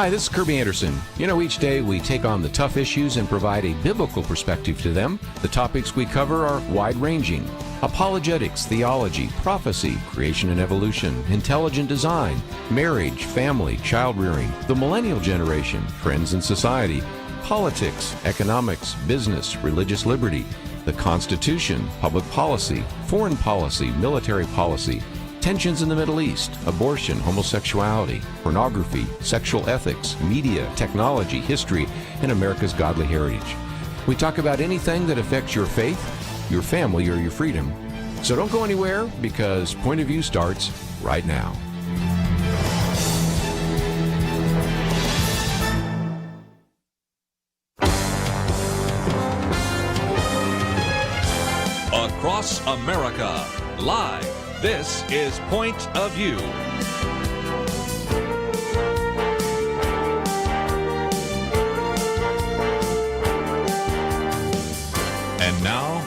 Hi, this is Kerby Anderson. You know, each day we take on the tough issues and provide a biblical perspective to them. The topics we cover are wide-ranging. Apologetics, theology, prophecy, creation and evolution, intelligent design, marriage, family, child-rearing, the millennial generation, trends in society, politics, economics, business, religious liberty, the Constitution, public policy, foreign policy, military policy, tensions in the Middle East, abortion, homosexuality, pornography, sexual ethics, media, technology, history, and America's godly heritage. We talk about anything that affects your faith, your family, or your freedom. So don't go anywhere, because Point of View starts right now. Across America, live. This is Point of View. And now,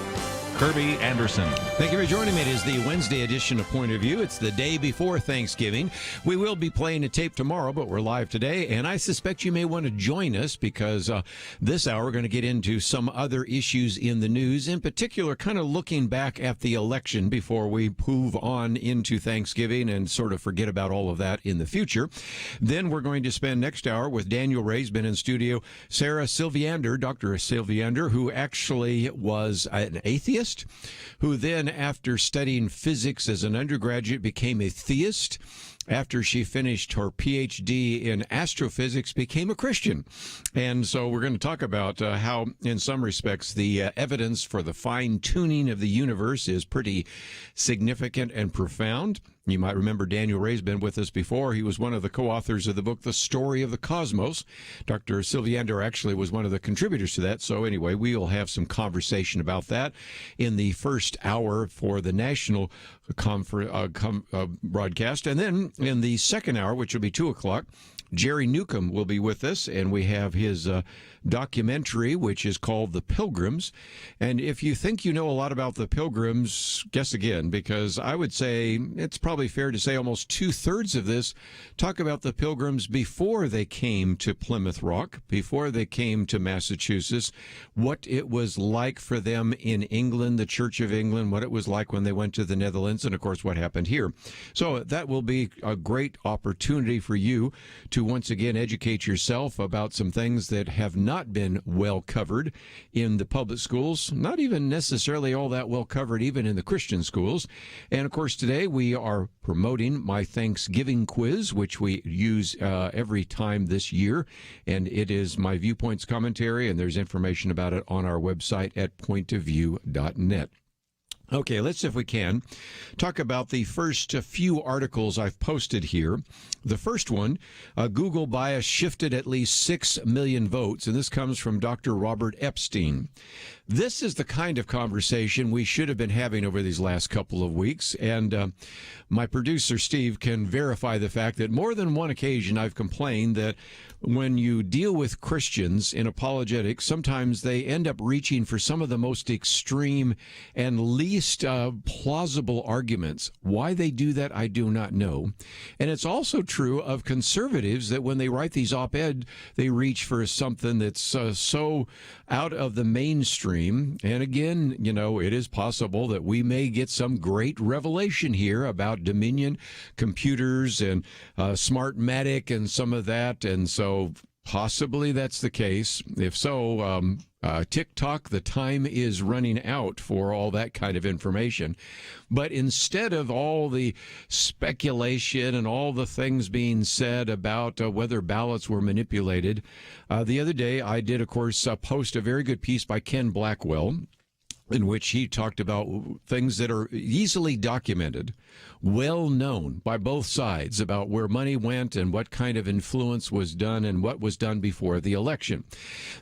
Kerby Anderson. Thank you for joining me. It is the Wednesday edition of Point of View. It's the day before Thanksgiving. We will be playing a tape tomorrow, but we're live today, and I suspect you may want to join us because this hour we're going to get into some other issues in the news, in particular kind of looking back at the election before we move on into Thanksgiving and sort of forget about all of that in the future. Then we're going to spend next hour with Daniel Ray's been in studio, Sarah Salviander, Dr. Salviander, who actually was an atheist, who then, after studying physics as an undergraduate, became a theist. After she finished her PhD in astrophysics, became a Christian. And so we're going to talk about how, in some respects, the evidence for the fine-tuning of the universe is pretty significant and profound. You might remember Daniel Ray's been with us before. He was one of the co-authors of the book, The Story of the Cosmos. Dr. Salviander actually was one of the contributors to that. So anyway, we'll have some conversation about that in the first hour for the national broadcast. And then in the second hour, which will be 2 o'clock, Jerry Newcombe will be with us, and we have his documentary, which is called The Pilgrims. And if you think you know a lot about the Pilgrims, guess again, because I would say it's probably fair to say almost 2/3 of this talk about the Pilgrims before they came to Plymouth Rock, before they came to Massachusetts, what it was like for them in England, the Church of England, what it was like when they went to the Netherlands, and of course what happened here. So that will be a great opportunity for you to once again educate yourself about some things that have not been well covered in the public schools, not even necessarily all that well covered even in the Christian schools. And of course today we are promoting my Thanksgiving quiz, which we use every time this year, and it is my Viewpoints commentary, and there's information about it on our website at pointofview.net. Okay, let's, if we can, talk about the first few articles I've posted here. The first one, Google bias shifted at least 6 million votes, and this comes from Dr. Robert Epstein. This is the kind of conversation we should have been having over these last couple of weeks, and my producer, Steve, can verify the fact that more than one occasion I've complained that when you deal with Christians in apologetics, sometimes they end up reaching for some of the most extreme and least plausible arguments. Why they do that, I do not know. And it's also true of conservatives that when they write these op-ed, they reach for something that's so out of the mainstream. And again, you know, it is possible that we may get some great revelation here about Dominion computers and Smartmatic and some of that. And so possibly that's the case. If so, TikTok, the time is running out for all that kind of information. But instead of all the speculation and all the things being said about whether ballots were manipulated, the other day I did, of course, post a very good piece by Ken Blackwell, in which he talked about things that are easily documented, well known by both sides about where money went and what kind of influence was done and what was done before the election.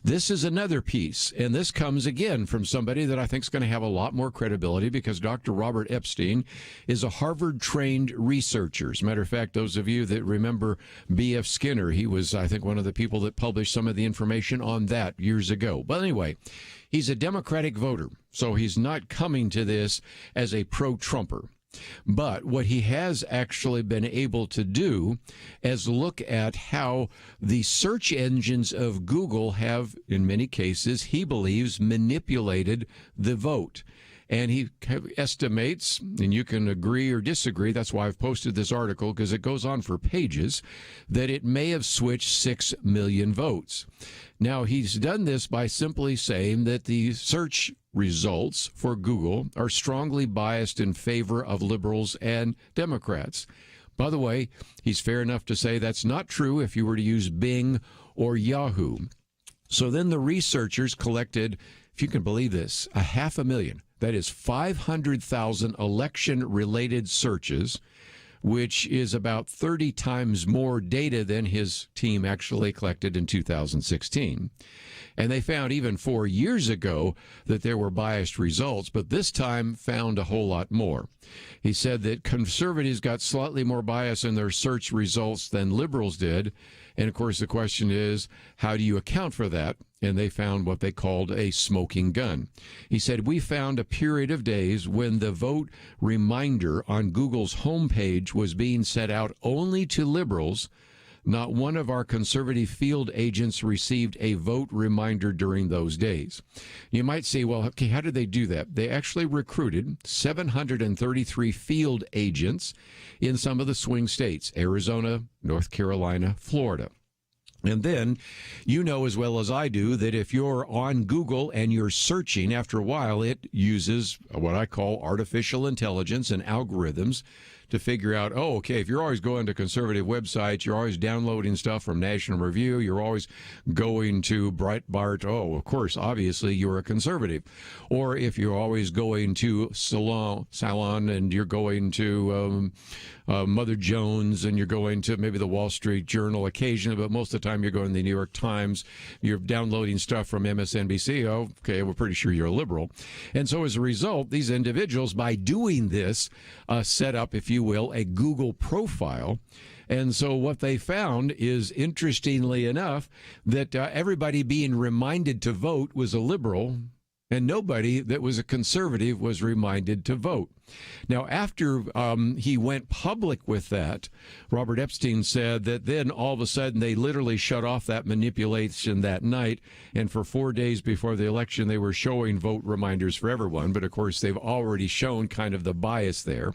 This is another piece, and this comes again from somebody that I think is going to have a lot more credibility because Dr. Robert Epstein is a Harvard-trained researcher. As a matter of fact, those of you that remember B.F. Skinner, he was, I think, one of the people that published some of the information on that years ago. But anyway, he's a Democratic voter, so he's not coming to this as a pro-Trumper. But what he has actually been able to do is look at how the search engines of Google have, in many cases, he believes, manipulated the vote. And he estimates, and you can agree or disagree, that's why I've posted this article, because it goes on for pages, that it may have switched 6 million votes. Now, he's done this by simply saying that the search results for Google are strongly biased in favor of liberals and Democrats. By the way, he's fair enough to say that's not true if you were to use Bing or Yahoo. So then the researchers collected, if you can believe this, 500,000. That is 500,000 election-related searches, which is about 30 times more data than his team actually collected in 2016. And they found even 4 years ago that there were biased results, but this time found a whole lot more. He said that conservatives got slightly more bias in their search results than liberals did. And of course, the question is, how do you account for that? And they found what they called a smoking gun. He said, we found a period of days when the vote reminder on Google's homepage was being set out only to liberals. Not one of our conservative field agents received a vote reminder during those days. You might say, well, okay, how did they do that? They actually recruited 733 field agents in some of the swing states, Arizona, North Carolina, Florida. And then you know as well as I do that if you're on Google and you're searching, after a while it uses what I call artificial intelligence and algorithms to figure out, oh, okay, if you're always going to conservative websites, you're always downloading stuff from National Review, you're always going to Breitbart, oh, of course, obviously you're a conservative. Or if you're always going to Salon and you're going to Mother Jones and you're going to maybe the Wall Street Journal occasionally, but most of the time you're going to the New York Times, you're downloading stuff from MSNBC, oh, okay, we're pretty sure you're a liberal. And so as a result, these individuals, by doing this, set up, if you will, a Google profile. And so what they found is, interestingly enough, that everybody being reminded to vote was a liberal, and nobody that was a conservative was reminded to vote. Now, after he went public with that, Robert Epstein said that then all of a sudden they literally shut off that manipulation that night, and for 4 days before the election they were showing vote reminders for everyone, but of course they've already shown kind of the bias there.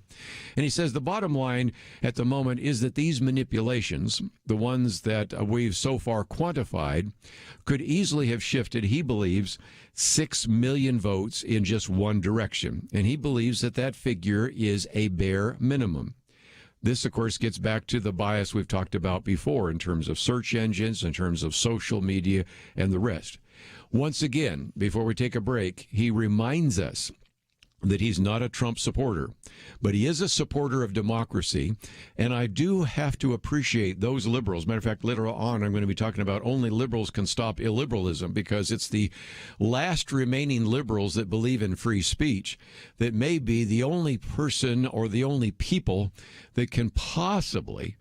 And he says the bottom line at the moment is that these manipulations, the ones that we've so far quantified, could easily have shifted, he believes, 6 million votes in just one direction. And he believes that that figure is a bare minimum. This, of course, gets back to the bias we've talked about before in terms of search engines, in terms of social media, and the rest. Once again, before we take a break, he reminds us that he's not a Trump supporter, but he is a supporter of democracy. And I do have to appreciate those liberals. Matter of fact, later on, I'm going to be talking about only liberals can stop illiberalism, because it's the last remaining liberals that believe in free speech that may be the only person or the only people that can possibly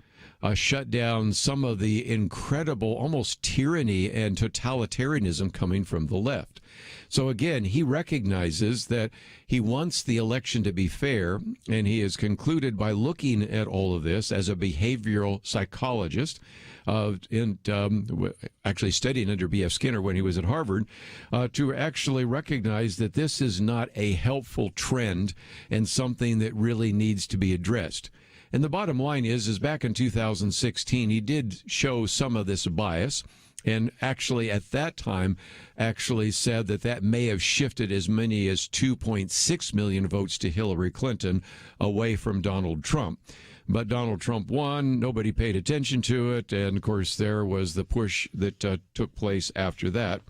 shut down some of the incredible, almost tyranny and totalitarianism coming from the left. So again, he recognizes that he wants the election to be fair, and he has concluded by looking at all of this as a behavioral psychologist, actually studying under B.F. Skinner when he was at Harvard, to actually recognize that this is not a helpful trend and something that really needs to be addressed. And the bottom line is back in 2016, he did show some of this bias, and actually at that time actually said that that may have shifted as many as 2.6 million votes to Hillary Clinton away from Donald Trump. But Donald Trump won, nobody paid attention to it, and of course there was the push that took place after that.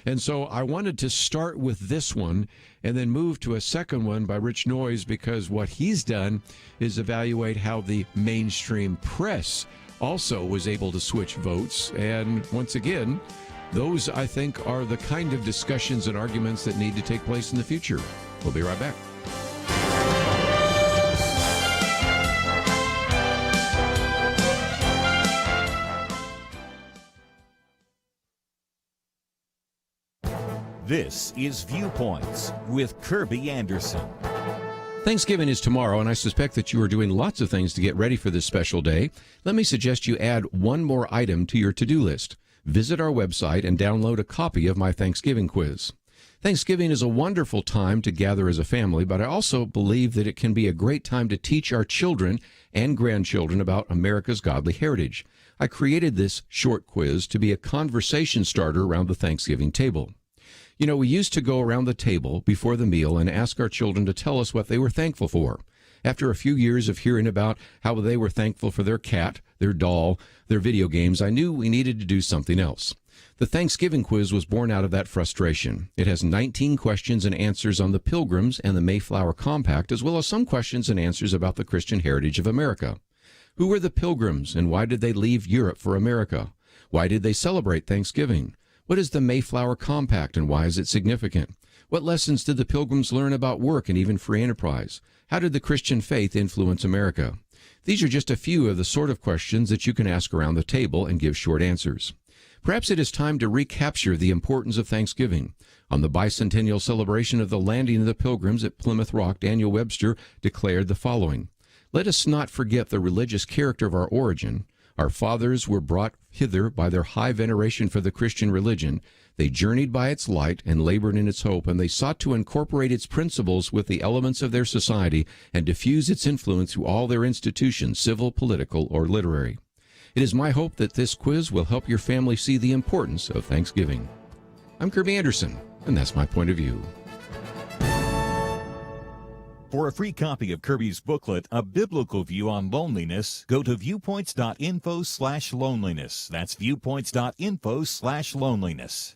And so I wanted to start with this one and then move to a second one by Rich Noyes, because what he's done is evaluate how the mainstream press also was able to switch votes. And once again, those, I think, are the kind of discussions and arguments that need to take place in the future. We'll be right back. This is Viewpoints with Kerby Anderson. Thanksgiving is tomorrow, and I suspect that you are doing lots of things to get ready for this special day. Let me suggest you add one more item to your to-do list. Visit our website and download a copy of my Thanksgiving quiz. Thanksgiving is a wonderful time to gather as a family, but I also believe that it can be a great time to teach our children and grandchildren about America's godly heritage. I created this short quiz to be a conversation starter around the Thanksgiving table. You know, we used to go around the table before the meal and ask our children to tell us what they were thankful for. After a few years of hearing about how they were thankful for their cat, their doll, their video games, I knew we needed to do something else. The Thanksgiving quiz was born out of that frustration. It has 19 questions and answers on the Pilgrims and the Mayflower Compact, as well as some questions and answers about the Christian heritage of America. Who were the Pilgrims, and why did they leave Europe for America? Why did they celebrate Thanksgiving? What is the Mayflower Compact, and why is it significant? What lessons did the Pilgrims learn about work and even free enterprise? How did the Christian faith influence America? These are just a few of the sort of questions that you can ask around the table and give short answers. Perhaps it is time to recapture the importance of Thanksgiving. On the bicentennial celebration of the landing of the Pilgrims at Plymouth Rock, Daniel Webster declared the following: "Let us not forget the religious character of our origin. Our fathers were brought hither by their high veneration for the Christian religion. They journeyed by its light and labored in its hope, and they sought to incorporate its principles with the elements of their society and diffuse its influence through all their institutions, civil, political, or literary." It is my hope that this quiz will help your family see the importance of Thanksgiving. I'm Kerby Anderson, and that's my point of view. For a free copy of Kerby's booklet, A Biblical View on Loneliness, go to viewpoints.info/loneliness. That's viewpoints.info/loneliness.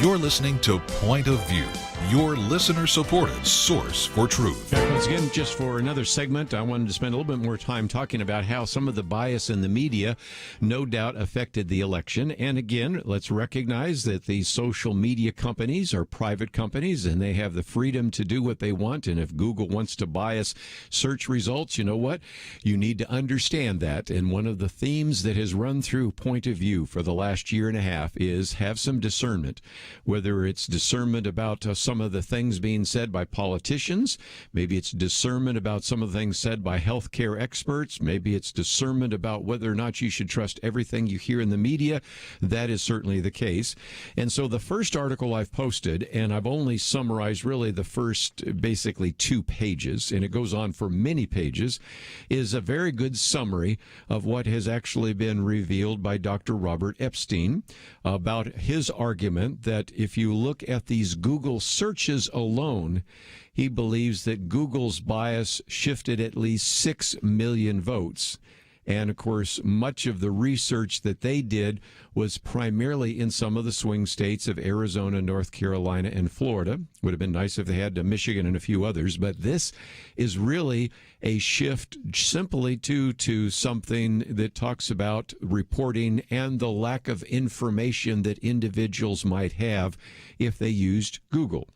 You're listening to Point of View, your listener-supported source for truth. Once again, just for another segment, I wanted to spend a little bit more time talking about how some of the bias in the media no doubt affected the election. And again, let's recognize that these social media companies are private companies and they have the freedom to do what they want. And if Google wants to bias search results, you know what? You need to understand that. And one of the themes that has run through Point of View for the last year and a half is have some discernment, whether it's discernment about some of the things being said by politicians, maybe it's discernment about some of the things said by healthcare experts, maybe it's discernment about whether or not you should trust everything you hear in the media. That is certainly the case. And so the first article I've posted, and I've only summarized really the first basically 2 pages, and it goes on for many pages, is a very good summary of what has actually been revealed by Dr. Robert Epstein about his argument that if you look at these Google searches alone, he believes that Google's bias shifted at least 6 million votes. And, of course, much of the research that they did was primarily in some of the swing states of Arizona, North Carolina, and Florida. Would have been nice if they had Michigan and a few others. But this is really a shift simply to something that talks about reporting and the lack of information that individuals might have if they used Google.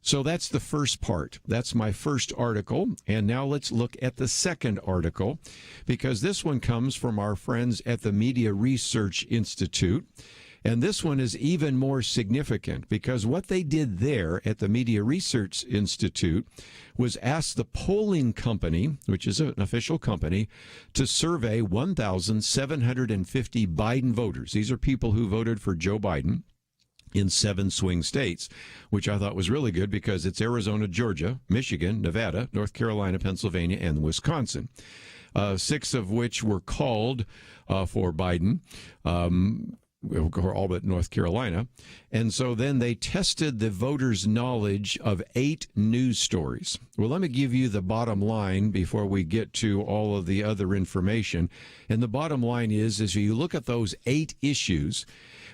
So that's the first part. That's my first article. And now let's look at the second article, because this one comes from our friends at the Media Research Institute. And this one is even more significant because what they did there at the Media Research Institute was ask the polling company, which is an official company, to survey 1,750 Biden voters. These are people who voted for Joe Biden. in 7 swing states, which I thought was really good because it's Arizona, Georgia, Michigan, Nevada, North Carolina, Pennsylvania, and Wisconsin. 6 of which were called for Biden, all but North Carolina. And so then they tested the voters' knowledge of 8 news stories. Well, let me give you the bottom line before we get to all of the other information. And the bottom line is you look at those 8 issues,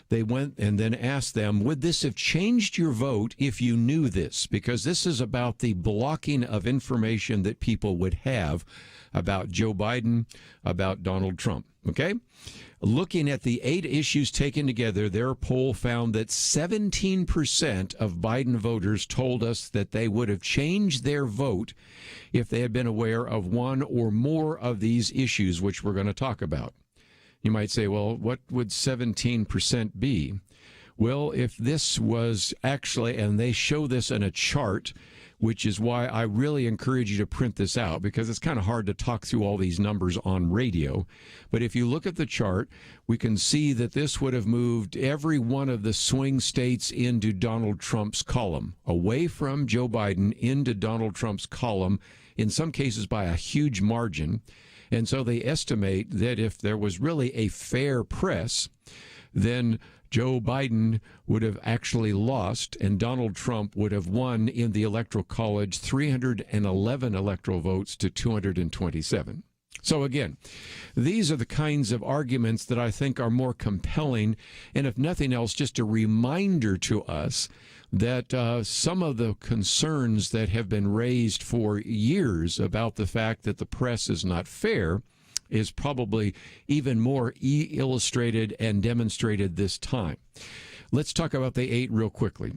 they went and then asked them, would this have changed your vote if you knew this? Because this is about the blocking of information that people would have about Joe Biden, about Donald Trump. Okay? Looking at the 8 issues taken together, their poll found that 17% of Biden voters told us that they would have changed their vote if they had been aware of one or more of these issues, which we're going to talk about. You might say, well, what would 17% be? Well, if this was actually, and they show this in a chart, which is why I really encourage you to print this out, because it's kind of hard to talk through all these numbers on radio. But if you look at the chart, we can see that this would have moved every one of the swing states into Donald Trump's column, away from Joe Biden into Donald Trump's column, in some cases by a huge margin. And so they estimate that if there was really a fair press, then Joe Biden would have actually lost, and Donald Trump would have won in the Electoral College 311 electoral votes to 227. So again, these are the kinds of arguments that I think are more compelling, and if nothing else, just a reminder to us that some of the concerns that have been raised for years about the fact that the press is not fair is probably even more illustrated and demonstrated this time. Let's talk about the 8 real quickly.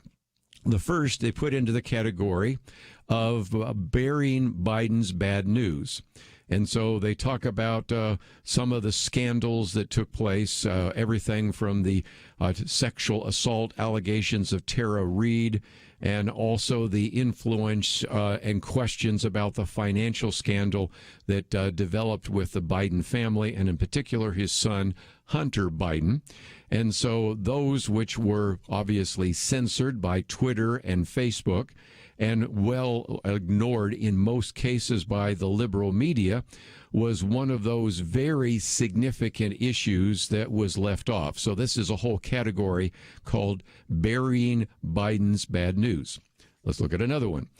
The first they put into the category of burying Biden's bad news. And so they talk about some of the scandals that took place, everything from the sexual assault allegations of Tara Reade, and also the influence and questions about the financial scandal that developed with the Biden family, and in particular his son, Hunter Biden. And so those which were obviously censored by Twitter and Facebook, and well ignored in most cases by the liberal media, was one of those very significant issues that was left off. So this is a whole category called burying Biden's bad news. Let's look at another one.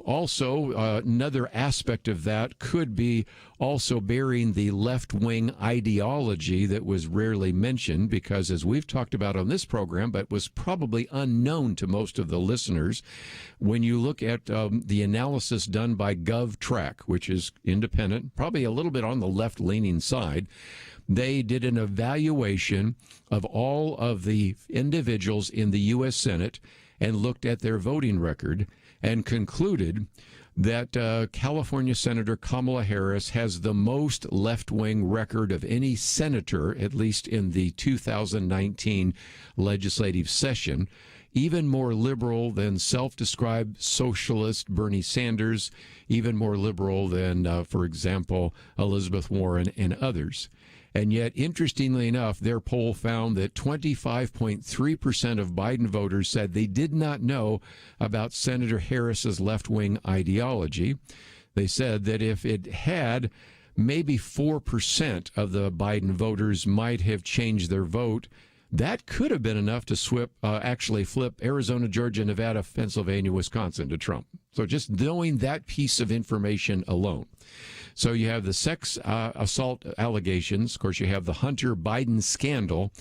Also, another aspect of that could be also burying the left-wing ideology that was rarely mentioned, because as we've talked about on this program, but was probably unknown to most of the listeners, when you look at the analysis done by GovTrack, which is independent, probably a little bit on the left-leaning side, they did an evaluation of all of the individuals in the U.S. Senate and looked at their voting record and concluded that California Senator Kamala Harris has the most left-wing record of any senator, at least in the 2019 legislative session, even more liberal than self-described socialist Bernie Sanders, even more liberal than, for example, Elizabeth Warren and others. And yet, interestingly enough, their poll found that 25.3% of Biden voters said they did not know about Senator Harris's left-wing ideology. They said that if it had, maybe 4% of the Biden voters might have changed their vote. That could have been enough to actually flip Arizona, Georgia, Nevada, Pennsylvania, Wisconsin to Trump. So just knowing that piece of information alone. So you have the sex assault allegations. Of course, you have the Hunter Biden scandal.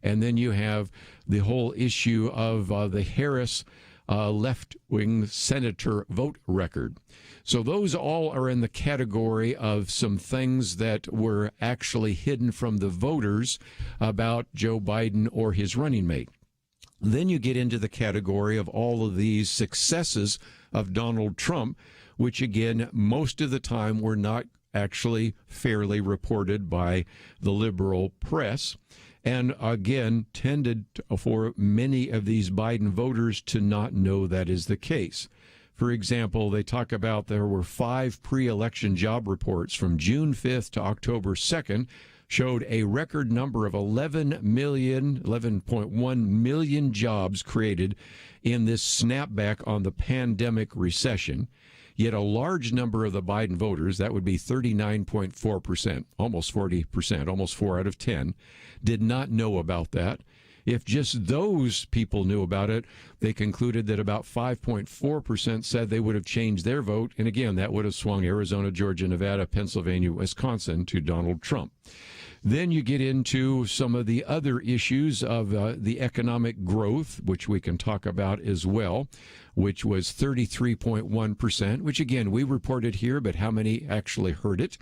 And then you have the whole issue of the Harris left-wing senator vote record. So those all are in the category of some things that were actually hidden from the voters about Joe Biden or his running mate. Then you get into the category of all of these successes of Donald Trump, which, again, most of the time were not actually fairly reported by the liberal press, and again tended for many of these Biden voters to not know that is the case. For example, they talk about there were 5 pre-election job reports from June 5th to October 2nd showed a record number of 11.1 million jobs created in this snapback on the pandemic recession. Yet a large number of the Biden voters, that would be 39.4%, almost 40%, almost 4 out of 10, did not know about that. If just those people knew about it, they concluded that about 5.4% said they would have changed their vote. And again, that would have swung Arizona, Georgia, Nevada, Pennsylvania, Wisconsin to Donald Trump. Then you get into some of the other issues of the economic growth, which we can talk about as well, which was 33.1%, which again, we reported here, but how many actually heard it?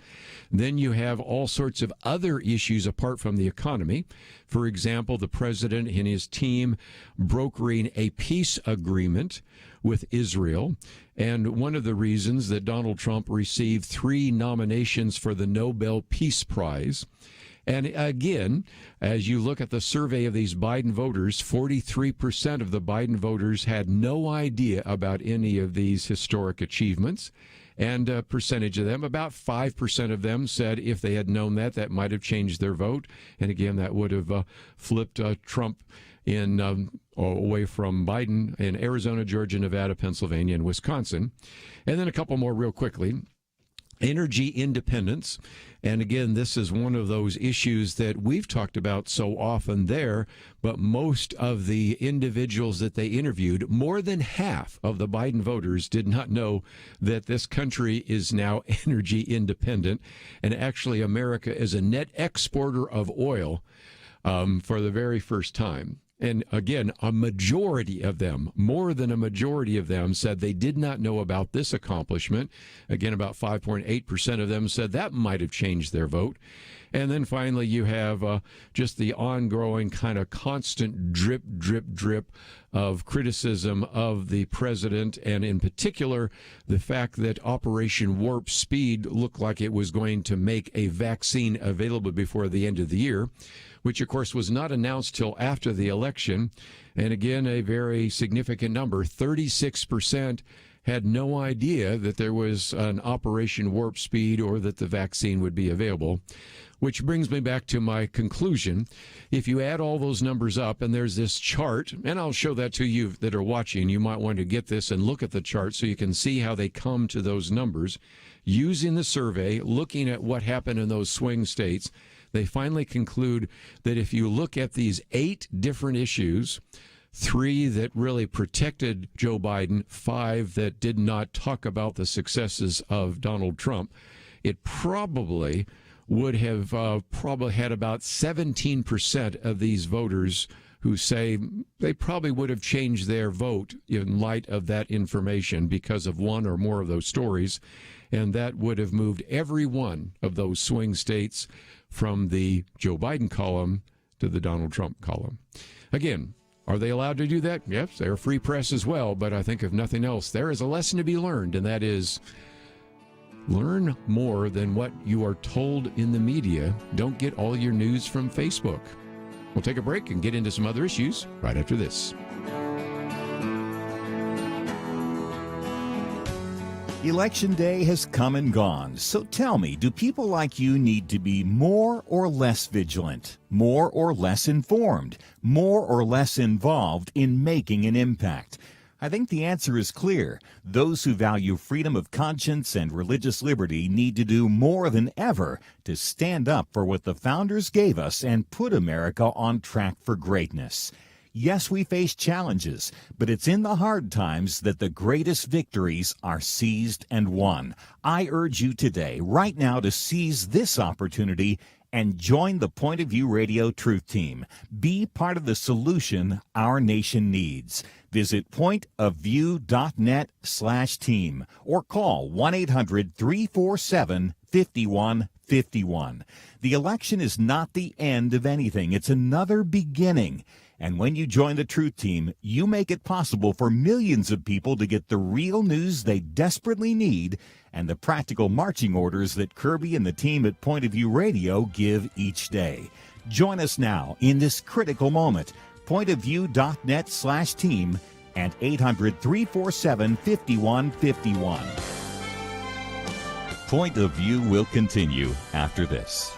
Then you have all sorts of other issues apart from the economy. For example, the president and his team brokering a peace agreement with Israel. And one of the reasons that Donald Trump received 3 nominations for the Nobel Peace Prize. And again, as you look at the survey of these Biden voters, 43% of the Biden voters had no idea about any of these historic achievements. And a percentage of them, about 5% of them, said if they had known that, that might have changed their vote. And again, that would have flipped Trump in away from Biden in Arizona, Georgia, Nevada, Pennsylvania, and Wisconsin. And then a couple more real quickly. Energy independence. And again, this is one of those issues that we've talked about so often there, but most of the individuals that they interviewed, more than half of the Biden voters did not know that this country is now energy independent. And actually, America is a net exporter of oil for the very first time. And again, a majority of them, more than a majority of them, said they did not know about this accomplishment. Again, about 5.8% of them said that might have changed their vote. And then finally, you have just the ongoing kind of constant drip, drip, drip of criticism of the president, and in particular, the fact that Operation Warp Speed looked like it was going to make a vaccine available before the end of the year, which, of course, was not announced till after the election. And again, a very significant number, 36%, had no idea that there was an Operation Warp Speed or that the vaccine would be available. Which brings me back to my conclusion. If you add all those numbers up, and there's this chart, and I'll show that to you that are watching. You might want to get this and look at the chart so you can see how they come to those numbers. Using the survey, looking at what happened in those swing states, they finally conclude that if you look at these 8 different issues, 3 that really protected Joe Biden, 5 that did not talk about the successes of Donald Trump, it probably would have probably had about 17% of these voters who say they probably would have changed their vote in light of that information because of one or more of those stories. And that would have moved every one of those swing states from the Joe Biden column to the Donald Trump column. Again, are they allowed to do that? Yes, they're free press as well. But I think if nothing else, there is a lesson to be learned, and that is learn more than what you are told in the media. Don't get all your news from Facebook. We'll take a break and get into some other issues right after this. Election day has come and gone, so tell me, do people like you need to be more or less vigilant, more or less informed, more or less involved in making an impact? I think the answer is clear. Those who value freedom of conscience and religious liberty need to do more than ever to stand up for what the founders gave us and put America on track for greatness. Yes, we face challenges, but it's in the hard times that the greatest victories are seized and won. I urge you today, right now, to seize this opportunity and join the Point of View Radio Truth Team. Be part of the solution our nation needs. Visit pointofview.net/team or call 1-800-347-5151. The election is not the end of anything. It's another beginning. And when you join the Truth Team, you make it possible for millions of people to get the real news they desperately need and the practical marching orders that Kerby and the team at Point of View Radio give each day. Join us now in this critical moment. pointofview.net/team and 800-347-5151. Point of View will continue after this.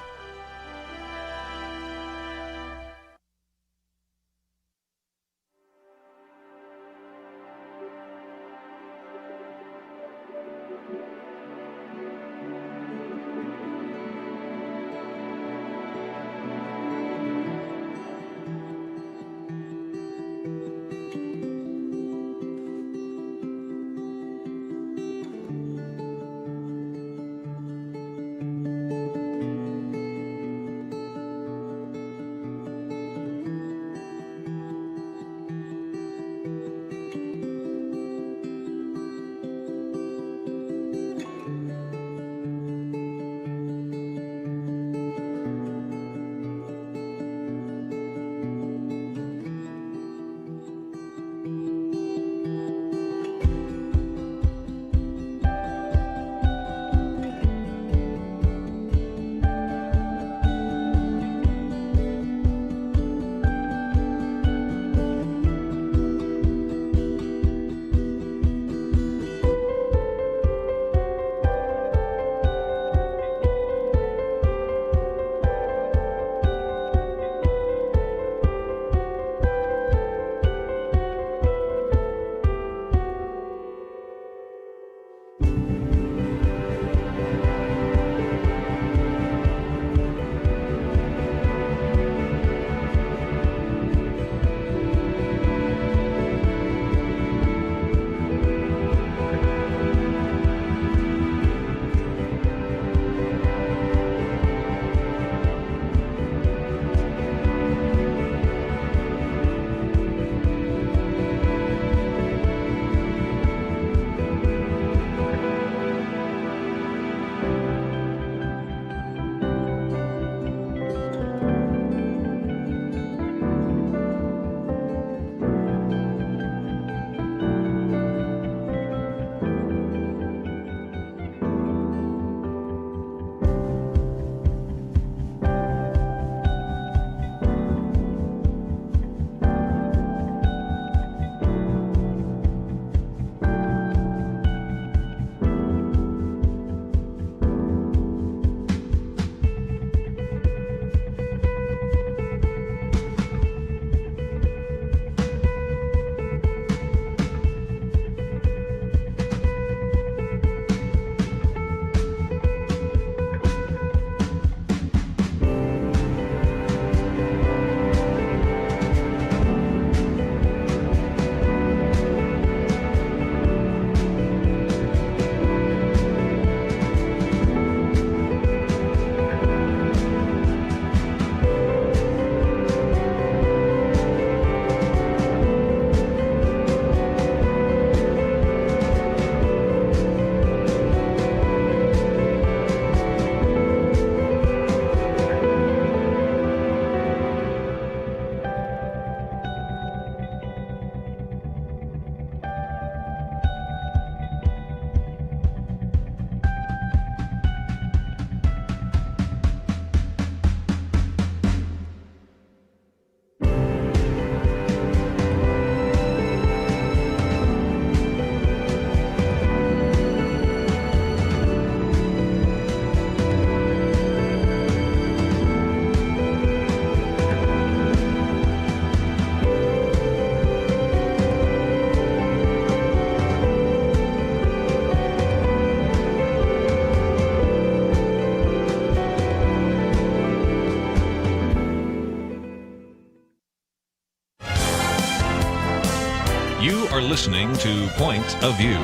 listening to Point of View.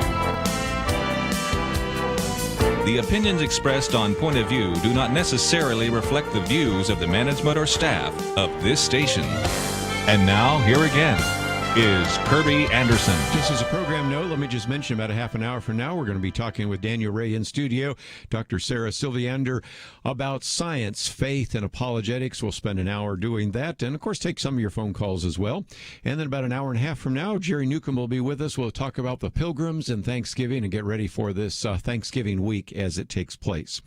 The opinions expressed on Point of View do not necessarily reflect the views of the management or staff of this station. And now, here again is Kerby Anderson. Just as a program note, let me just mention about a half an hour from now, we're going to be talking with Daniel Ray in studio, Dr. Sarah Salviander, about science, faith, and apologetics. We'll spend an hour doing that, and of course take some of your phone calls as well. And then about an hour and a half from now, Jerry Newcombe will be with us. We'll talk about the Pilgrims and Thanksgiving and get ready for this Thanksgiving week as it takes place.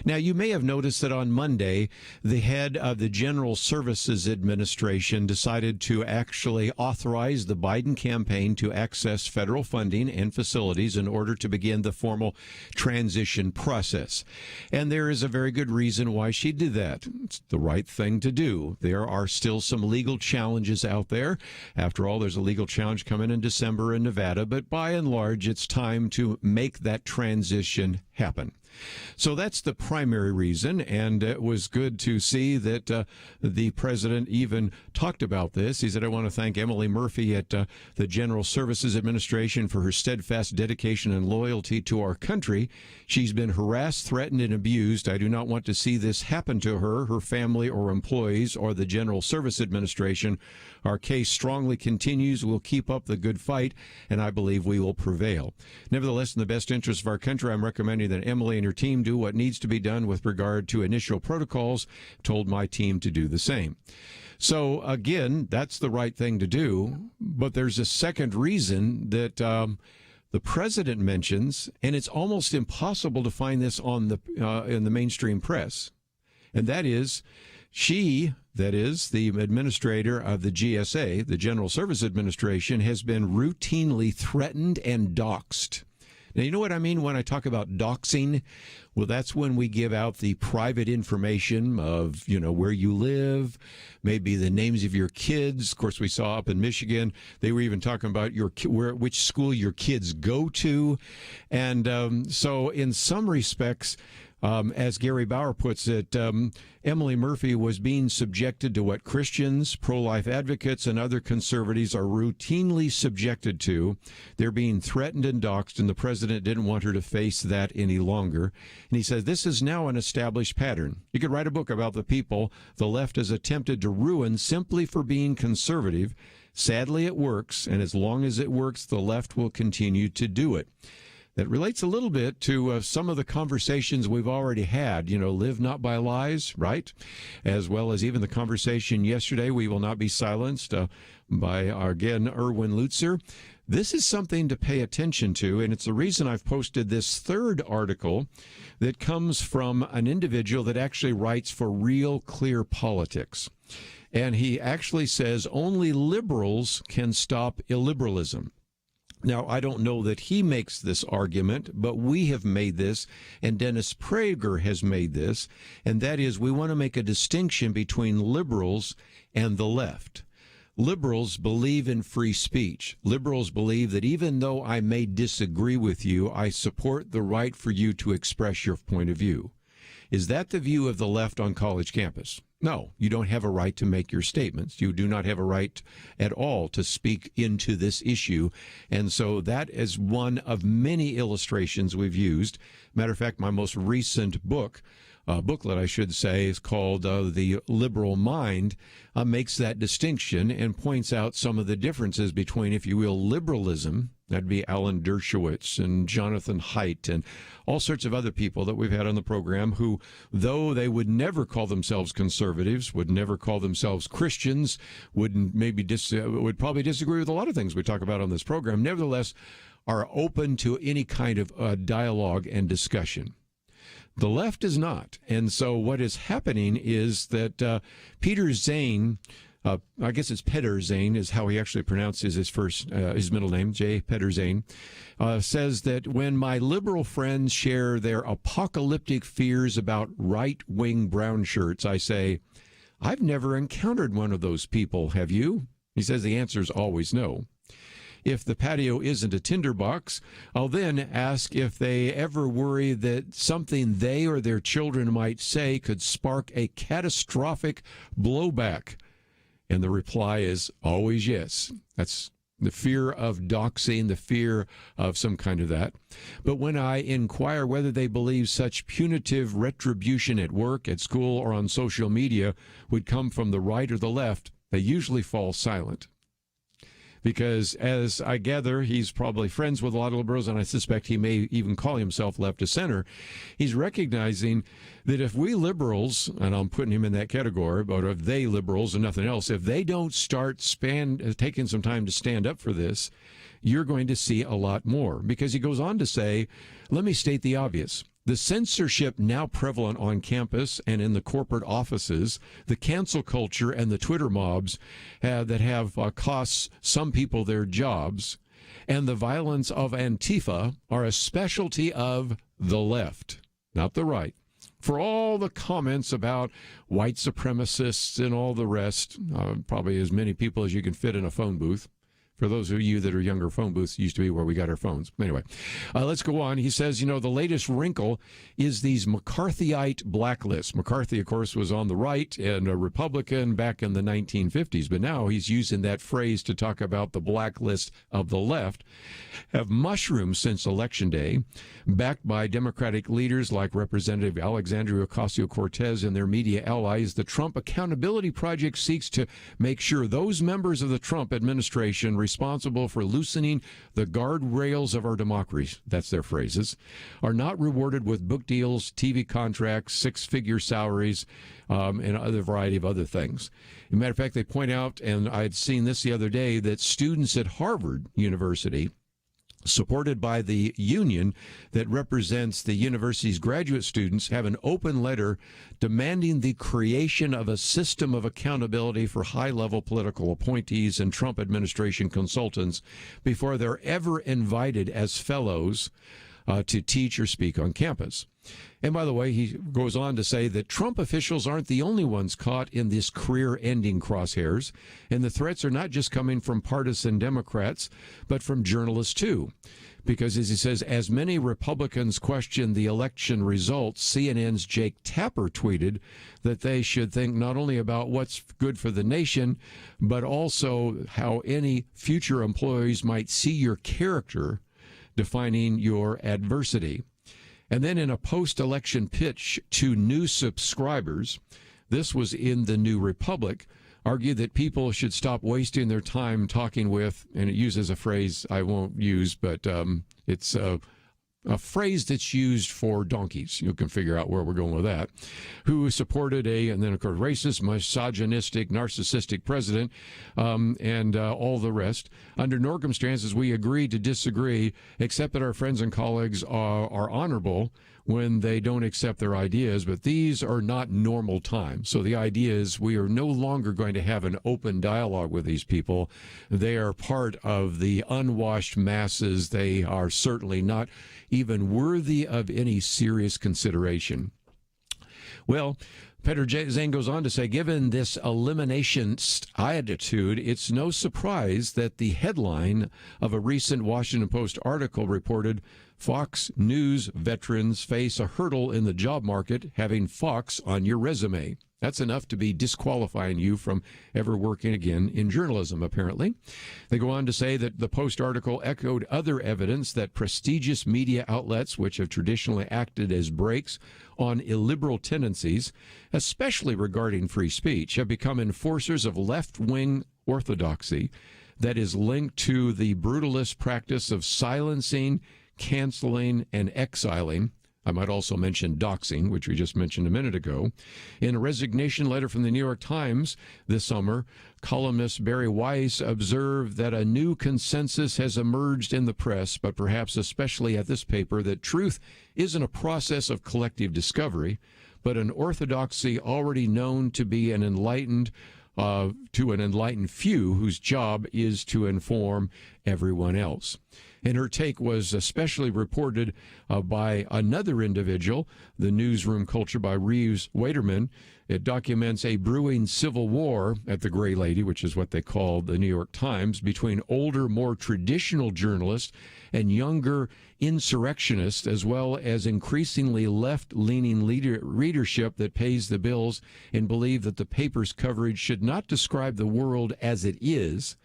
Now, you may have noticed that on Monday, the head of the General Services Administration decided to actually authorize the Biden campaign to access federal funding and facilities in order to begin the formal transition process. And there is a very good reason why she did that. It's the right thing to do. There are still some legal challenges out there. After all, there's a legal challenge coming in December in Nevada, but by and large, it's time to make that transition happen. So that's the primary reason, and it was good to see that the president even talked about this. He said, I want to thank Emily Murphy at the General Services Administration for her steadfast dedication and loyalty to our country. She's been harassed, threatened, and abused. I do not want to see this happen to her, her family, or employees, or the General Service Administration. Our case strongly continues. We'll keep up the good fight, and I believe we will prevail. Nevertheless, in the best interest of our country, I'm recommending that Emily and her team do what needs to be done with regard to initial protocols. Told my team to do the same. So, again, that's the right thing to do, but there's a second reason that the president mentions, and it's almost impossible to find this on in the mainstream press, and that is she, that is, the administrator of the GSA, the General Service Administration, has been routinely threatened and doxxed. Now, you know what I mean when I talk about doxing? Well, that's when we give out the private information of, where you live, maybe the names of your kids. Of course, we saw up in Michigan, they were even talking about which school your kids go to. And so in some respects, as Gary Bauer puts it, Emily Murphy was being subjected to what Christians, pro-life advocates, and other conservatives are routinely subjected to. They're being threatened and doxxed, and the president didn't want her to face that any longer. And he says, this is now an established pattern. You could write a book about the people the left has attempted to ruin simply for being conservative. Sadly, it works, and as long as it works, the left will continue to do it. That relates a little bit to some of the conversations we've already had, live not by lies, right? As well as even the conversation yesterday, we will not be silenced, by, again, Erwin Lutzer. This is something to pay attention to, and it's the reason I've posted this third article that comes from an individual that actually writes for Real Clear Politics. And he actually says only liberals can stop illiberalism. Now, I don't know that he makes this argument, but we have made this, and Dennis Prager has made this, and that is we want to make a distinction between liberals and the left. Liberals believe in free speech. Liberals believe that even though I may disagree with you, I support the right for you to express your point of view. Is that the view of the left on college campus? No, you don't have a right to make your statements. You do not have a right at all to speak into this issue. And so that is one of many illustrations we've used. Matter of fact, my most recent booklet, I should say, is called The Liberal Mind, makes that distinction and points out some of the differences between, if you will, liberalism. That'd be Alan Dershowitz and Jonathan Haidt and all sorts of other people that we've had on the program who, though they would never call themselves conservatives, would never call themselves Christians, would probably disagree with a lot of things we talk about on this program, nevertheless are open to any kind of dialogue and discussion. The left is not. And so what is happening is that Peter Zane, I guess it's Peter Zane is how he actually pronounces his middle name, J. Peter Zane, says that when my liberal friends share their apocalyptic fears about right-wing brown shirts, I say, I've never encountered one of those people, have you? He says the answer is always no. If the patio isn't a tinderbox, I'll then ask if they ever worry that something they or their children might say could spark a catastrophic blowback. And the reply is always yes. That's the fear of doxing, the fear of some kind of that. But when I inquire whether they believe such punitive retribution at work, at school, or on social media would come from the right or the left, they usually fall silent. Because as I gather, he's probably friends with a lot of liberals, and I suspect he may even call himself left of center. He's recognizing that if we liberals, and I'm putting him in that category, but if they liberals and nothing else, if they don't start taking some time to stand up for this, you're going to see a lot more. Because he goes on to say, let me state the obvious. The censorship now prevalent on campus and in the corporate offices, the cancel culture and the Twitter mobs that have cost some people their jobs, and the violence of Antifa are a specialty of the left, not the right. For all the comments about white supremacists and all the rest, probably as many people as you can fit in a phone booth. For those of you that are younger, phone booths used to be where we got our phones. Anyway, let's go on. He says, the latest wrinkle is these McCarthyite blacklists. McCarthy, of course, was on the right and a Republican back in the 1950s, but now he's using that phrase to talk about the blacklist of the left, have mushroomed since Election Day, backed by Democratic leaders like Representative Alexandria Ocasio-Cortez and their media allies. The Trump Accountability Project seeks to make sure those members of the Trump administration responsible for loosening the guardrails of our democracy, that's their phrases, are not rewarded with book deals, TV contracts, six-figure salaries, and other variety of other things. As a matter of fact, they point out, and I'd seen this the other day, that students at Harvard University, supported by the union that represents the university's graduate students, have an open letter demanding the creation of a system of accountability for high-level political appointees and Trump administration consultants before they're ever invited as fellows to teach or speak on campus. And by the way, he goes on to say that Trump officials aren't the only ones caught in this career-ending crosshairs, and the threats are not just coming from partisan Democrats, but from journalists too. Because, as he says, as many Republicans question the election results, CNN's Jake Tapper tweeted that they should think not only about what's good for the nation, but also how any future employees might see your character defining your adversity. And then in a post-election pitch to new subscribers, this was in the New Republic, argued that people should stop wasting their time talking with, and it uses a phrase I won't use, but it's a phrase that's used for donkeys. You can figure out where we're going with that. Who supported and then of course, racist, misogynistic, narcissistic president, and all the rest. Under no circumstances we agree to disagree, except that our friends and colleagues are honorable when they don't accept their ideas, but these are not normal times. So the idea is we are no longer going to have an open dialogue with these people. They are part of the unwashed masses. They are certainly not even worthy of any serious consideration. Well, Peter Zane goes on to say, given this eliminationist attitude, it's no surprise that the headline of a recent Washington Post article reported Fox News veterans face a hurdle in the job market having Fox on your resume. That's enough to be disqualifying you from ever working again in journalism, apparently. They go on to say that the Post article echoed other evidence that prestigious media outlets, which have traditionally acted as brakes on illiberal tendencies, especially regarding free speech, have become enforcers of left-wing orthodoxy that is linked to the brutalist practice of silencing, canceling, and exiling. I might also mention doxing, which we just mentioned a minute ago. In a resignation letter from the New York Times this summer, columnist Barry Weiss observed that a new consensus has emerged in the press, but perhaps especially at this paper, that truth isn't a process of collective discovery, but an orthodoxy already known to be an enlightened few whose job is to inform everyone else. And her take was especially reported by another individual, the Newsroom Culture by Reeves Waterman. It documents a brewing civil war at the Gray Lady, which is what they call the New York Times, between older, more traditional journalists and younger insurrectionists, as well as increasingly left-leaning readership that pays the bills and believe that the paper's coverage should not describe the world as it is,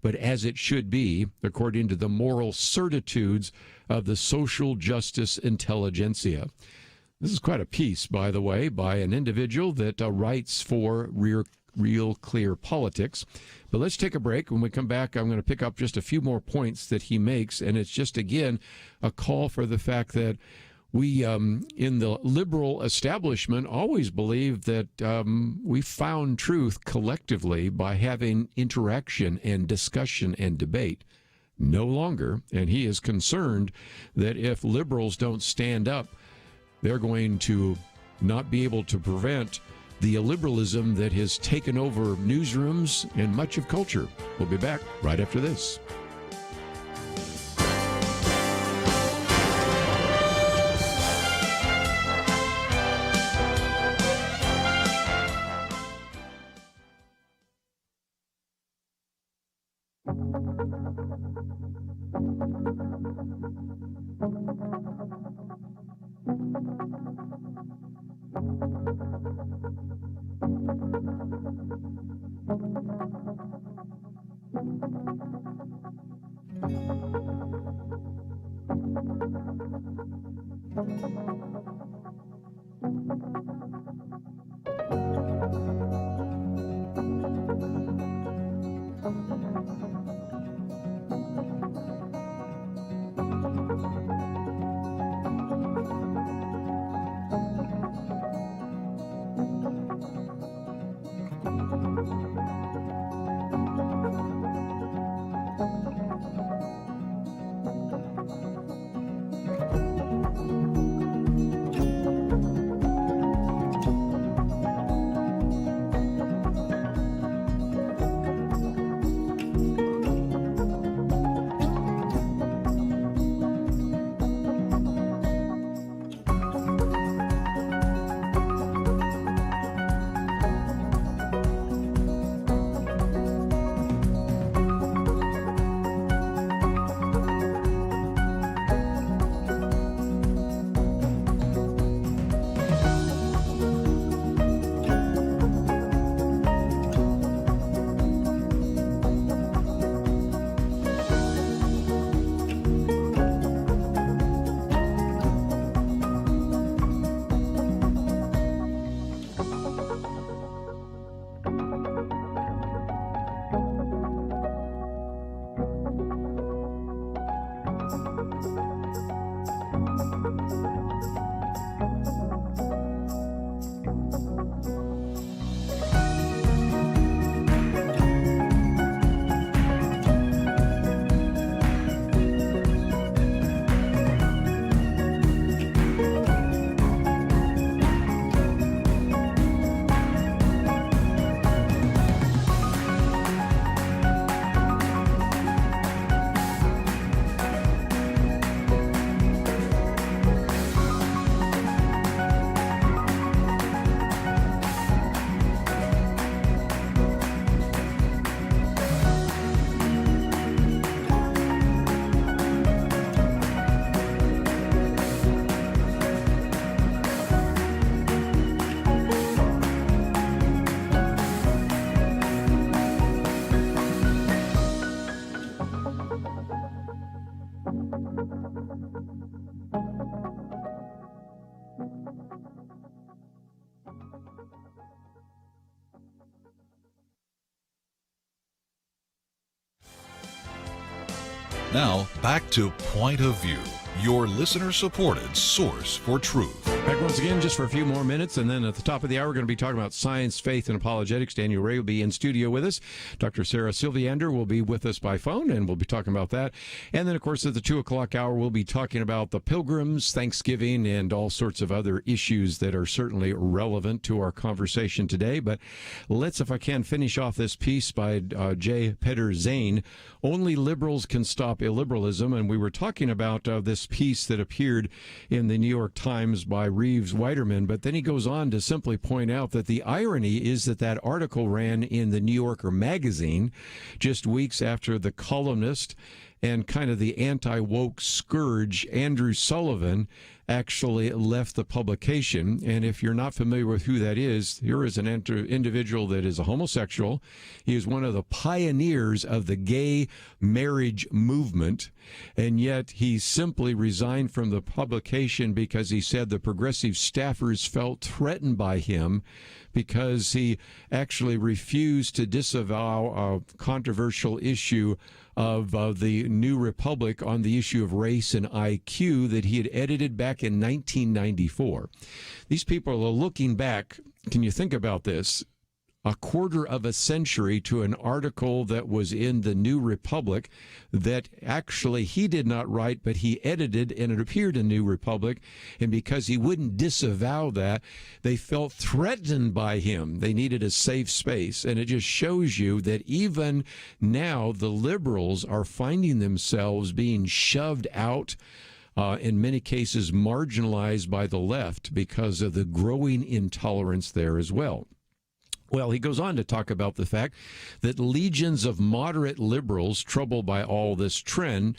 but as it should be, according to the moral certitudes of the social justice intelligentsia. This is quite a piece, by the way, by an individual that writes for Real Clear Politics. But let's take a break. When we come back, I'm going to pick up just a few more points that he makes, and it's just, again, a call for the fact that we, in the liberal establishment, always believe that we found truth collectively by having interaction and discussion and debate. No longer. And he is concerned that if liberals don't stand up, they're going to not be able to prevent the illiberalism that has taken over newsrooms and much of culture. We'll be back right after this. Now, back to Point of View, your listener-supported source for truth. Back once again, just for a few more minutes, and then at the top of the hour, we're going to be talking about science, faith, and apologetics. Daniel Ray will be in studio with us. Dr. Sarah Salviander will be with us by phone, and we'll be talking about that. And then, of course, at the 2 o'clock hour, we'll be talking about the Pilgrims, Thanksgiving, and all sorts of other issues that are certainly relevant to our conversation today. But let's, if I can, finish off this piece by J. Peter Zane, Only Liberals Can Stop Illiberalism. And we were talking about this piece that appeared in the New York Times by Reeves Weiderman, but then he goes on to simply point out that the irony is that that article ran in the New Yorker magazine just weeks after the columnist and kind of the anti-woke scourge Andrew Sullivan actually left the publication. And if you're not familiar with who that is, here is an individual that is a homosexual. He is one of the pioneers of the gay marriage movement, and yet he simply resigned from the publication because he said the progressive staffers felt threatened by him because he actually refused to disavow a controversial issue of the New Republic on the issue of race and IQ that he had edited back in 1994. These people are looking back. Can you think about this? A quarter of a century to an article that was in the New Republic that actually he did not write, but he edited, and it appeared in New Republic. And because he wouldn't disavow that, they felt threatened by him. They needed a safe space. And it just shows you that even now the liberals are finding themselves being shoved out, in many cases marginalized by the left because of the growing intolerance there as well. Well, he goes on to talk about the fact that legions of moderate liberals, troubled by all this trend,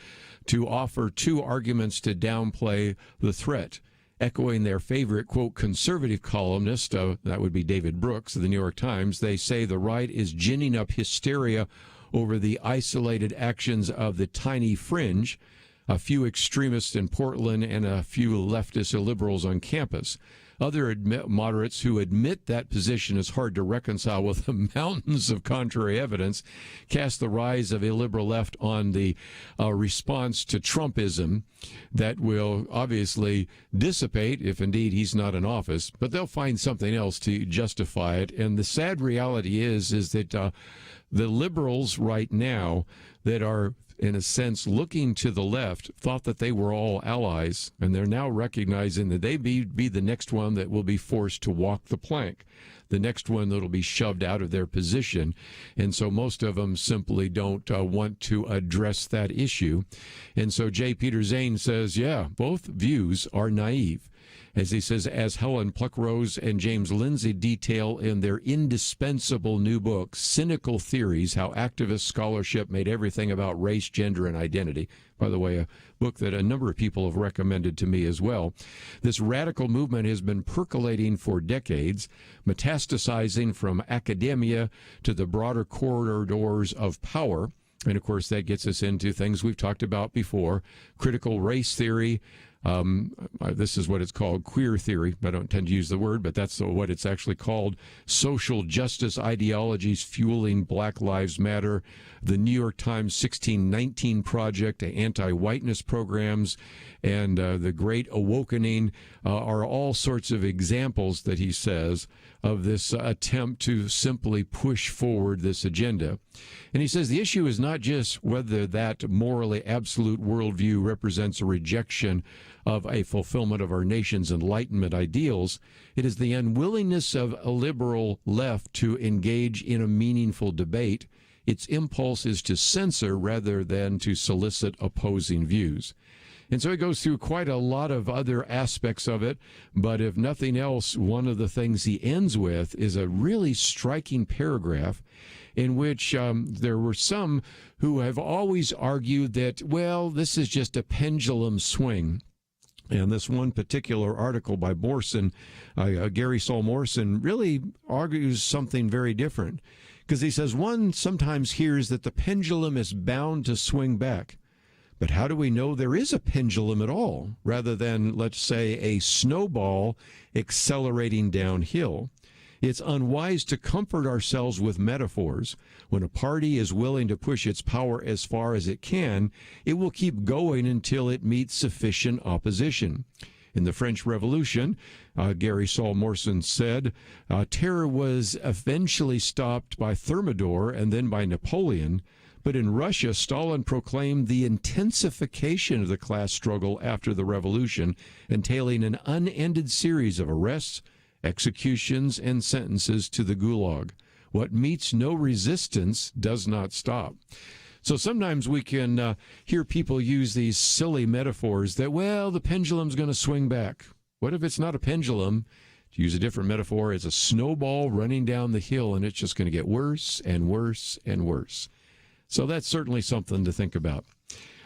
to offer two arguments to downplay the threat. Echoing their favorite, quote, conservative columnist, that would be David Brooks of the New York Times, they say the right is ginning up hysteria over the isolated actions of the tiny fringe, a few extremists in Portland and a few leftist liberals on campus. Other moderates who admit that position is hard to reconcile with the mountains of contrary evidence cast the rise of a liberal left on the response to Trumpism that will obviously dissipate if indeed he's not in office, but they'll find something else to justify it. And the sad reality is that the liberals right now that are in a sense, looking to the left, thought that they were all allies, and they're now recognizing that they be the next one that will be forced to walk the plank, the next one that will be shoved out of their position. And so most of them simply don't want to address that issue. And so J. Peter Zane says, yeah, both views are naive. As he says, as Helen Pluckrose and James Lindsay detail in their indispensable new book, Cynical Theories, How Activist Scholarship Made Everything About Race, Gender, and Identity. By the way, a book that a number of people have recommended to me as well. This radical movement has been percolating for decades, metastasizing from academia to the broader corridors of power. And, of course, that gets us into things we've talked about before, critical race theory. This is what it's called, queer theory. I don't tend to use the word, but that's what it's actually called. Social justice ideologies fueling Black Lives Matter, the New York Times 1619 Project, anti-whiteness programs, and the Great Awakening are all sorts of examples that he says of this attempt to simply push forward this agenda. And he says the issue is not just whether that morally absolute worldview represents a rejection of a fulfillment of our nation's Enlightenment ideals. It is the unwillingness of a liberal left to engage in a meaningful debate. Its impulse is to censor rather than to solicit opposing views. And so he goes through quite a lot of other aspects of it, but if nothing else, one of the things he ends with is a really striking paragraph in which there were some who have always argued that, well, this is just a pendulum swing. And this one particular article by Morrison, Gary Saul Morrison, really argues something very different. Because he says one sometimes hears that the pendulum is bound to swing back. But how do we know there is a pendulum at all, rather than, let's say, a snowball accelerating downhill? It's unwise to comfort ourselves with metaphors. When a party is willing to push its power as far as it can, it will keep going until it meets sufficient opposition. In the French Revolution, Gary Saul Morrison said, terror was eventually stopped by Thermidor and then by Napoleon. But in Russia, Stalin proclaimed the intensification of the class struggle after the revolution, entailing an unended series of arrests, executions, and sentences to the gulag. What meets no resistance does not stop. So sometimes we can hear people use these silly metaphors that, well, the pendulum's going to swing back. What if it's not a pendulum? To use a different metaphor, it's a snowball running down the hill, and it's just going to get worse and worse and worse. So that's certainly something to think about.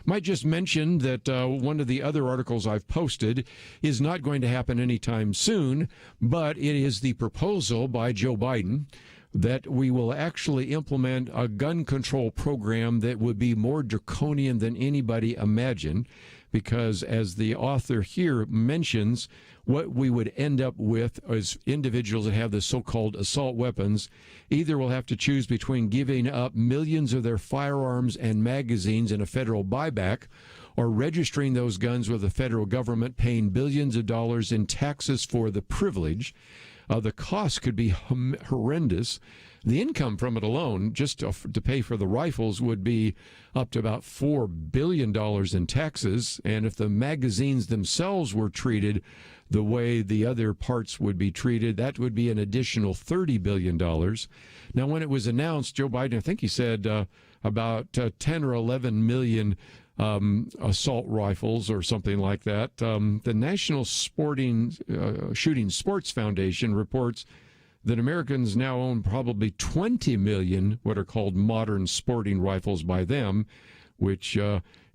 Might just mention that one of the other articles I've posted is not going to happen anytime soon, but it is the proposal by Joe Biden that we will actually implement a gun control program that would be more draconian than anybody imagined, because as the author here mentions, what we would end up with is individuals that have the so-called assault weapons either will have to choose between giving up millions of their firearms and magazines in a federal buyback or registering those guns with the federal government, paying billions of dollars in taxes for the privilege. The cost could be horrendous. The income from it alone, just to pay for the rifles, would be up to about $4 billion in taxes. And if the magazines themselves were treated the way the other parts would be treated, that would be an additional $30 billion. Now, when it was announced, Joe Biden, I think he said about 10 or 11 million assault rifles or something like that. The National Shooting Sports Foundation reports that Americans now own probably 20 million what are called modern sporting rifles by them, which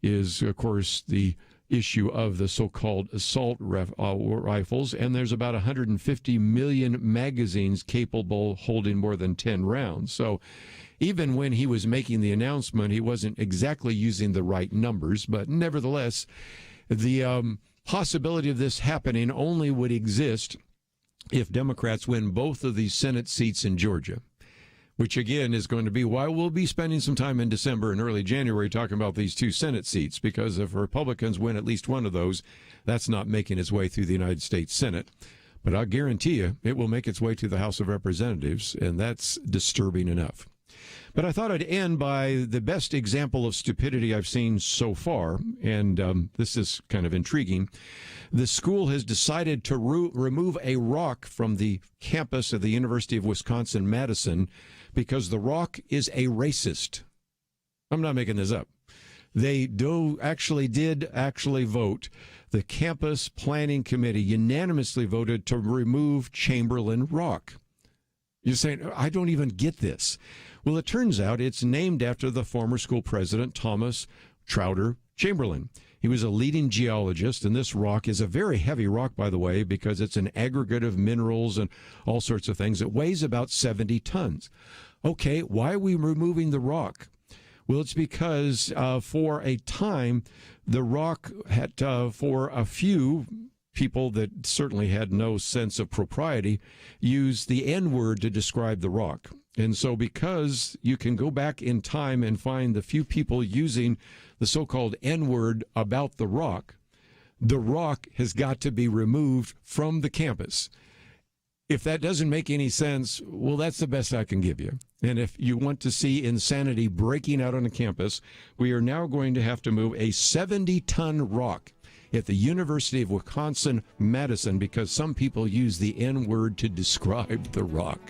is, of course, the issue of the so-called assault rifles. And there's about 150 million magazines capable of holding more than 10 rounds. So even when he was making the announcement, he wasn't exactly using the right numbers. But nevertheless, the possibility of this happening only would exist if Democrats win both of these Senate seats in Georgia, which again is going to be why we'll be spending some time in December and early January talking about these two Senate seats, because if Republicans win at least one of those, that's not making its way through the United States Senate. But I guarantee you it will make its way to the House of Representatives, and that's disturbing enough. But I thought I'd end by the best example of stupidity I've seen so far, and this is kind of intriguing. The school has decided to remove a rock from the campus of the University of Wisconsin-Madison because the rock is a racist. I'm not making this up. They did actually vote. The campus planning committee unanimously voted to remove Chamberlain Rock. You're saying, I don't even get this. Well, it turns out it's named after the former school president, Thomas Trouter Chamberlain. He was a leading geologist, and this rock is a very heavy rock, by the way, because it's an aggregate of minerals and all sorts of things. It weighs about 70 tons. Okay, why are we removing the rock? Well, it's because for a time, the rock had, for a few people that certainly had no sense of propriety, used the N-word to describe the rock. And so because you can go back in time and find the few people using the so-called N-word about the rock has got to be removed from the campus. If that doesn't make any sense, well, that's the best I can give you. And if you want to see insanity breaking out on the campus, we are now going to have to move a 70-ton rock at the University of Wisconsin-Madison because some people use the N-word to describe the rock.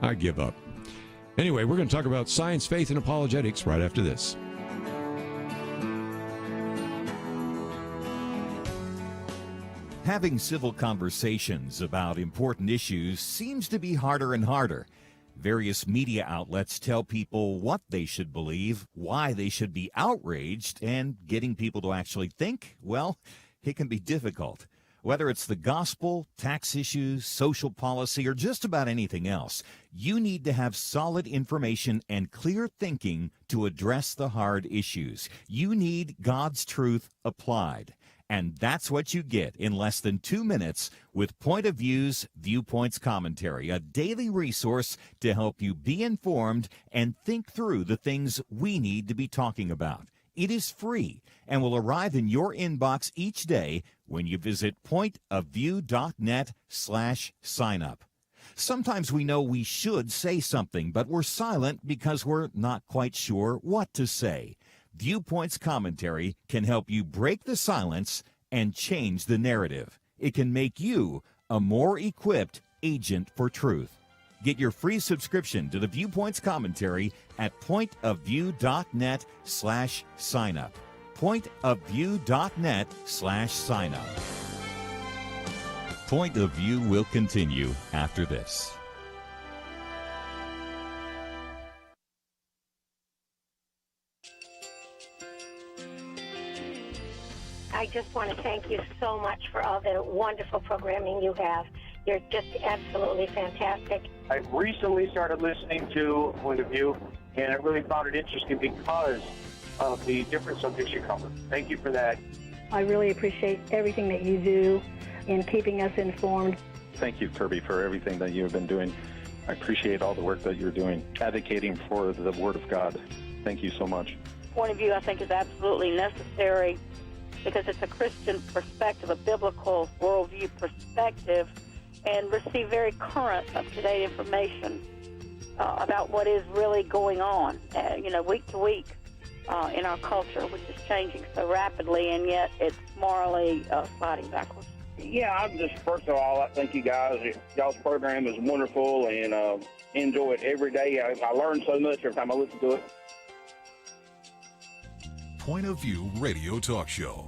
I give up. Anyway, we're going to talk about science, faith, and apologetics right after this. Having civil conversations about important issues seems to be harder and harder. Various media outlets tell people what they should believe, why they should be outraged, and getting people to actually think, well, it can be difficult. Whether it's the gospel, tax issues, social policy, or just about anything else, you need to have solid information and clear thinking to address the hard issues. You need God's truth applied. And that's what you get in less than 2 minutes with Point of View's Viewpoints Commentary, a daily resource to help you be informed and think through the things we need to be talking about. It is free and will arrive in your inbox each day when you visit pointofview.net/signup. Sometimes we know we should say something, but we're silent because we're not quite sure what to say. Viewpoints Commentary can help you break the silence and change the narrative. It can make you a more equipped agent for truth. Get your free subscription to the Viewpoints Commentary at pointofview.net/signup. Pointofview.net/signup. Point of View will continue after this. I just want to thank you so much for all the wonderful programming you have. You're just absolutely fantastic. I recently started listening to Point of View, and I really found it interesting because of the different subjects you cover. Thank you for that. I really appreciate everything that you do in keeping us informed. Thank you, Kerby, for everything that you have been doing. I appreciate all the work that you're doing, advocating for the Word of God. Thank you so much. Point of view, I think, is absolutely necessary because it's a Christian perspective, a biblical worldview perspective, and receive very current, up-to-date information about what is really going on, week to week in our culture, which is changing so rapidly, and yet it's morally sliding backwards. Yeah, I'm just, first of all, I thank you guys. Y'all's program is wonderful, and enjoy it every day. I learn so much every time I listen to it. Point of View Radio Talk Show.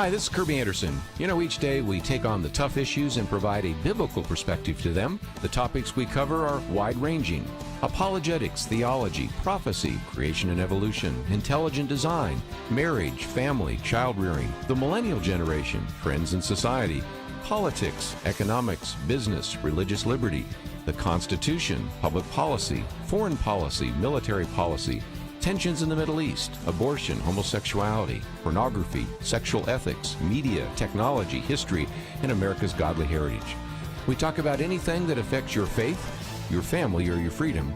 Hi, this is Kerby Anderson. Each day we take on the tough issues and provide a biblical perspective to them. The topics we cover are wide-ranging. Apologetics, theology, prophecy, creation and evolution, intelligent design, marriage, family, child-rearing, the millennial generation, trends in society, politics, economics, business, religious liberty, the Constitution, public policy, foreign policy, military policy, tensions in the Middle East, abortion, homosexuality, pornography, sexual ethics, media, technology, history, and America's godly heritage. We talk about anything that affects your faith, your family, or your freedom.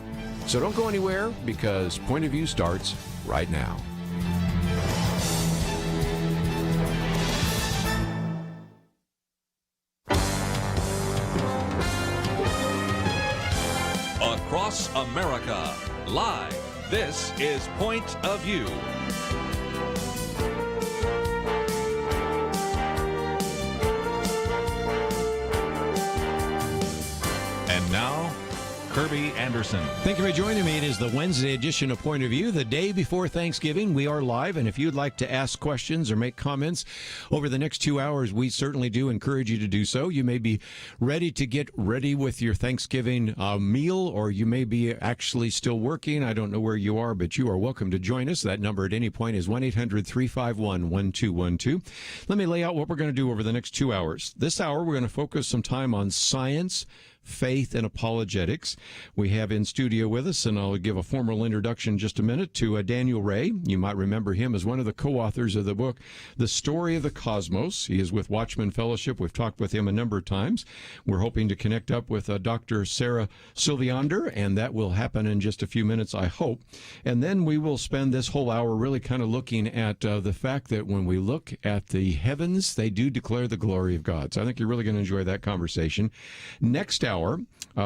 So don't go anywhere, because Point of View starts right now. Across America, live. This is Point of View. And now, Kerby Anderson. Thank you for joining me. It is the Wednesday edition of Point of View, the day before Thanksgiving. We are live, and if you'd like to ask questions or make comments over the next 2 hours, we certainly do encourage you to do so. You may be ready to get ready with your Thanksgiving meal, or you may be actually still working. I don't know where you are, but you are welcome to join us. That number at any point is 1-800-351-1212. Let me lay out what we're going to do over the next 2 hours. This hour, we're going to focus some time on science, faith, and apologetics. We have in studio with us, and I'll give a formal introduction in just a minute, to Daniel Ray. You might remember him as one of the co-authors of the book, The Story of the Cosmos. He is with Watchman Fellowship. We've talked with him a number of times. We're hoping to connect up with Dr. Sarah Salviander, and that will happen in just a few minutes, I hope. And then we will spend this whole hour really kind of looking at the fact that when we look at the heavens, they do declare the glory of God. So I think you're really going to enjoy that conversation. Next hour,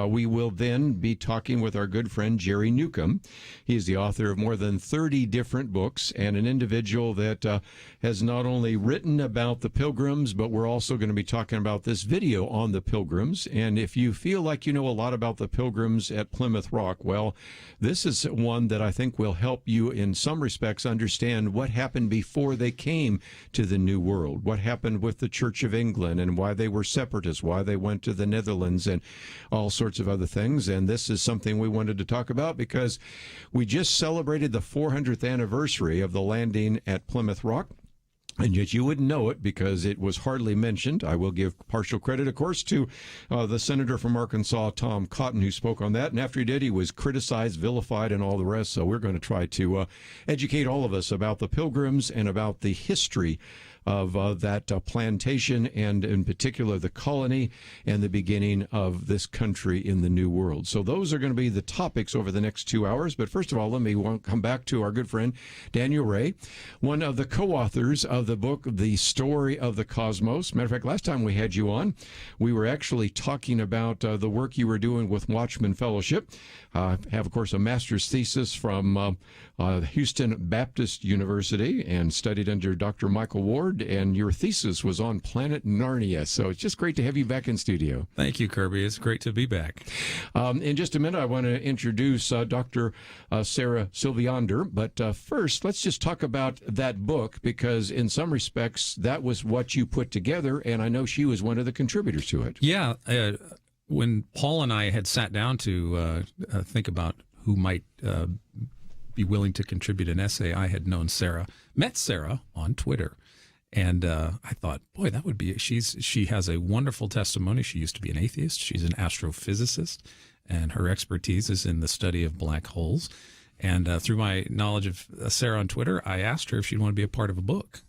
we will then be talking with our good friend Jerry Newcombe. He is the author of more than 30 different books, and an individual that has not only written about the Pilgrims, but we're also going to be talking about this video on the Pilgrims. And if you feel like you know a lot about the Pilgrims at Plymouth Rock, well, this is one that I think will help you in some respects understand what happened before they came to the New World, what happened with the Church of England, and why they were separatists, why they went to the Netherlands, and all sorts of other things. And this is something we wanted to talk about because we just celebrated the 400th anniversary of the landing at Plymouth Rock. And yet you wouldn't know it because it was hardly mentioned. I will give partial credit, of course, to the senator from Arkansas, Tom Cotton, who spoke on that. And after he did, he was criticized, vilified, and all the rest. So we're going to try to educate all of us about the Pilgrims and about the history of that plantation, and in particular the colony and the beginning of this country in the New World. So those are going to be the topics over the next 2 hours. But first of all, let me come back to our good friend Daniel Ray, one of the co-authors of the book, The Story of the Cosmos. Matter of fact, last time we had you on, we were actually talking about the work you were doing with Watchman Fellowship. I have, of course, a master's thesis from Houston Baptist University and studied under Dr. Michael Ward, and your thesis was on planet Narnia. So it's just great to have you back in studio. Thank you, Kerby. It's great to be back. In just a minute, I want to introduce Dr. Sarah Salviander. But first, let's just talk about that book, because in some respects, that was what you put together, and I know she was one of the contributors to it. Yeah. When Paul and I had sat down to think about who might be willing to contribute an essay, I had met Sarah on Twitter. And I thought, boy, that would be, she has a wonderful testimony. She used to be an atheist. She's an astrophysicist, and her expertise is in the study of black holes. And through my knowledge of Sarah on Twitter, I asked her if she'd want to be a part of a book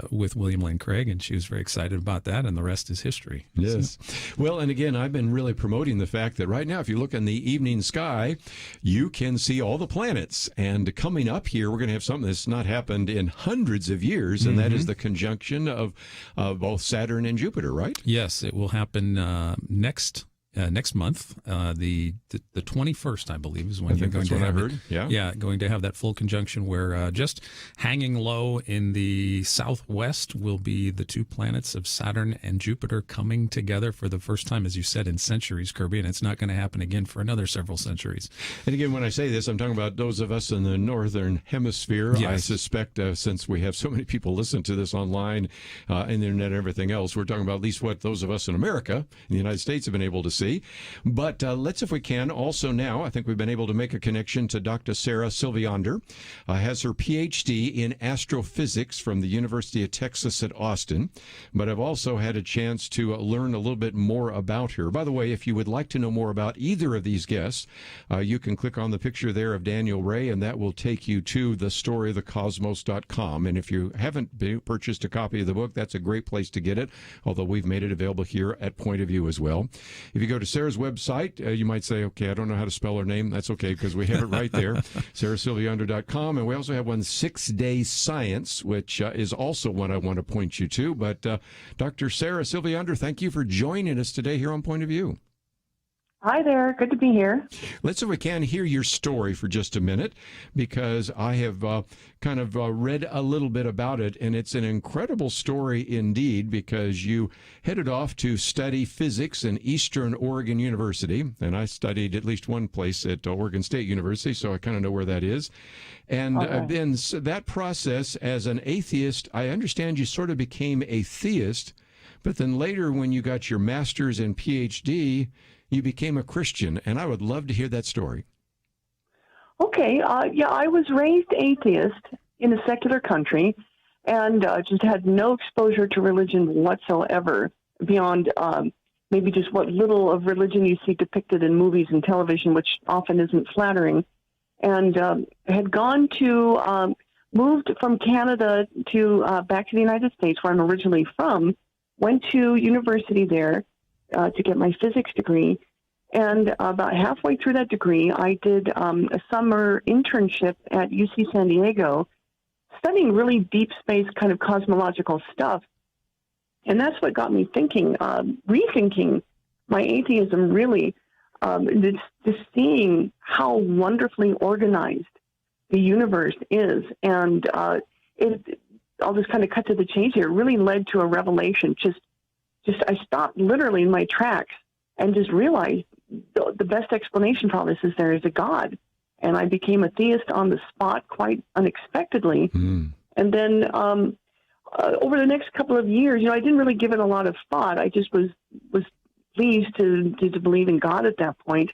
with William Lane Craig, and she was very excited about that, and the rest is history. Yes. So. Well, and again, I've been really promoting the fact that right now, if you look in the evening sky, you can see all the planets. And coming up here, we're going to have something that's not happened in hundreds of years, and that is the conjunction of both Saturn and Jupiter, right? Yes, it will happen next next month. The 21st, I believe, is when I you're think going that's to what I have heard. it. Yeah, going to have that full conjunction where just hanging low in the southwest will be the two planets of Saturn and Jupiter coming together for the first time, as you said, in centuries, Kerby, and it's not going to happen again for another several centuries. And again, when I say this, I'm talking about those of us in the northern hemisphere. Yes. I suspect since we have so many people listen to this online, and the internet and everything else, we're talking about at least what those of us in America, in the United States, have been able to see. But let's, if we can, also now, I think we've been able to make a connection to Dr. Sarah Salviander, has her PhD in astrophysics from the University of Texas at Austin. But I've also had a chance to learn a little bit more about her. By the way, if you would like to know more about either of these guests, you can click on the picture there of Daniel Ray, and that will take you to thestoryofthecosmos.com. And if you haven't purchased a copy of the book, that's a great place to get it, although we've made it available here at Point of View as well. If you go to Sarah's website, you might say, okay, I don't know how to spell her name. That's okay, because we have it right there, sarahsilviander.com. And we also have one, 6 Day Science, which is also one I want to point you to. But Dr. Sarah Salviander, thank you for joining us today here on Point of View. Hi there. Good to be here. Let's, if we can, hear your story for just a minute, because I have read a little bit about it, and it's an incredible story indeed, because you headed off to study physics in Eastern Oregon University, and I studied at least one place at Oregon State University, so I kind of know where that is. And then that process as an atheist, I understand you sort of became a theist, but then later when you got your master's and PhD, you became a Christian, and I would love to hear that story. Okay. I was raised atheist in a secular country and just had no exposure to religion whatsoever beyond maybe just what little of religion you see depicted in movies and television, which often isn't flattering. And had gone to, moved from Canada to back to the United States, where I'm originally from, went to university there, to get my physics degree. And about halfway through that degree, I did a summer internship at UC San Diego, studying really deep space kind of cosmological stuff. And that's what got me thinking, rethinking my atheism, really, just seeing how wonderfully organized the universe is. And I'll just kind of cut to the chase here. It really led to a revelation. I stopped literally in my tracks and just realized the best explanation for all this is there is a God. And I became a theist on the spot quite unexpectedly. And then over the next couple of years, I didn't really give it a lot of thought. I just was pleased to believe in God at that point.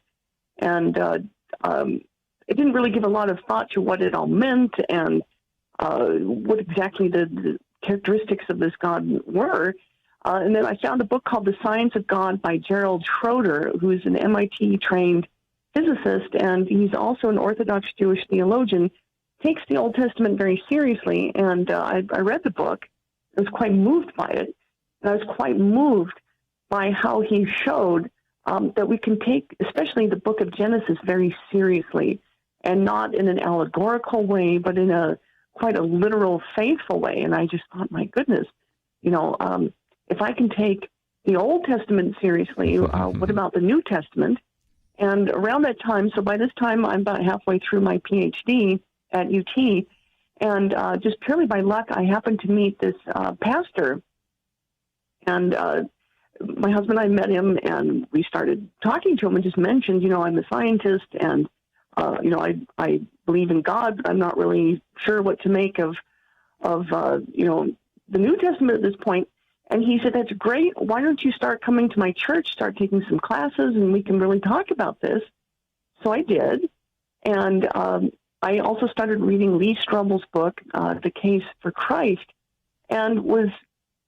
And I didn't really give a lot of thought to what it all meant and what exactly the characteristics of this God were. And then I found a book called The Science of God by Gerald Schroeder, who's an MIT-trained physicist, and he's also an Orthodox Jewish theologian, takes the Old Testament very seriously. And I read the book. I was quite moved by it. And I was quite moved by how he showed that we can take, especially the book of Genesis, very seriously, and not in an allegorical way, but in quite a literal, faithful way. And I just thought, my goodness, if I can take the Old Testament seriously, what about the New Testament? And around that time, so by this time I'm about halfway through my PhD at UT, and just purely by luck, I happened to meet this pastor. And my husband and I met him, and we started talking to him and just mentioned, I'm a scientist, and, I believe in God, but I'm not really sure what to make of the New Testament at this point. And he said, that's great. Why don't you start coming to my church, start taking some classes, and we can really talk about this. So I did. And I also started reading Lee Strobel's book, The Case for Christ, and was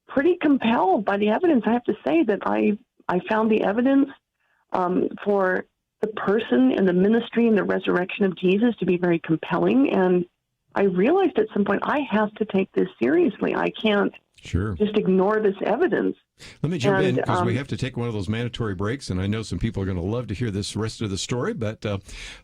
pretty compelled by the evidence. I have to say that I found the evidence for the person and the ministry and the resurrection of Jesus to be very compelling. And I realized at some point, I have to take this seriously. I can't just ignore this evidence. Let me jump in, because we have to take one of those mandatory breaks, and I know some people are going to love to hear this rest of the story, but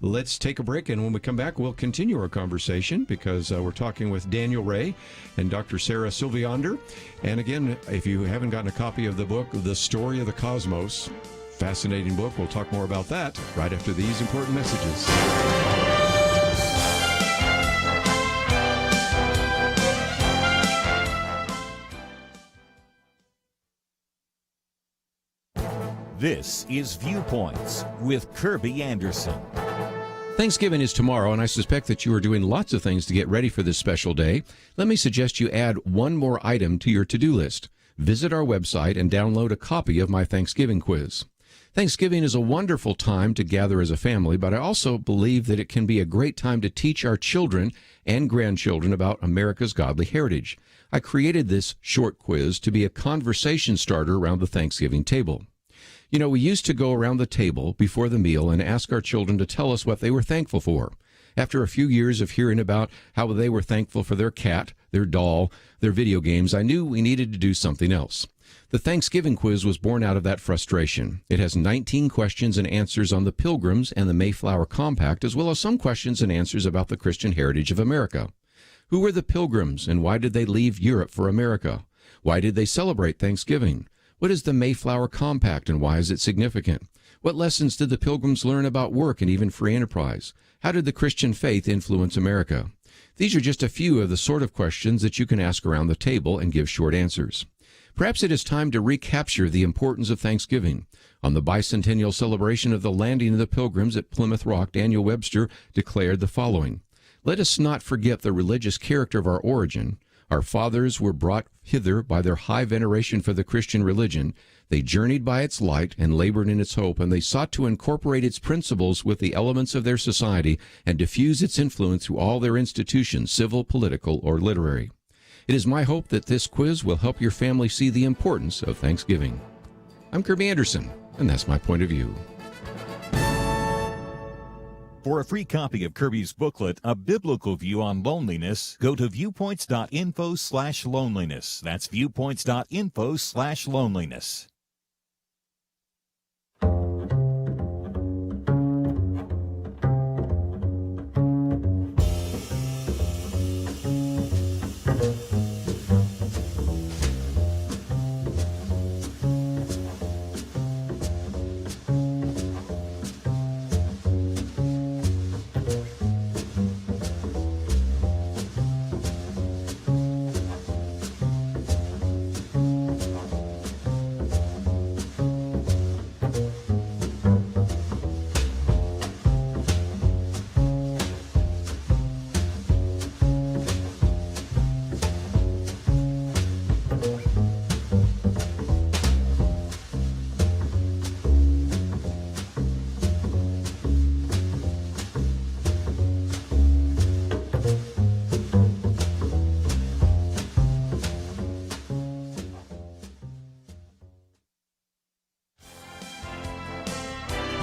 let's take a break, and when we come back, we'll continue our conversation, because we're talking with Daniel Ray and Dr. Sarah Salviander. And again, if you haven't gotten a copy of the book, The Story of the Cosmos, Fascinating book. We'll talk more about that right after these important messages. This is Viewpoints with Kerby Anderson. Thanksgiving is tomorrow, and I suspect that you are doing lots of things to get ready for this special day. Let me suggest you add one more item to your to-do list. Visit our website and download a copy of my Thanksgiving quiz. Thanksgiving is a wonderful time to gather as a family, but I also believe that it can be a great time to teach our children and grandchildren about America's godly heritage. I created this short quiz to be a conversation starter around the Thanksgiving table. You know, we used to go around the table before the meal and ask our children to tell us what they were thankful for. After a few years of hearing about how they were thankful for their cat, their doll, their video games, I knew we needed to do something else. The Thanksgiving quiz was born out of that frustration. It has 19 questions and answers on the Pilgrims and the Mayflower Compact, as well as some questions and answers about the Christian heritage of America. Who were the Pilgrims, and why did they leave Europe for America? Why did they celebrate Thanksgiving? What is the Mayflower Compact, and why is it significant? What lessons did the Pilgrims learn about work and even free enterprise? How did the Christian faith influence America? These are just a few of the sort of questions that you can ask around the table and give short answers. Perhaps it is time to recapture the importance of Thanksgiving. On the bicentennial celebration of the landing of the Pilgrims at Plymouth Rock, Daniel Webster declared the following: "Let us not forget the religious character of our origin. Our fathers were brought hither by their high veneration for the Christian religion. They journeyed by its light and labored in its hope, and they sought to incorporate its principles with the elements of their society and diffuse its influence through all their institutions, civil, political, or literary." It is my hope that this quiz will help your family see the importance of Thanksgiving. I'm Kerby Anderson, and that's my point of view. For a free copy of Kerby's booklet, A Biblical View on Loneliness, go to viewpoints.info/loneliness. That's viewpoints.info/loneliness.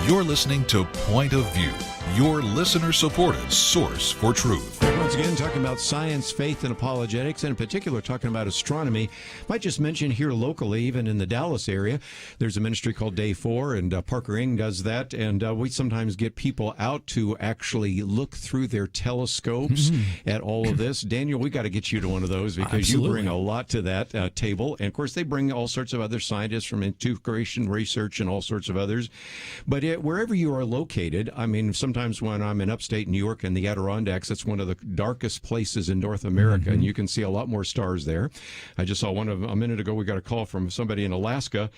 You're listening to Point of View, your listener-supported source for truth. Once again, talking about science, faith, and apologetics, and in particular talking about astronomy. Might just mention here locally, even in the Dallas area, there's a ministry called Day 4, and Parker Ing does that, and we sometimes get people out to actually look through their telescopes at all of this. Daniel, we got to get you to one of those because Absolutely. you bring a lot to that table, and of course they bring all sorts of other scientists from integration research and all sorts of others. But wherever you are located, I mean, sometimes when I'm in upstate New York and the Adirondacks, it's one of the darkest places in North America, and you can see a lot more stars there. I just saw one of a minute ago. We got a call from somebody in Alaska.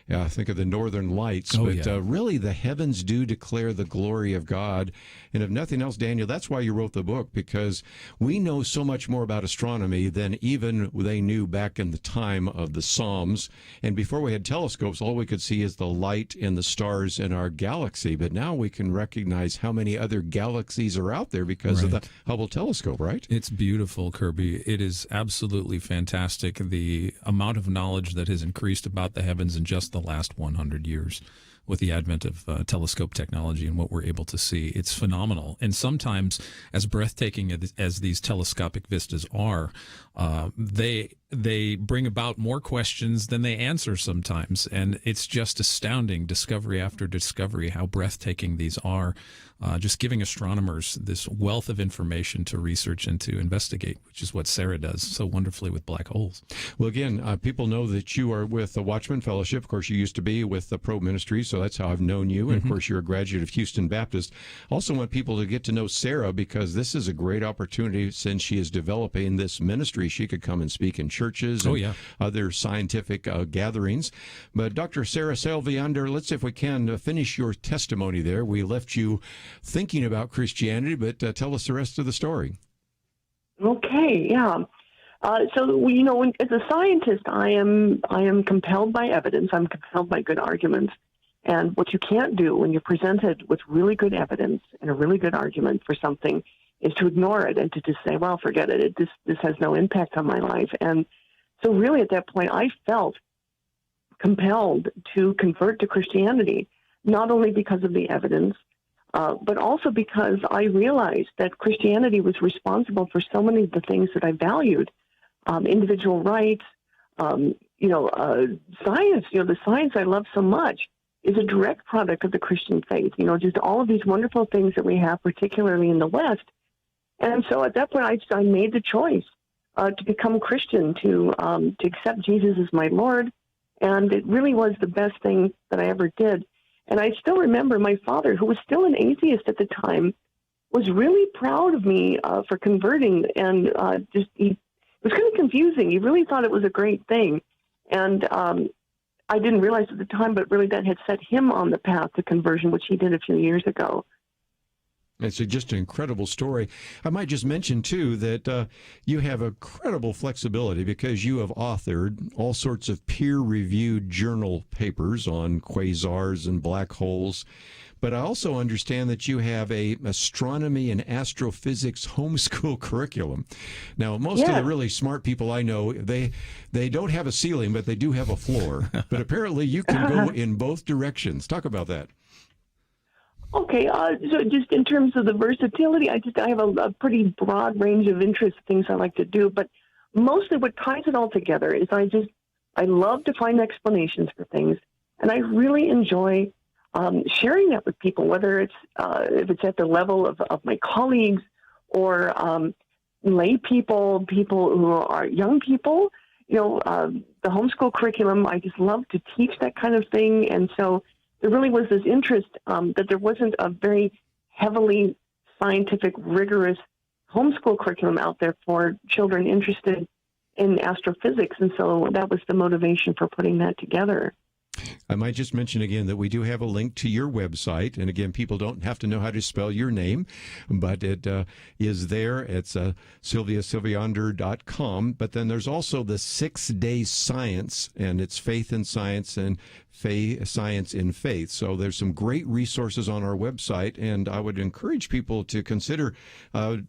I think of the Northern Lights. Really, the heavens do declare the glory of God. And if nothing else, Daniel, that's why you wrote the book, because we know so much more about astronomy than even they knew back in the time of the Psalms. And before we had telescopes, all we could see is the light and the stars in our galaxy. But now we can recognize how many other galaxies are out there because of the Hubble telescope, right? It's beautiful, Kerby. It is absolutely fantastic, the amount of knowledge that has increased about the heavens in just the last 100 years with the advent of telescope technology and what we're able to see. It's phenomenal. And sometimes, as breathtaking as these telescopic vistas are, they they bring about more questions than they answer sometimes. And it's just astounding, discovery after discovery, how breathtaking these are. Just giving astronomers this wealth of information to research and to investigate, which is what Sarah does so wonderfully with black holes. Well, again, people know that you are with the Watchman Fellowship. Of course, you used to be with the Probe Ministry, so that's how I've known you. And, of course, you're a graduate of Houston Baptist. Also want people to get to know Sarah, because this is a great opportunity since she is developing this ministry. She could come and speak in churches and other scientific gatherings. But Dr. Sarah Salviander, let's see if we can finish your testimony there. We left you thinking about Christianity, but tell us the rest of the story. Okay, yeah. So, as a scientist, I am compelled by evidence. I'm compelled by good arguments. And what you can't do when you're presented with really good evidence and a really good argument for something is to ignore it and to just say, well, forget it. This has no impact on my life. And so really at that point, I felt compelled to convert to Christianity, not only because of the evidence, but also because I realized that Christianity was responsible for so many of the things that I valued, individual rights, science. The science I love so much is a direct product of the Christian faith. Just all of these wonderful things that we have, particularly in the West. And so at that point, I made the choice to become Christian, to accept Jesus as my Lord, and it really was the best thing that I ever did. And I still remember my father, who was still an atheist at the time, was really proud of me for converting. And it was kind of confusing. He really thought it was a great thing. And I didn't realize at the time, but really that had set him on the path to conversion, which he did a few years ago. It's just an incredible story. I might just mention, too, that you have incredible flexibility because you have authored all sorts of peer-reviewed journal papers on quasars and black holes. But I also understand that you have a astronomy and astrophysics homeschool curriculum. Now, most of the really smart people I know, they don't have a ceiling, but they do have a floor. But apparently you can go in both directions. Talk about that. Okay, so just in terms of the versatility, I have a pretty broad range of interests, things I like to do, but mostly what ties it all together is I love to find explanations for things, and I really enjoy sharing that with people, whether it's if it's at the level of my colleagues or lay people who are young people. The homeschool curriculum, I just love to teach that kind of thing, and so there really was this interest that there wasn't a very heavily scientific, rigorous homeschool curriculum out there for children interested in astrophysics. And so that was the motivation for putting that together. I might just mention again that we do have a link to your website. And again, people don't have to know how to spell your name, but it is there. It's Salviander.com. But then there's also the 6 Day Science, and it's Faith in Science and Science in Faith. So there's some great resources on our website, and I would encourage people to consider,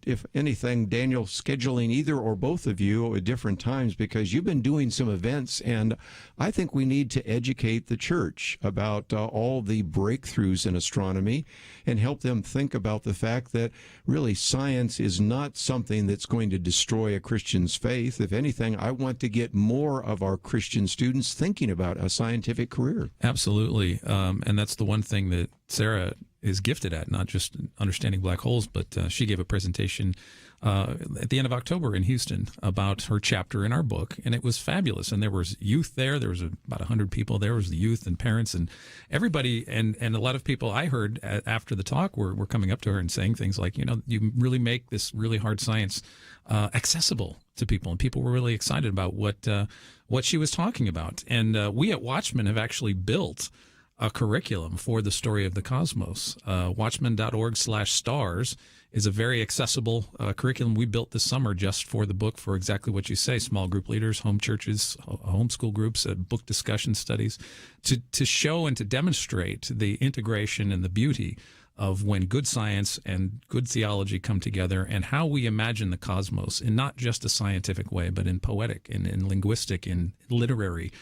if anything, Daniel, scheduling either or both of you at different times, because you've been doing some events, and I think we need to educate the church about all the breakthroughs in astronomy and help them think about the fact that really science is not something that's going to destroy a Christian's faith. If anything, I want to get more of our Christian students thinking about a scientific career. Absolutely. And that's the one thing that Sarah is gifted at, not just understanding black holes, but she gave a presentation at the end of October in Houston about her chapter in our book, and it was fabulous. And there was youth there. There was about 100 people. There was the youth and parents and everybody, and a lot of people I heard after the talk were coming up to her and saying things like, you really make this really hard science accessible to people, and people were really excited about what she was talking about. And we at Watchman have actually built a curriculum for the story of the cosmos. Watchman.org/stars is a very accessible curriculum we built this summer just for the book, for exactly what you say: small group leaders, home churches, homeschool groups, book discussion studies, to show and to demonstrate the integration and the beauty of when good science and good theology come together, and how we imagine the cosmos in not just a scientific way, but in poetic, in linguistic, in literary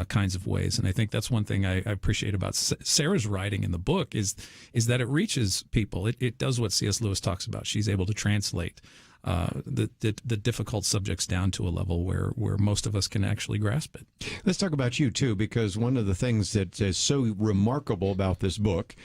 kinds of ways. And I think that's one thing I appreciate about Sarah's writing in the book is that it reaches people. It does what C.S. Lewis talks about. She's able to translate the difficult subjects down to a level where most of us can actually grasp it. Let's talk about you, too, because one of the things that is so remarkable about this book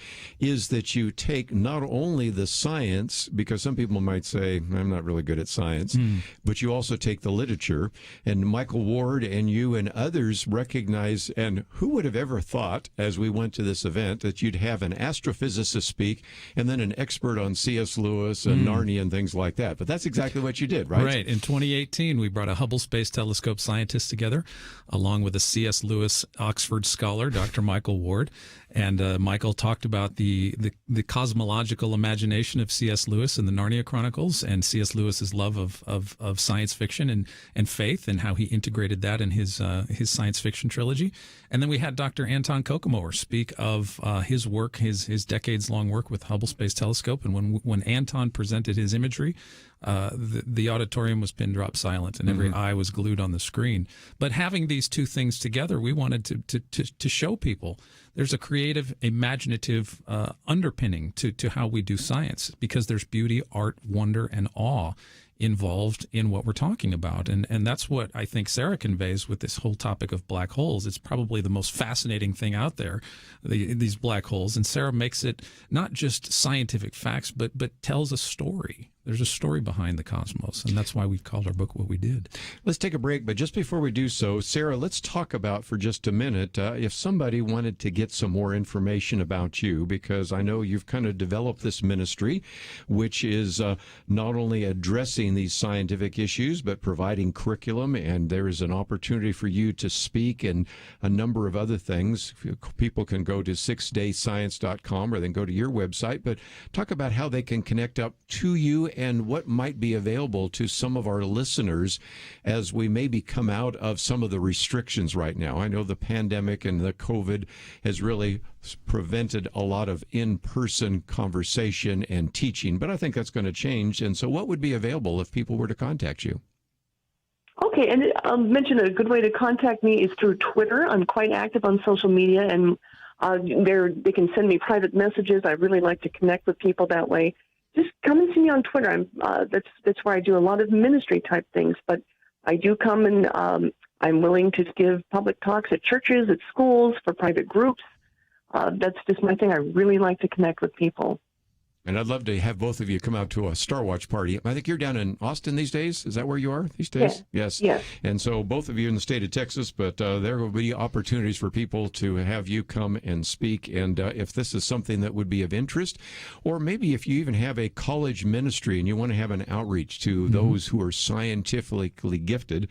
is that you take not only the science, because some people might say, I'm not really good at science, but you also take the literature. And Michael Ward and you and others recognize, and who would have ever thought, as we went to this event, that you'd have an astrophysicist speak and then an expert on C.S. Lewis and Narnia and things like that. But that's exactly what you did, right? Right. In 2018, we brought a Hubble Space Telescope scientist together, along with a C.S. Lewis Oxford scholar, Dr. Michael Ward. And Michael talked about the cosmological imagination of C.S. Lewis in the Narnia Chronicles, and C.S. Lewis's love of science fiction and faith, and how he integrated that in his science fiction trilogy. And then we had Dr. Anton Kokomower speak of his work, his decades-long work with Hubble Space Telescope. And when Anton presented his imagery, the auditorium was pin drop silent, and every eye was glued on the screen. But having these two things together, we wanted to show people there's a creative, imaginative underpinning to how we do science, because there's beauty, art, wonder, and awe involved in what we're talking about. And that's what I think Sarah conveys with this whole topic of black holes. It's probably the most fascinating thing out there, these black holes. And Sarah makes it not just scientific facts, but tells a story. There's a story behind the cosmos, and that's why we called our book what we did. Let's take a break, but just before we do so, Sarah, let's talk about for just a minute, if somebody wanted to get some more information about you, because I know you've kind of developed this ministry, which is not only addressing these scientific issues, but providing curriculum, and there is an opportunity for you to speak and a number of other things. People can go to 6dayscience.com or then go to your website, but talk about how they can connect up to you and what might be available to some of our listeners as we maybe come out of some of the restrictions right now. I know the pandemic and the COVID has really prevented a lot of in-person conversation and teaching, but I think that's going to change. And so what would be available if people were to contact you? Okay, and I'll mention a good way to contact me is through Twitter. I'm quite active on social media, and they can send me private messages. I really like to connect with people that way. Just come and see me on Twitter. That's where I do a lot of ministry type things. But I do come and I'm willing to give public talks at churches, at schools, for private groups. That's just my thing. I really like to connect with people. And I'd love to have both of you come out to a Star Watch party. I think you're down in Austin these days. Is that where you are these days? Yeah. Yes. Yes. And so both of you in the state of Texas, but there will be opportunities for people to have you come and speak. And if this is something that would be of interest, or maybe if you even have a college ministry and you want to have an outreach to those who are scientifically gifted.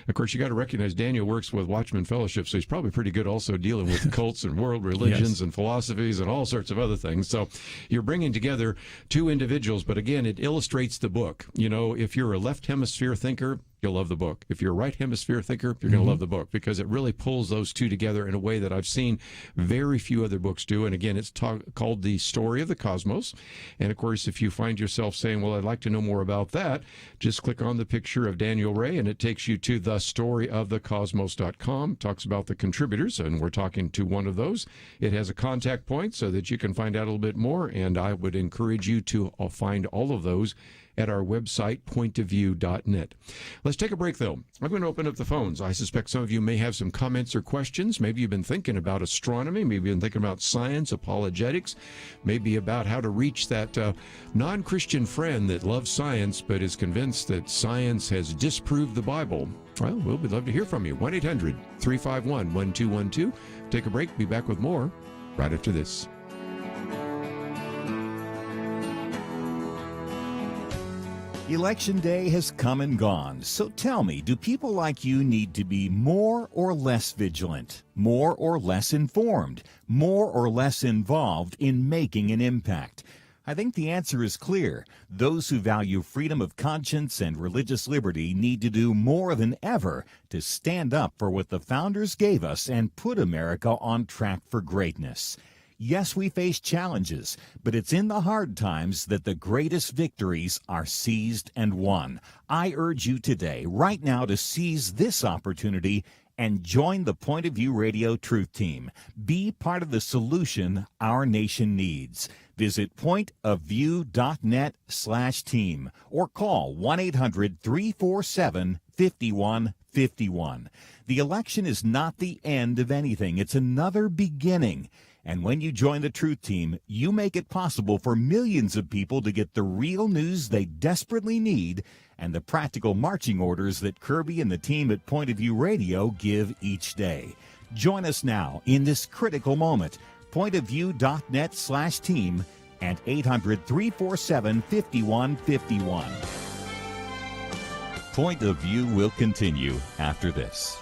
Of course, you got to recognize Daniel works with Watchman Fellowship, so he's probably pretty good also dealing with cults and world religions and philosophies and all sorts of other things. So you're bringing together two individuals, but again, it illustrates the book. You know, if you're a left hemisphere thinker, you'll love the book. If you're a right hemisphere thinker, you're going to love the book, because it really pulls those two together in a way that I've seen very few other books do. And again, it's called The Story of the Cosmos. And of course, if you find yourself saying, well, I'd like to know more about that, just click on the picture of Daniel Ray and it takes you to thestoryofthecosmos.com. Talks about the contributors, and we're talking to one of those. It has a contact point so that you can find out a little bit more, and I would encourage you to find all of those at our website, pointofview.net. Let's take a break, though. I'm going to open up the phones. I suspect some of you may have some comments or questions. Maybe you've been thinking about astronomy. Maybe you've been thinking about science, apologetics, maybe about how to reach that non-Christian friend that loves science but is convinced that science has disproved the Bible. Well, we'd love to hear from you. 1-800-351-1212. Take a break. Be back with more right after this. Election day has come and gone, so tell me, do people like you need to be more or less vigilant, more or less informed, more or less involved in making an impact? I think the answer is clear. Those who value freedom of conscience and religious liberty need to do more than ever to stand up for what the founders gave us and put America on track for greatness. Yes, we face challenges, but it's in the hard times that the greatest victories are seized and won. I urge you today, right now, to seize this opportunity and join the Point of View Radio Truth Team. Be part of the solution our nation needs. Visit pointofview.net/team or call 1-800-347-5151. The election is not the end of anything. It's another beginning. And when you join the Truth Team, you make it possible for millions of people to get the real news they desperately need and the practical marching orders that Kerby and the team at Point of View Radio give each day. Join us now in this critical moment. Pointofview.net/team and 800-347-5151. Point of View will continue after this.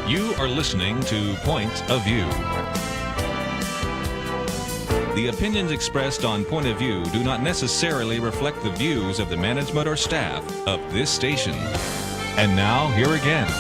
You are listening to Point of View. The opinions expressed on Point of View do not necessarily reflect the views of the management or staff of this station. And now, here again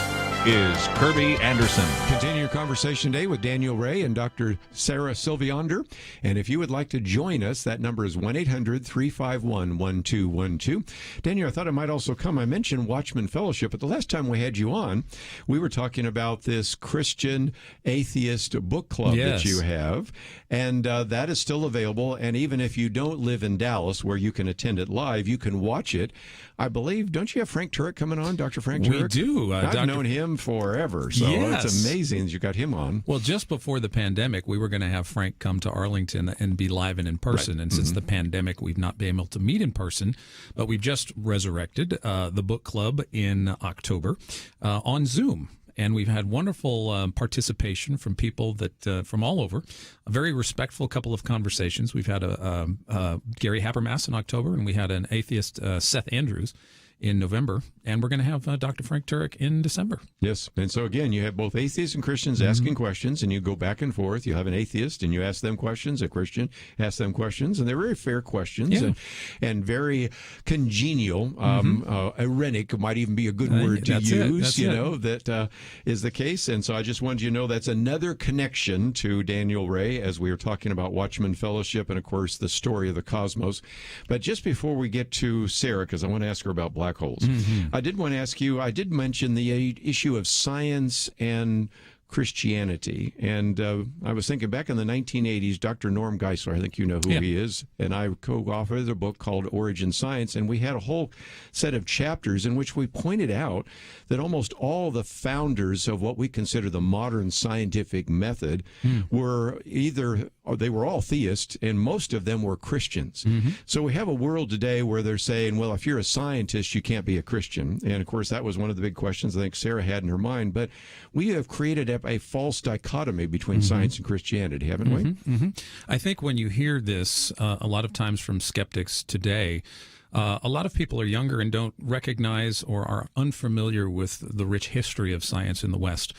is Kerby Anderson. Continue your conversation today with Daniel Ray and Dr. Sarah Salviander. And if you would like to join us, that number is 1-800-351-1212. Daniel, I thought it might also come. I mentioned Watchman Fellowship, but the last time we had you on, we were talking about this Christian atheist book club that you have. And that is still available. And even if you don't live in Dallas, where you can attend it live, you can watch it. I believe, don't you have Frank Turek coming on, Dr. Frank Turek? We do. I've known him forever, so it's amazing that you got him on. Well, just before the pandemic, we were going to have Frank come to Arlington and be live and in person. Right. And since the pandemic, we've not been able to meet in person, but we've just resurrected the book club in October on Zoom. And we've had wonderful participation from people that from all over. A very respectful couple of conversations. We've had Gary Habermas in October, and we had an atheist, Seth Andrews, in November, and we're going to have Dr. Frank Turek in December. Yes, and so again, you have both atheists and Christians asking questions, and you go back and forth. You have an atheist, and you ask them questions, a Christian asks them questions, and they're very fair questions and very congenial. Irenic might even be a good word to use, that is the case. And so I just wanted you to know that's another connection to Daniel Ray as we were talking about Watchman Fellowship and, of course, the story of the cosmos. But just before we get to Sarah, because I want to ask her about black holes. I did want to ask you, I did mention the issue of science and Christianity. And I was thinking back in the 1980s, Dr. Norm Geisler, I think you know who he is, and I co-authored a book called Origin Science, and we had a whole set of chapters in which we pointed out that almost all the founders of what we consider the modern scientific method were they were all theists, and most of them were Christians. So we have a world today where they're saying, well, if you're a scientist, you can't be a Christian. And of course, that was one of the big questions I think Sarah had in her mind. But we have created a false dichotomy between science and Christianity, haven't we? I think when you hear this, a lot of times from skeptics today, a lot of people are younger and don't recognize or are unfamiliar with the rich history of science in the West.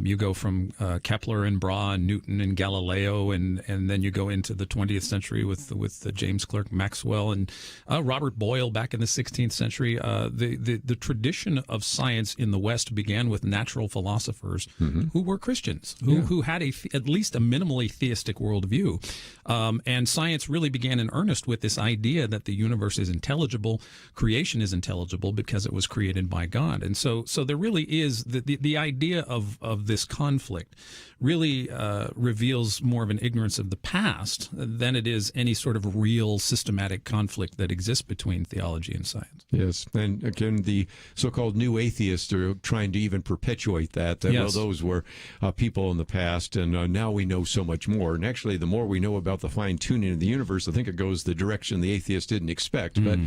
You go from Kepler and Brahe and Newton and Galileo, and then you go into the 20th century with James Clerk Maxwell and Robert Boyle back in the 16th century. The tradition of science in the West began with natural philosophers who were Christians, who had at least a minimally theistic worldview. And science really began in earnest with this idea that the universe is intelligible, creation is intelligible because it was created by God. And so there really is the idea of this conflict really reveals more of an ignorance of the past than it is any sort of real systematic conflict that exists between theology and science. Yes, and again, the so-called new atheists are trying to even perpetuate that. Well, those were people in the past, and now we know so much more. And actually, the more we know about the fine-tuning of the universe, I think it goes the direction the atheists didn't expect. But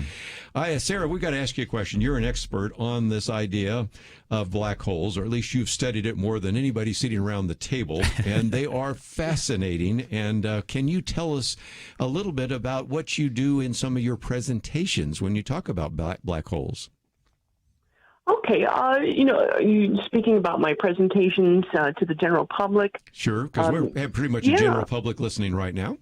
Sarah, we've got to ask you a question. You're an expert on this idea of black holes, or at least you've studied it more than anybody sitting around the table, and they are fascinating. And can you tell us a little bit about what you do in some of your presentations when you talk about black holes? Okay, you speaking about my presentations to the general public? Sure, because we have pretty much a general public listening right now.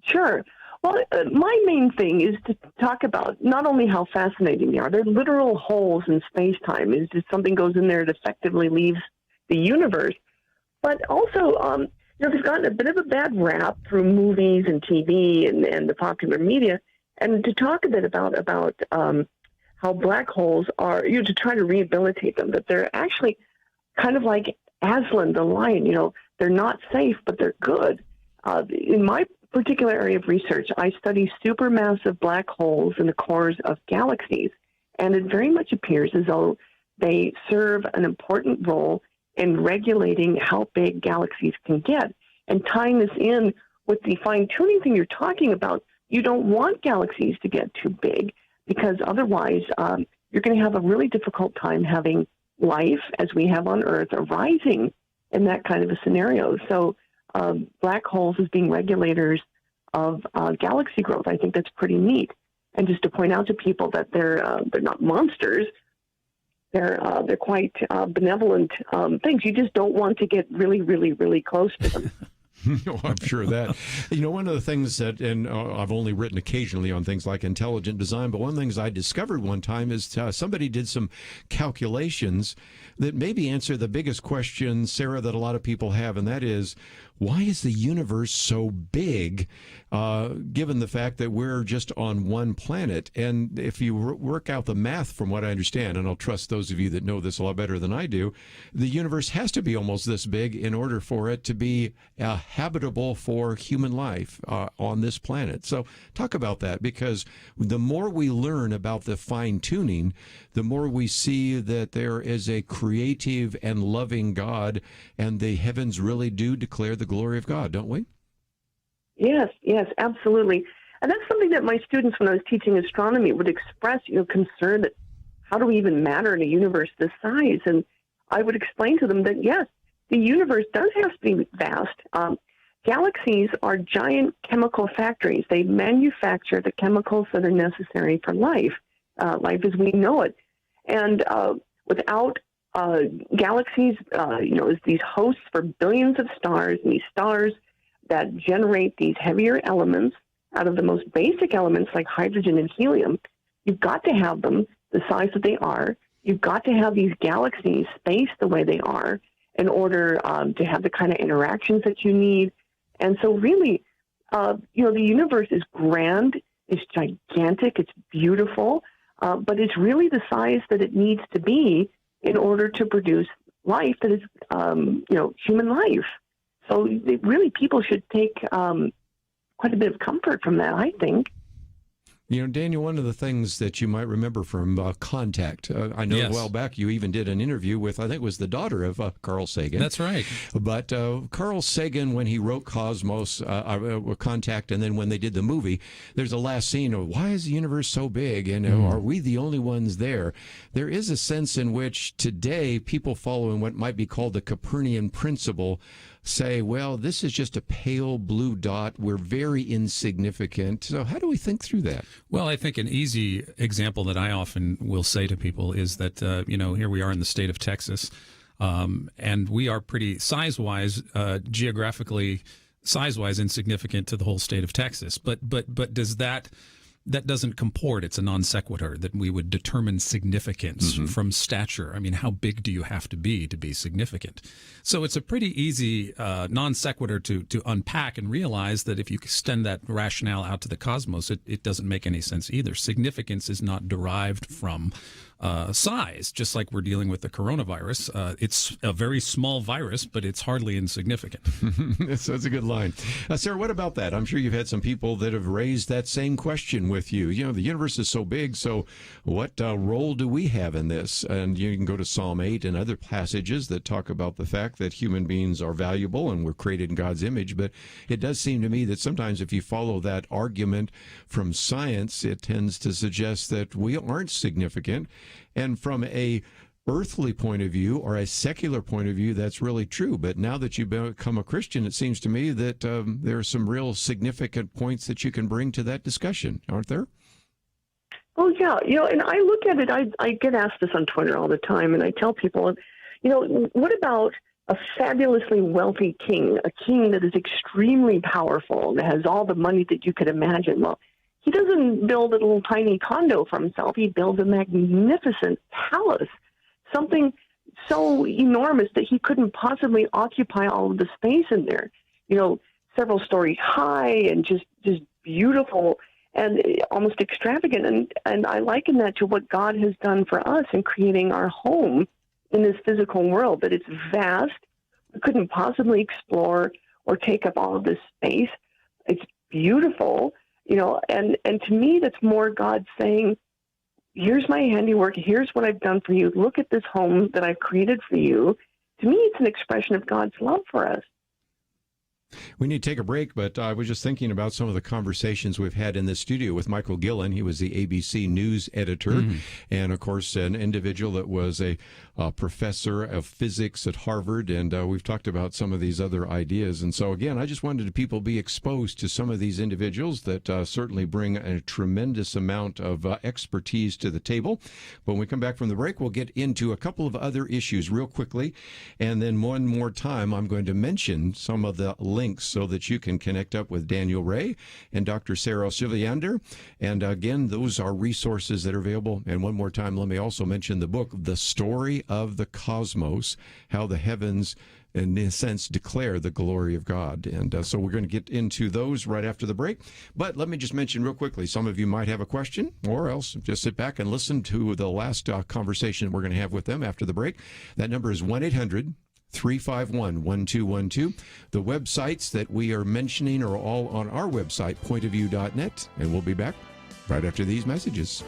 Sure. Well, my main thing is to talk about not only how fascinating they are, they're literal holes in space-time. Is just something goes in there, it effectively leaves the universe. But also, they've gotten a bit of a bad rap through movies and TV and the popular media. And to talk a bit about how black holes are, to try to rehabilitate them, that they're actually kind of like Aslan the lion. They're not safe, but they're good. In my particular area of research, I study supermassive black holes in the cores of galaxies, and it very much appears as though they serve an important role in regulating how big galaxies can get. And tying this in with the fine-tuning thing you're talking about, you don't want galaxies to get too big, because otherwise you're going to have a really difficult time having life, as we have on Earth, arising in that kind of a scenario. So black holes as being regulators of galaxy growth, I think that's pretty neat. And just to point out to people that they're not monsters, they're quite benevolent things. You just don't want to get really, really, really close to them. Oh, I'm sure of that. One of the things that, and I've only written occasionally on things like intelligent design, but one of the things I discovered one time is somebody did some calculations that maybe answer the biggest question, Sarah, that a lot of people have, and that is, why is the universe so big, given the fact that we're just on one planet? And if you work out the math from what I understand, and I'll trust those of you that know this a lot better than I do, the universe has to be almost this big in order for it to be habitable for human life on this planet. So talk about that, because the more we learn about the fine-tuning, the more we see that there is a creative and loving God, and the heavens really do declare the glory of God, don't we? Yes, absolutely. And that's something that my students, when I was teaching astronomy, would express, concern that how do we even matter in a universe this size? And I would explain to them that, yes, the universe does have to be vast. Galaxies are giant chemical factories. They manufacture the chemicals that are necessary for life, life as we know it. And without galaxies, as these hosts for billions of stars, and these stars that generate these heavier elements out of the most basic elements like hydrogen and helium, you've got to have them the size that they are. You've got to have these galaxies spaced the way they are in order to have the kind of interactions that you need. And so really, the universe is grand, it's gigantic, it's beautiful, but it's really the size that it needs to be in order to produce life that is, human life. So really, people should take quite a bit of comfort from that, I think. Daniel, one of the things that you might remember from Contact, I know a while back you even did an interview with, I think it was the daughter of Carl Sagan. That's right. But Carl Sagan, when he wrote Cosmos, Contact, and then when they did the movie, there's a last scene of, why is the universe so big? And are we the only ones there? There is a sense in which today people following what might be called the Copernican principle say, well, this is just a pale blue dot. We're very insignificant. So how do we think through that? Well, I think an easy example that I often will say to people is that, here we are in the state of Texas, and we are pretty size-wise, geographically size-wise insignificant to the whole state of Texas. But does that doesn't comport. It's a non sequitur that we would determine significance from stature. I mean, how big do you have to be significant? So it's a pretty easy non sequitur to unpack and realize that if you extend that rationale out to the cosmos, it doesn't make any sense either. Significance is not derived from size, just like we're dealing with the coronavirus. It's a very small virus, but it's hardly insignificant. That's a good line. Sarah, what about that? I'm sure you've had some people that have raised that same question with you. The universe is so big, so what role do we have in this? And you can go to Psalm 8 and other passages that talk about the fact that human beings are valuable and we're created in God's image. But it does seem to me that sometimes if you follow that argument from science, it tends to suggest that we aren't significant. And from a earthly point of view or a secular point of view, that's really true. But now that you've become a Christian, it seems to me that there are some real significant points that you can bring to that discussion, aren't there? Oh, yeah. And I look at it, I get asked this on Twitter all the time, and I tell people, what about a fabulously wealthy king, a king that is extremely powerful, that has all the money that you could imagine? Well, he doesn't build a little tiny condo for himself. He builds a magnificent palace, something so enormous that he couldn't possibly occupy all of the space in there. Several stories high and just beautiful and almost extravagant. And I liken that to what God has done for us in creating our home in this physical world, that it's vast. We couldn't possibly explore or take up all of this space. It's beautiful. And to me, that's more God saying, here's my handiwork. Here's what I've done for you. Look at this home that I've created for you. To me, it's an expression of God's love for us. We need to take a break, but I was just thinking about some of the conversations we've had in the studio with Michael Gillen. He was the ABC News editor, and, of course, an individual that was a professor of physics at Harvard, and we've talked about some of these other ideas. And so, again, I just wanted people to be exposed to some of these individuals that certainly bring a tremendous amount of expertise to the table. But when we come back from the break, we'll get into a couple of other issues real quickly, and then one more time I'm going to mention some of the links links so that you can connect up with Daniel Ray and Dr. Sarah Salviander. And again, those are resources that are available. And one more time, let me also mention the book, The Story of the Cosmos, How the Heavens, in a sense, declare the glory of God. And so we're going to get into those right after the break. But let me just mention real quickly, some of you might have a question, or else just sit back and listen to the last conversation we're going to have with them after the break. That number is 1-800-351-1212. The websites that we are mentioning are all on our website, pointofview.net, and we'll be back right after these messages.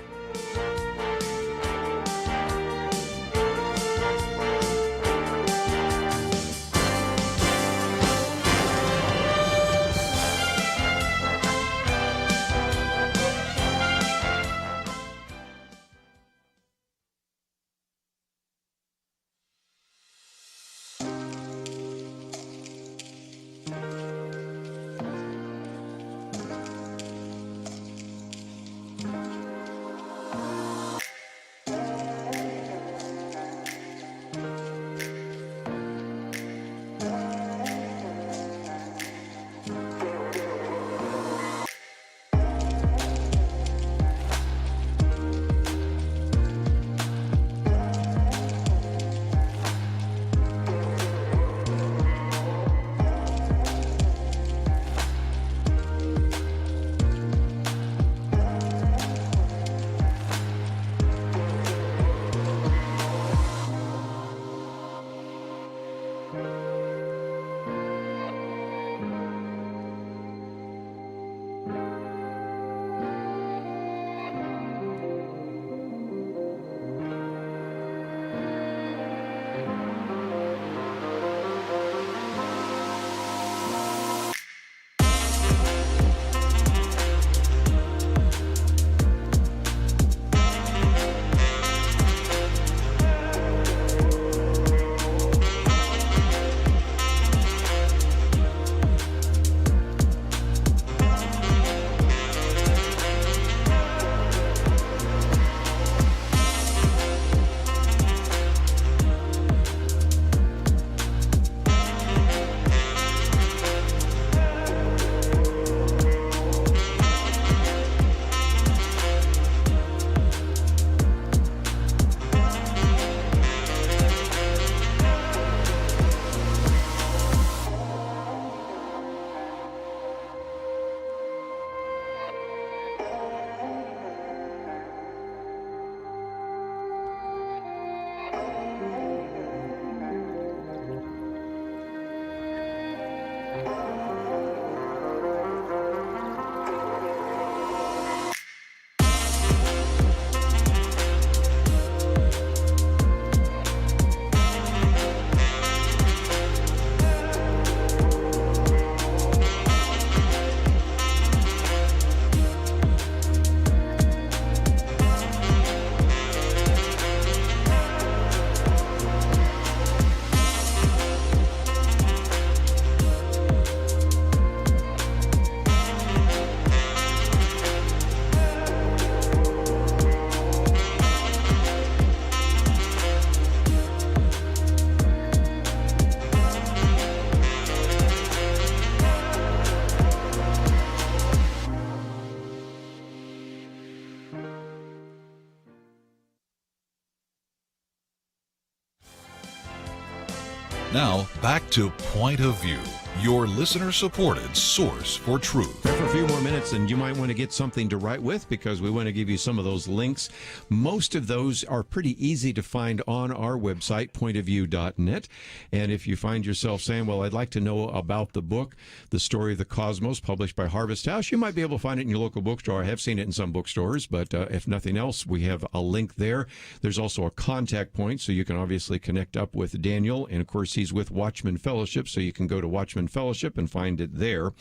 Now, back to Point of View, your listener-supported source for truth. For a few more minutes, and you might want to get something to write with because we want to give you some of those links. Most of those are pretty easy to find on our website, pointofview.net. And if you find yourself saying, well, I'd like to know about the book, The Story of the Cosmos, published by Harvest House, you might be able to find it in your local bookstore. I have seen it in some bookstores, but if nothing else, we have a link there. There's also a contact point, so you can obviously connect up with Daniel. And, of course, he's with Watchman Fellowship, so you can go to Watchman Fellowship and find it there.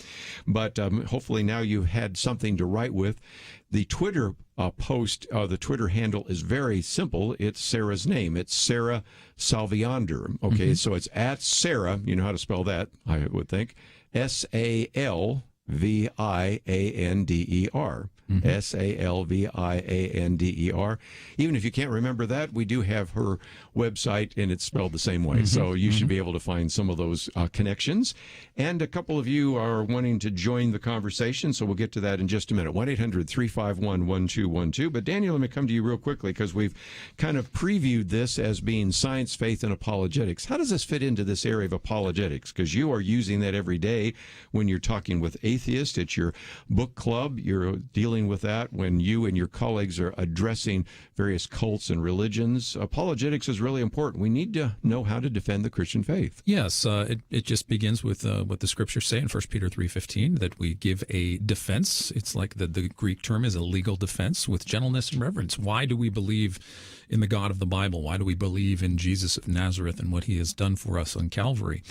But hopefully now you've had something to write with. The Twitter post, the Twitter handle is very simple. It's Sarah's name. It's Sarah Salviander. Okay, so it's at Sarah. You know how to spell that, I would think. Salviander. Salviander. Even if you can't remember that, we do have her website, and it's spelled the same way. So you should be able to find some of those connections. And a couple of you are wanting to join the conversation, so we'll get to that in just a minute. 1-800-351-1212. But Daniel, let me come to you real quickly, because we've kind of previewed this as being science, faith, and apologetics. How does this fit into this area of apologetics? Because you are using that every day when you're talking with atheists. It's your book club. You're dealing with that when you and your colleagues are addressing various cults and religions. Apologetics is really important. We need to know how to defend the Christian faith. Yes, it just begins with what the scriptures say in 1 Peter 3:15, that we give a defense. It's like the Greek term is a legal defense with gentleness and reverence. Why do we believe in the God of the Bible? Why do we believe in Jesus of Nazareth and what he has done for us on Calvary?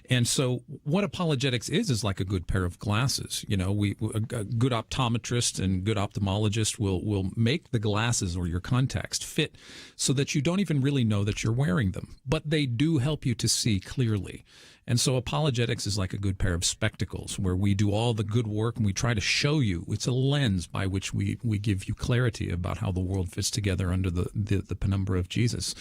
And so what apologetics is like a good pair of glasses. You know, a good optometrist and good ophthalmologist will make the glasses or your contacts fit so that you don't even really know that you're wearing them, but they do help you to see clearly. And so apologetics is like a good pair of spectacles where we do all the good work and we try to show you. It's a lens by which we give you clarity about how the world fits together under the penumbra of Jesus.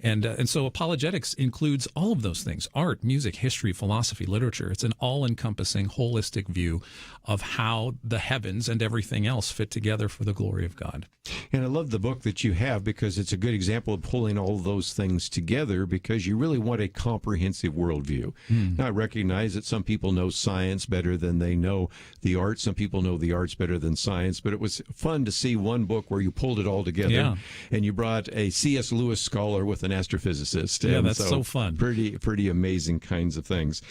And so apologetics includes all of those things: art, music, history, philosophy, literature. It's an all-encompassing, holistic view of how the heavens and everything else fit together for the glory of God. And I love the book that you have, because it's a good example of pulling all those things together, because you really want a comprehensive worldview. Now, I recognize that some people know science better than they know the arts. Some people know the arts better than science, but it was fun to see one book where you pulled it all together, and you brought a C.S. Lewis scholar with an astrophysicist. Yeah, and that's so fun. Pretty amazing kinds of things.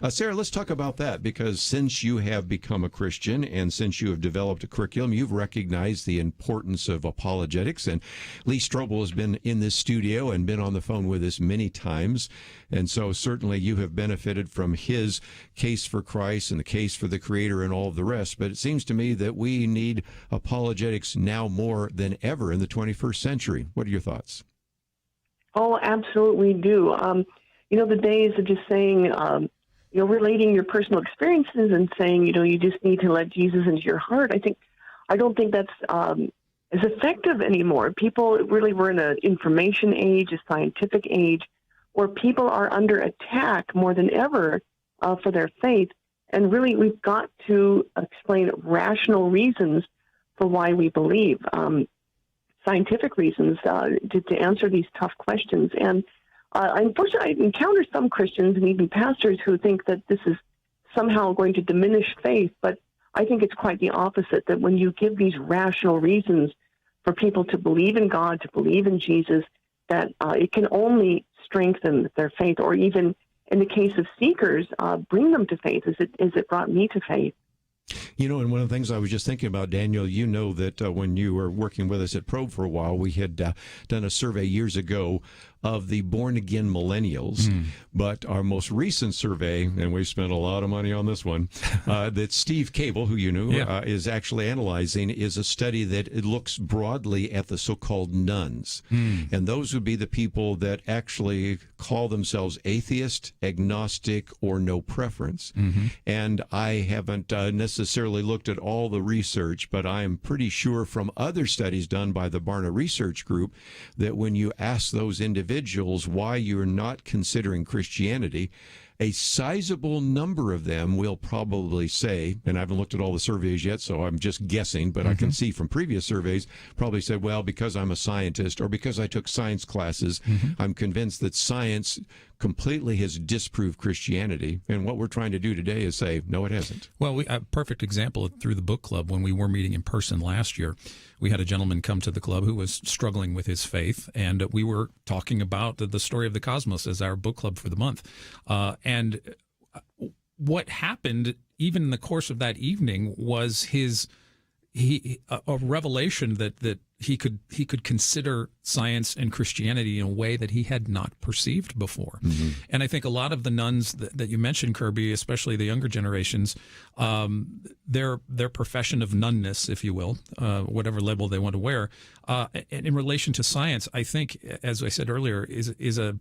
Sarah, let's talk about that, because since you have become a Christian and since you have developed a curriculum, you've recognized the importance of apologetics. And Lee Strobel has been in this studio and been on the phone with us many times. And so certainly you have benefited from his case for Christ and the case for the Creator and all of the rest. But it seems to me that we need apologetics now more than ever in the 21st century. What are your thoughts? Oh, absolutely do. The days of just saying, relating your personal experiences and saying, you just need to let Jesus into your heart. I don't think that's as effective anymore. We're in an information age, a scientific age, where people are under attack more than ever for their faith. And really, we've got to explain rational reasons for why we believe, scientific reasons to answer these tough questions. And unfortunately, I encounter some Christians and even pastors who think that this is somehow going to diminish faith, but I think it's quite the opposite, that when you give these rational reasons for people to believe in God, to believe in Jesus, that it can only strengthen their faith, or even in the case of seekers, bring them to faith as it brought me to faith. And one of the things I was just thinking about, Daniel, that when you were working with us at Probe for a while, we had done a survey years ago of the born-again millennials. But our most recent survey, and we've spent a lot of money on this one, that Steve Cable, who you knew, is actually analyzing, is a study that it looks broadly at the so-called nuns. And those would be the people that actually call themselves atheist, agnostic, or no preference. And I haven't necessarily looked at all the research, but I'm pretty sure from other studies done by the Barna Research Group that when you ask those individuals why you're not considering Christianity, a sizable number of them will probably say, and I haven't looked at all the surveys yet, so I'm just guessing, but I can see from previous surveys, probably said, well, because I'm a scientist or because I took science classes, I'm convinced that science completely has disproved Christianity. And what we're trying to do today is say, no, it hasn't. Well, a perfect example through the book club, when we were meeting in person last year, we had a gentleman come to the club who was struggling with his faith, and we were talking about the story of the cosmos as our book club for the month. And what happened, even in the course of that evening, was a revelation that he could consider science and Christianity in a way that he had not perceived before. And I think a lot of the nuns that you mentioned, Kerby, especially the younger generations, their profession of nunness, if you will, whatever label they want to wear, in relation to science, I think, as I said earlier, is a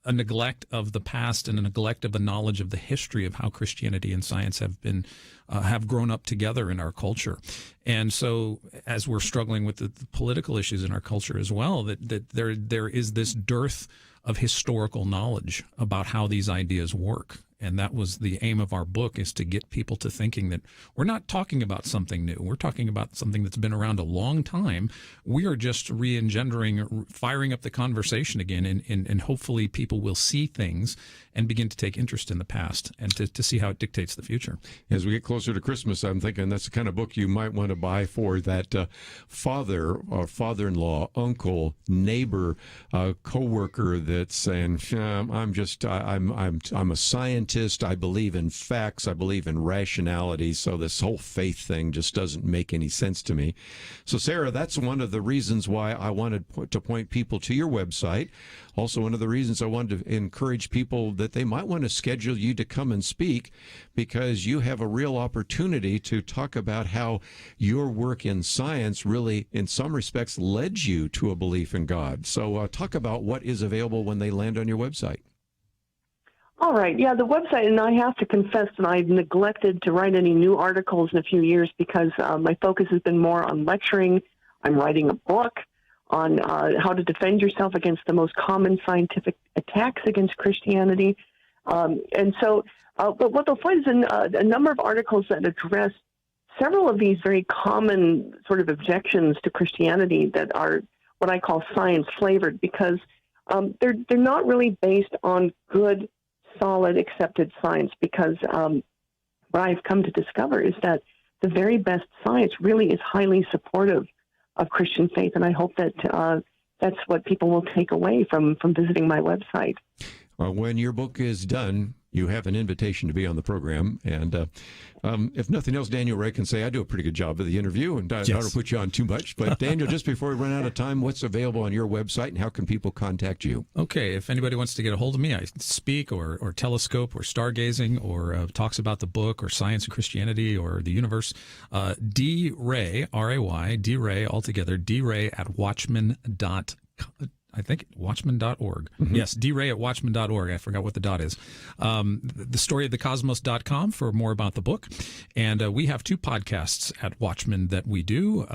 a neglect of the past and a neglect of a knowledge of the history of how Christianity and science have grown up together in our culture. And so as we're struggling with the political issues in our culture as well, that there is this dearth of historical knowledge about how these ideas work. And that was the aim of our book, is to get people to thinking that we're not talking about something new. We're talking about something that's been around a long time. We are just re-engendering, firing up the conversation again, and hopefully people will see things and begin to take interest in the past and to see how it dictates the future. As we get closer to Christmas, I'm thinking that's the kind of book you might want to buy for that father or father-in-law, uncle, neighbor, coworker that's saying, I'm a scientist. I believe in facts. I believe in rationality. So this whole faith thing just doesn't make any sense to me. So, Sarah, that's one of the reasons why I wanted to point people to your website. Also, one of the reasons I wanted to encourage people that they might want to schedule you to come and speak, because you have a real opportunity to talk about how your work in science really, in some respects, led you to a belief in God. So talk about what is available when they land on your website. All right. Yeah, the website, and I have to confess that I've neglected to write any new articles in a few years because my focus has been more on lecturing. I'm writing a book on how to defend yourself against the most common scientific attacks against Christianity. But what they'll find is a number of articles that address several of these very common sort of objections to Christianity that are what I call science-flavored, because they're not really based on good, solid, accepted science, because what I've come to discover is that the very best science really is highly supportive of Christian faith, and I hope that that's what people will take away from visiting my website. When your book is done, you have an invitation to be on the program. And if nothing else, Daniel Ray can say I do a pretty good job of the interview, and I don't put you on too much. But Daniel, just before we run out of time, what's available on your website and how can people contact you? Okay, if anybody wants to get a hold of me, I speak or telescope or stargazing or talks about the book or science and Christianity or the universe. D Ray, R-A-Y, D Ray altogether, D Ray at watchman.com. I think watchman.org. Mm-hmm. Yes, dray at watchman.org. I forgot what the dot is. The story of the cosmos.com for more about the book. And we have two podcasts at Watchman that we do,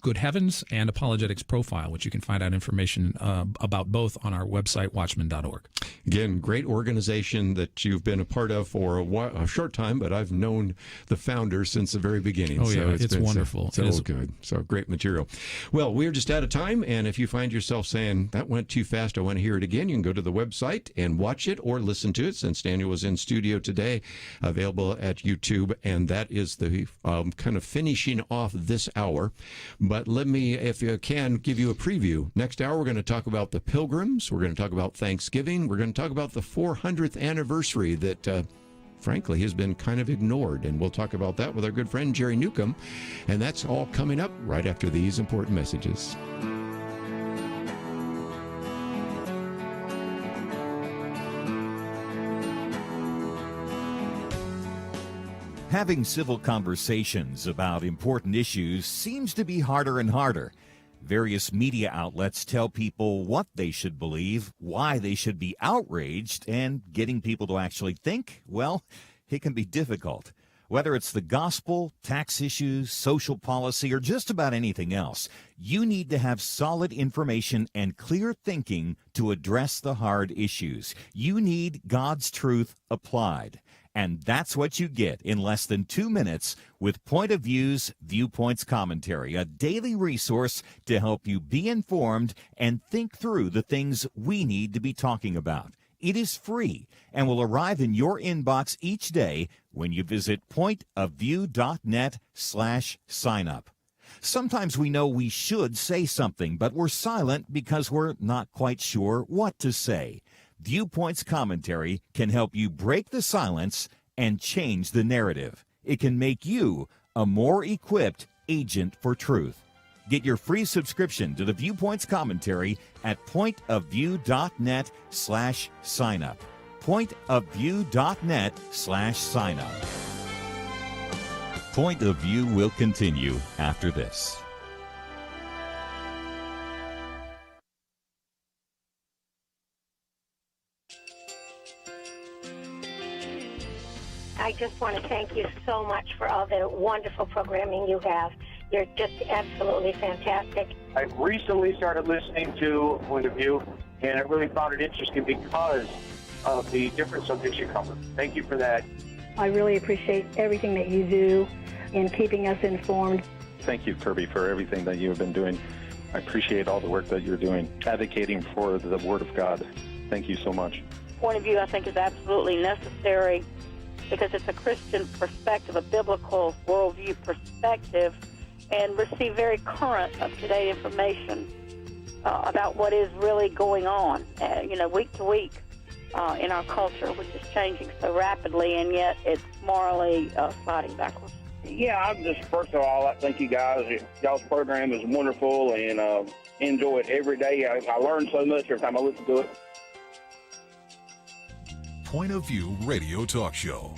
Good Heavens and Apologetics Profile, which you can find out information about both on our website, watchman.org. Again, great organization that you've been a part of for a short time, but I've known the founder since the very beginning. Oh, yeah, so it's wonderful. So good. So great material. Well, we're just out of time, and if you find yourself saying, that went too fast, I want to hear it again, you can go to the website and watch it or listen to it, since Daniel was in studio today, available at YouTube, and that is the kind of finishing off this hour. But let me, if you can, give you a preview. Next hour, we're going to talk about the Pilgrims. We're going to talk about Thanksgiving. We're going to talk about the 400th anniversary that frankly, has been kind of ignored. And we'll talk about that with our good friend Jerry Newcombe. And that's all coming up right after these important messages. Having civil conversations about important issues seems to be harder and harder. Various media outlets tell people what they should believe, why they should be outraged, and getting people to actually think, well, it can be difficult. Whether it's the gospel, tax issues, social policy, or just about anything else, you need to have solid information and clear thinking to address the hard issues. You need God's truth applied. And that's what you get in less than 2 minutes with Point of View's Viewpoints Commentary, a daily resource to help you be informed and think through the things we need to be talking about. It is free and will arrive in your inbox each day when you visit pointofview.net/signup. Sometimes we know we should say something, but we're silent because we're not quite sure what to say. Viewpoints Commentary can help you break the silence and change the narrative. It can make you a more equipped agent for truth. Get your free subscription to the Viewpoints Commentary at pointofview.net/signup. Pointofview.net/signup. Point of View will continue after this. just want to thank you so much for all the wonderful programming you have. You're just absolutely fantastic. I recently started listening to Point of View, and I really found it interesting because of the different subjects you cover. Thank you for that. I really appreciate everything that you do in keeping us informed. Thank you, Kerby, for everything that you have been doing. I appreciate all the work that you're doing, advocating for the Word of God. Thank you so much. Point of view, I think, is absolutely necessary because it's a Christian perspective, a biblical worldview perspective, and receive very current, up-to-date information about what is really going on, week to week in our culture, which is changing so rapidly, and yet it's morally sliding backwards. Yeah, I'm just, first of all, I thank you guys. Y'all's program is wonderful, and enjoy it every day. I learn so much every time I listen to it. Point of View Radio Talk Show.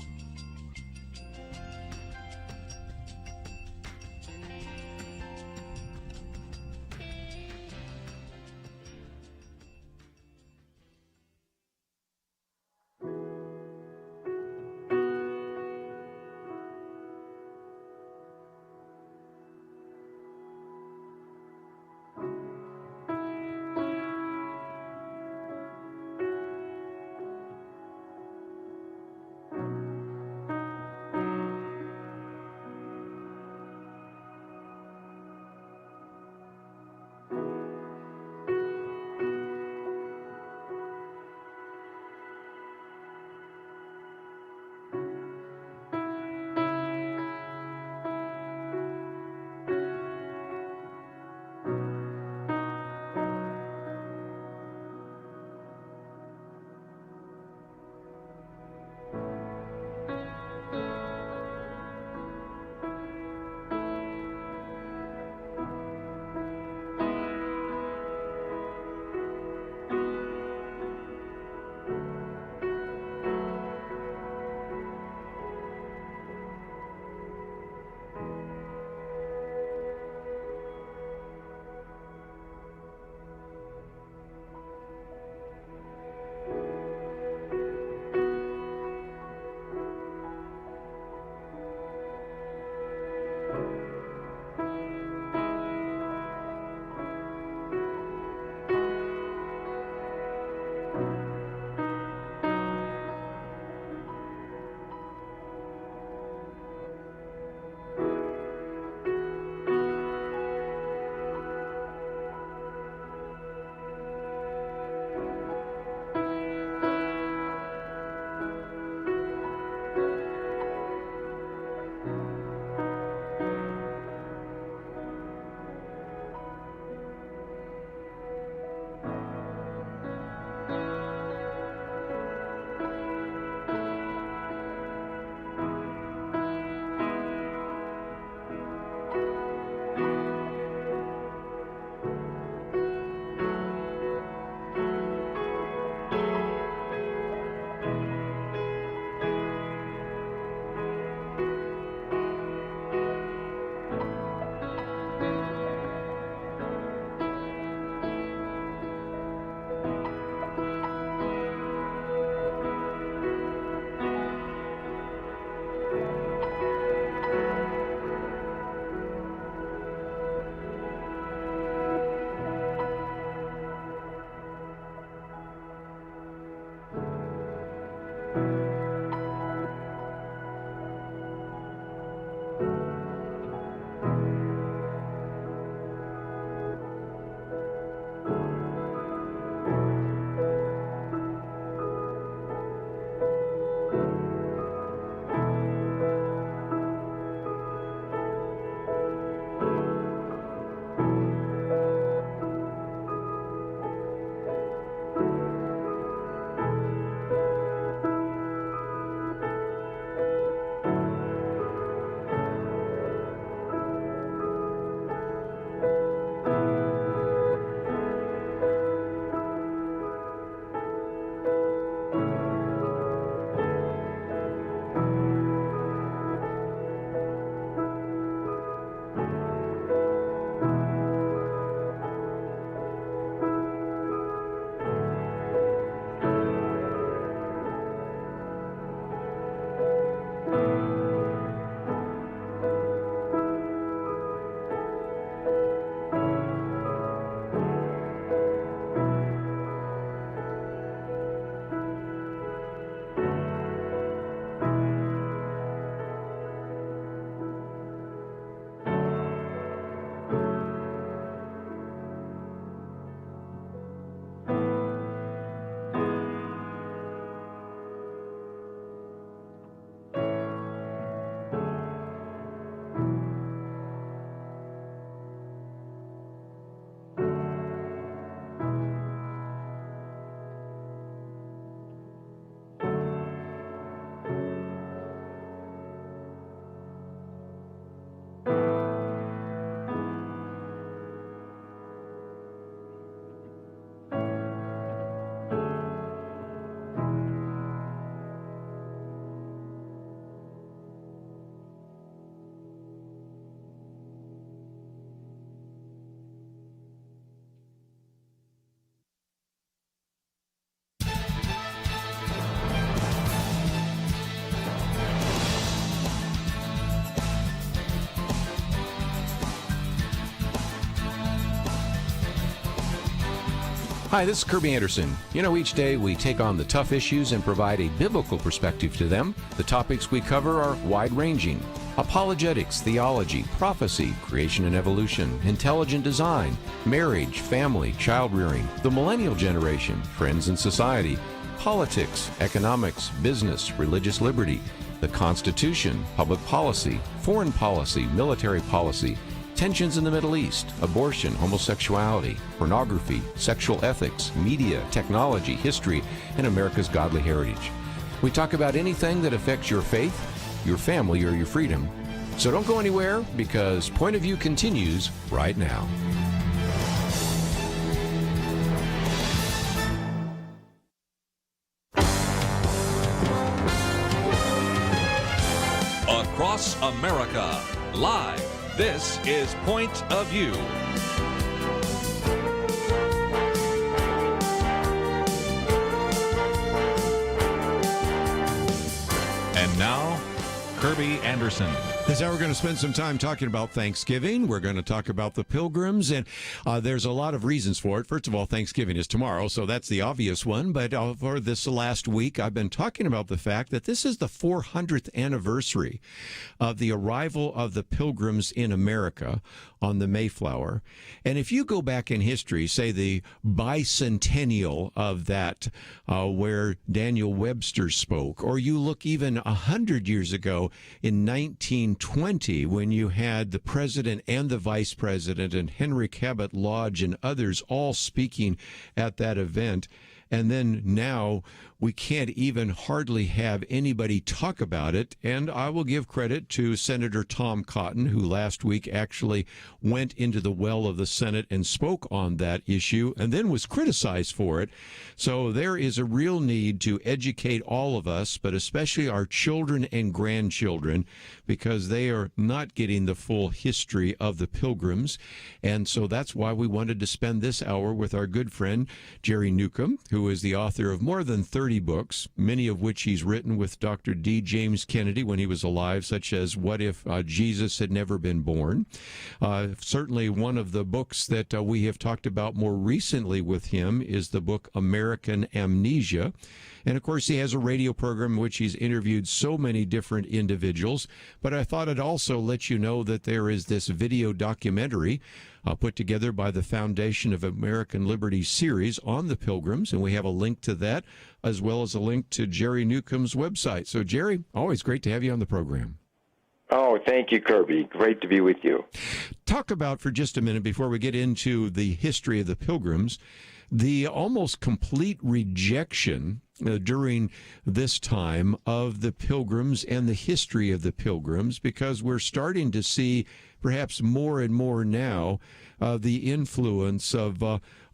Hi, this is Kerby Anderson. Each day we take on the tough issues and provide a biblical perspective to them. The topics we cover are wide-ranging. Apologetics, theology, prophecy, creation and evolution, intelligent design, marriage, family, child-rearing, the millennial generation, friends and society, politics, economics, business, religious liberty, the Constitution, public policy, foreign policy, military policy, tensions in the Middle East, abortion, homosexuality, pornography, sexual ethics, media, technology, history, and America's godly heritage. We talk about anything that affects your faith, your family, or your freedom. So don't go anywhere, because Point of View continues right now. Across America, live. This is Point of View. And now, Kerby Anderson. This hour we're going to spend some time talking about Thanksgiving. We're going to talk about the Pilgrims, and there's a lot of reasons for it. First of all, Thanksgiving is tomorrow, so that's the obvious one. But for this last week, I've been talking about the fact that this is the 400th anniversary of the arrival of the Pilgrims in America on the Mayflower. And if you go back in history, say the bicentennial of that, where Daniel Webster spoke, or you look even 100 years ago in 1920, when you had the president and the vice president and Henry Cabot Lodge and others all speaking at that event. And then now we can't even hardly have anybody talk about it. And I will give credit to Senator Tom Cotton, who last week actually went into the well of the Senate and spoke on that issue and then was criticized for it. So there is a real need to educate all of us, but especially our children and grandchildren, because they are not getting the full history of the Pilgrims. And so that's why we wanted to spend this hour with our good friend, Jerry Newcombe, who is the author of more than 30 books, many of which he's written with Dr. D. James Kennedy when he was alive, such as What If Jesus Had Never Been Born? Certainly one of the books that we have talked about more recently with him is the book American Amnesia. And, of course, he has a radio program in which he's interviewed so many different individuals. But I thought I'd also let you know that there is this video documentary put together by the Foundation of American Liberty series on the Pilgrims, and we have a link to that, as well as a link to Jerry Newcombe's website. So, Jerry, always great to have you on the program. Oh, thank you, Kerby. Great to be with you. Talk about, for just a minute, before we get into the history of the Pilgrims, the almost complete rejection during this time of the Pilgrims and the history of the Pilgrims, because we're starting to see perhaps more and more now the influence of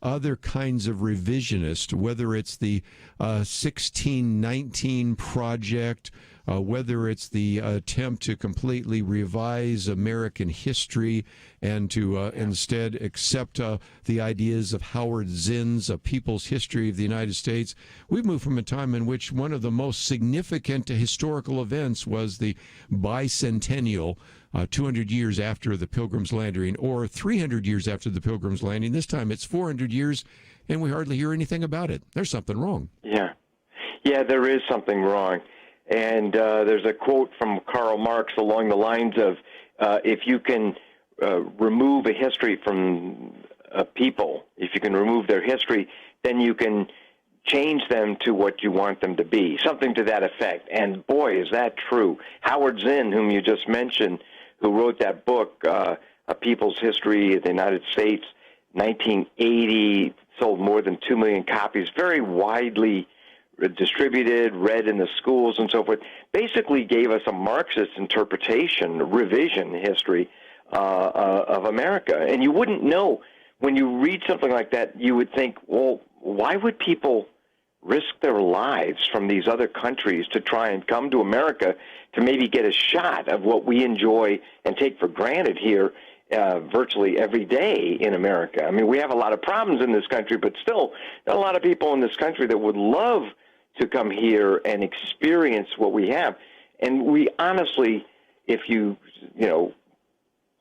other kinds of revisionists, whether it's the 1619 Project, whether it's the attempt to completely revise American history and to instead accept the ideas of Howard Zinn's A People's History of the United States. We've moved from a time in which one of the most significant historical events was the bicentennial, 200 years after the Pilgrims' landing, or 300 years after the Pilgrims' landing. This time it's 400 years, and we hardly hear anything about it. There's something wrong. Yeah, there is something wrong. And there's a quote from Karl Marx along the lines of, if you can remove a history from a people, if you can remove their history, then you can change them to what you want them to be, something to that effect. And boy, is that true. Howard Zinn, whom you just mentioned, who wrote that book, A People's History of the United States, 1980, sold more than 2 million copies, very widely distributed, read in the schools and so forth, basically gave us a Marxist interpretation, revision history of America. And you wouldn't know, when you read something like that, you would think, well, why would people risk their lives from these other countries to try and come to America to maybe get a shot of what we enjoy and take for granted here virtually every day in America? I mean, we have a lot of problems in this country, but still, there are a lot of people in this country that would love to come here and experience what we have. And we honestly, if you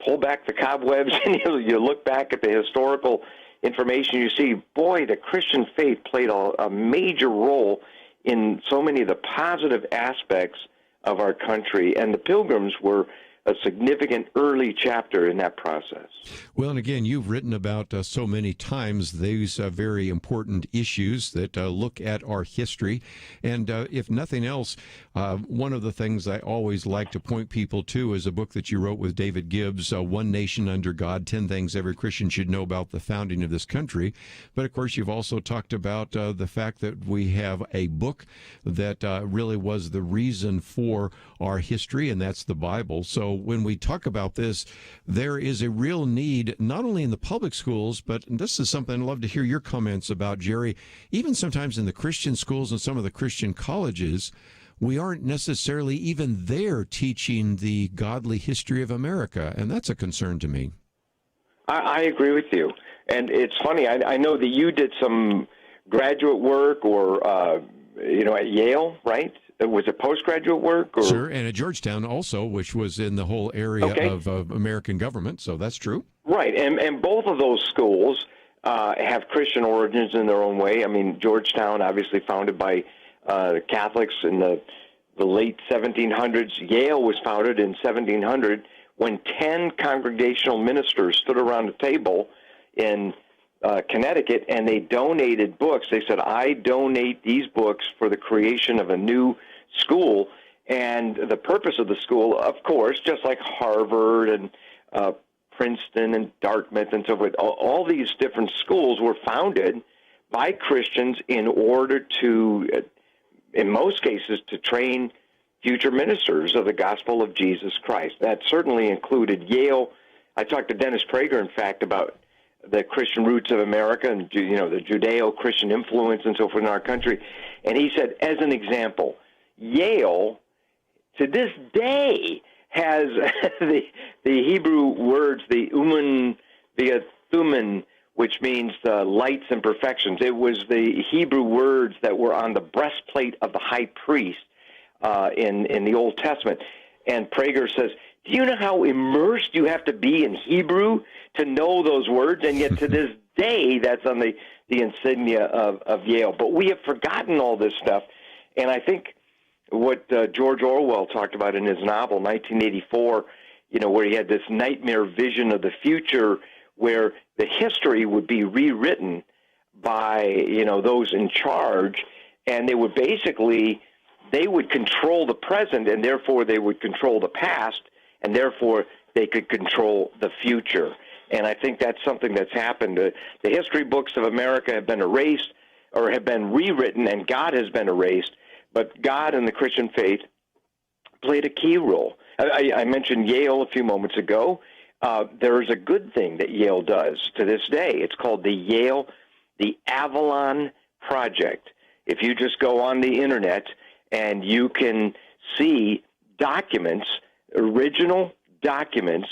pull back the cobwebs and you look back at the historical information, you see, boy, the Christian faith played a major role in so many of the positive aspects of our country, and the Pilgrims were a significant early chapter in that process. Well, and again, you've written about so many times these very important issues that look at our history. And if nothing else, one of the things I always like to point people to is a book that you wrote with David Gibbs, One Nation Under God, 10 Things Every Christian Should Know About the Founding of this Country. But of course, you've also talked about the fact that we have a book that really was the reason for our history, and that's the Bible. So when we talk about this, there is a real need, not only in the public schools, but this is something I'd love to hear your comments about, Jerry, even sometimes in the Christian schools and some of the Christian colleges, we aren't necessarily even there teaching the godly history of America, and that's a concern to me. I agree with you. And it's funny, I know that you did some graduate work or, at Yale, right? Was it postgraduate work? Or? Sure, and at Georgetown also, which was in the whole area of American government, so that's true. Right, and both of those schools have Christian origins in their own way. I mean, Georgetown, obviously founded by Catholics in the late 1700s. Yale was founded in 1700 when 10 congregational ministers stood around a table in Connecticut, and they donated books. They said, I donate these books for the creation of a new school. And the purpose of the school, of course, just like Harvard and Princeton and Dartmouth and so forth, all these different schools were founded by Christians in order to, in most cases, to train future ministers of the gospel of Jesus Christ. That certainly included Yale. I talked to Dennis Prager, in fact, about the Christian roots of America and, the Judeo-Christian influence and so forth in our country. And he said, as an example, Yale, to this day, has the Hebrew words, the umun, the thumen, which means the lights and perfections. It was the Hebrew words that were on the breastplate of the high priest in the Old Testament. And Prager says, do you know how immersed you have to be in Hebrew to know those words? And yet to this day, that's on the insignia of Yale. But we have forgotten all this stuff. And I think what George Orwell talked about in his novel, 1984, where he had this nightmare vision of the future where the history would be rewritten by, those in charge, and they would control the present, and therefore they would control the past, and therefore they could control the future. And I think that's something that's happened. The history books of America have been erased or have been rewritten, and God has been erased. But God and the Christian faith played a key role. I mentioned Yale a few moments ago. There is a good thing that Yale does to this day. It's called the Avalon Project. If you just go on the internet and you can see documents, original documents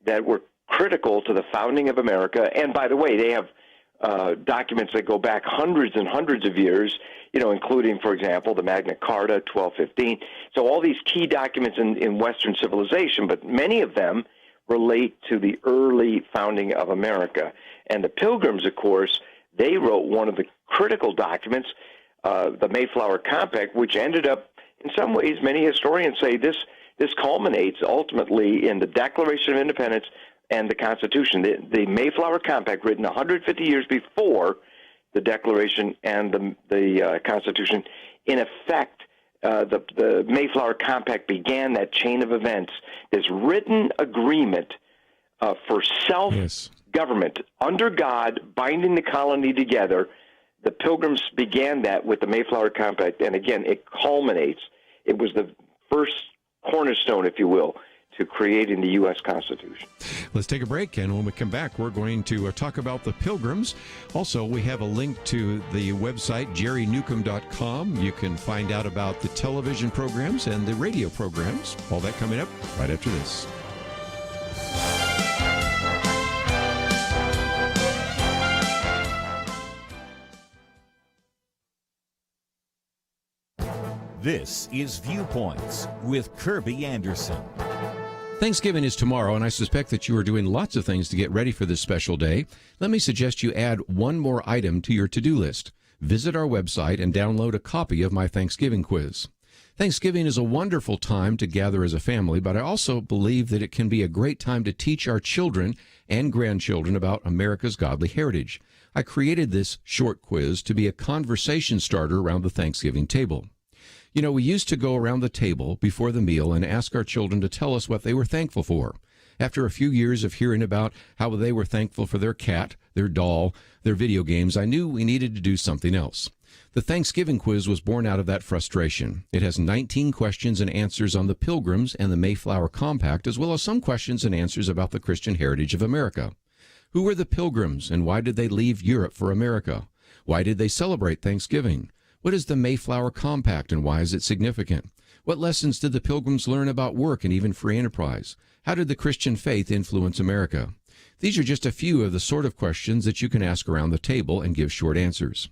that were critical to the founding of America. And by the way, they have documents that go back hundreds and hundreds of years, including, for example, the Magna Carta, 1215. So all these key documents in Western civilization, but many of them relate to the early founding of America. And the Pilgrims, of course, they wrote one of the critical documents, the Mayflower Compact, which ended up, in some ways, many historians say this culminates ultimately in the Declaration of Independence and the Constitution. The Mayflower Compact, written 150 years before the Declaration and the Constitution, in effect, the Mayflower Compact began that chain of events, this written agreement for self-government under God, binding the colony together. The Pilgrims began that with the Mayflower Compact, and again, it culminates. It was the first cornerstone, if you will, to creating the U.S. Constitution. Let's take a break, and when we come back, we're going to talk about the Pilgrims. Also, we have a link to the website, jerrynewcombe.com. You can find out about the television programs and the radio programs. All that coming up right after this. This is Viewpoints with Kerby Anderson. Thanksgiving is tomorrow, and I suspect that you are doing lots of things to get ready for this special day. Let me suggest you add one more item to your to-do list. Visit our website and download a copy of my Thanksgiving quiz. Thanksgiving is a wonderful time to gather as a family, but I also believe that it can be a great time to teach our children and grandchildren about America's godly heritage. I created this short quiz to be a conversation starter around the Thanksgiving table. You know, we used to go around the table before the meal and ask our children to tell us what they were thankful for. After a few years of hearing about how they were thankful for their cat, their doll, their video games, I knew we needed to do something else. The Thanksgiving quiz was born out of that frustration. It has 19 questions and answers on the Pilgrims and the Mayflower Compact, as well as some questions and answers about the Christian heritage of America. Who were the Pilgrims, and why did they leave Europe for America? Why did they celebrate Thanksgiving? What is the Mayflower Compact, and why is it significant? What lessons did the Pilgrims learn about work and even free enterprise? How did the Christian faith influence America? These are just a few of the sort of questions that you can ask around the table and give short answers.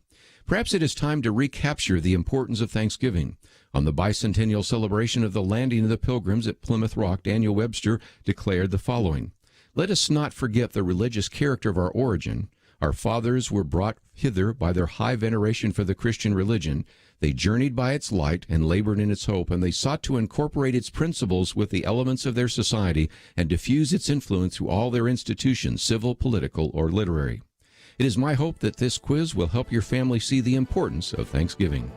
Perhaps it is time to recapture the importance of Thanksgiving. On the bicentennial celebration of the landing of the Pilgrims at Plymouth Rock, Daniel Webster declared the following: "Let us not forget the religious character of our origin. Our fathers were brought hither by their high veneration for the Christian religion. They journeyed by its light and labored in its hope, and they sought to incorporate its principles with the elements of their society and diffuse its influence through all their institutions, civil, political, or literary." It is my hope that this quiz will help your family see the importance of Thanksgiving.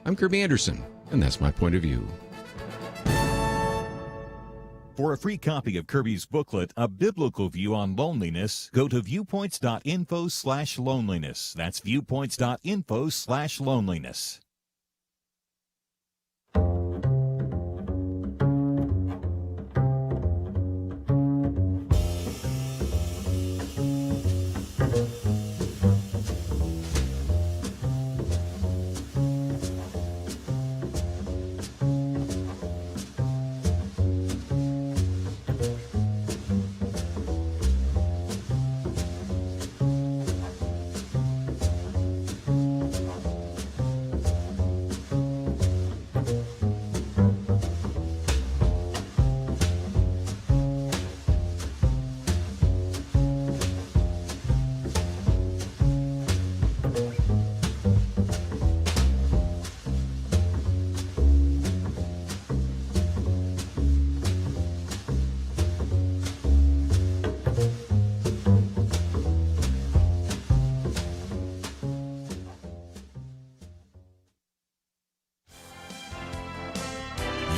I'm Kerby Anderson, and that's my point of view. For a free copy of Kerby's booklet, A Biblical View on Loneliness, go to viewpoints.info/loneliness. That's viewpoints.info/loneliness.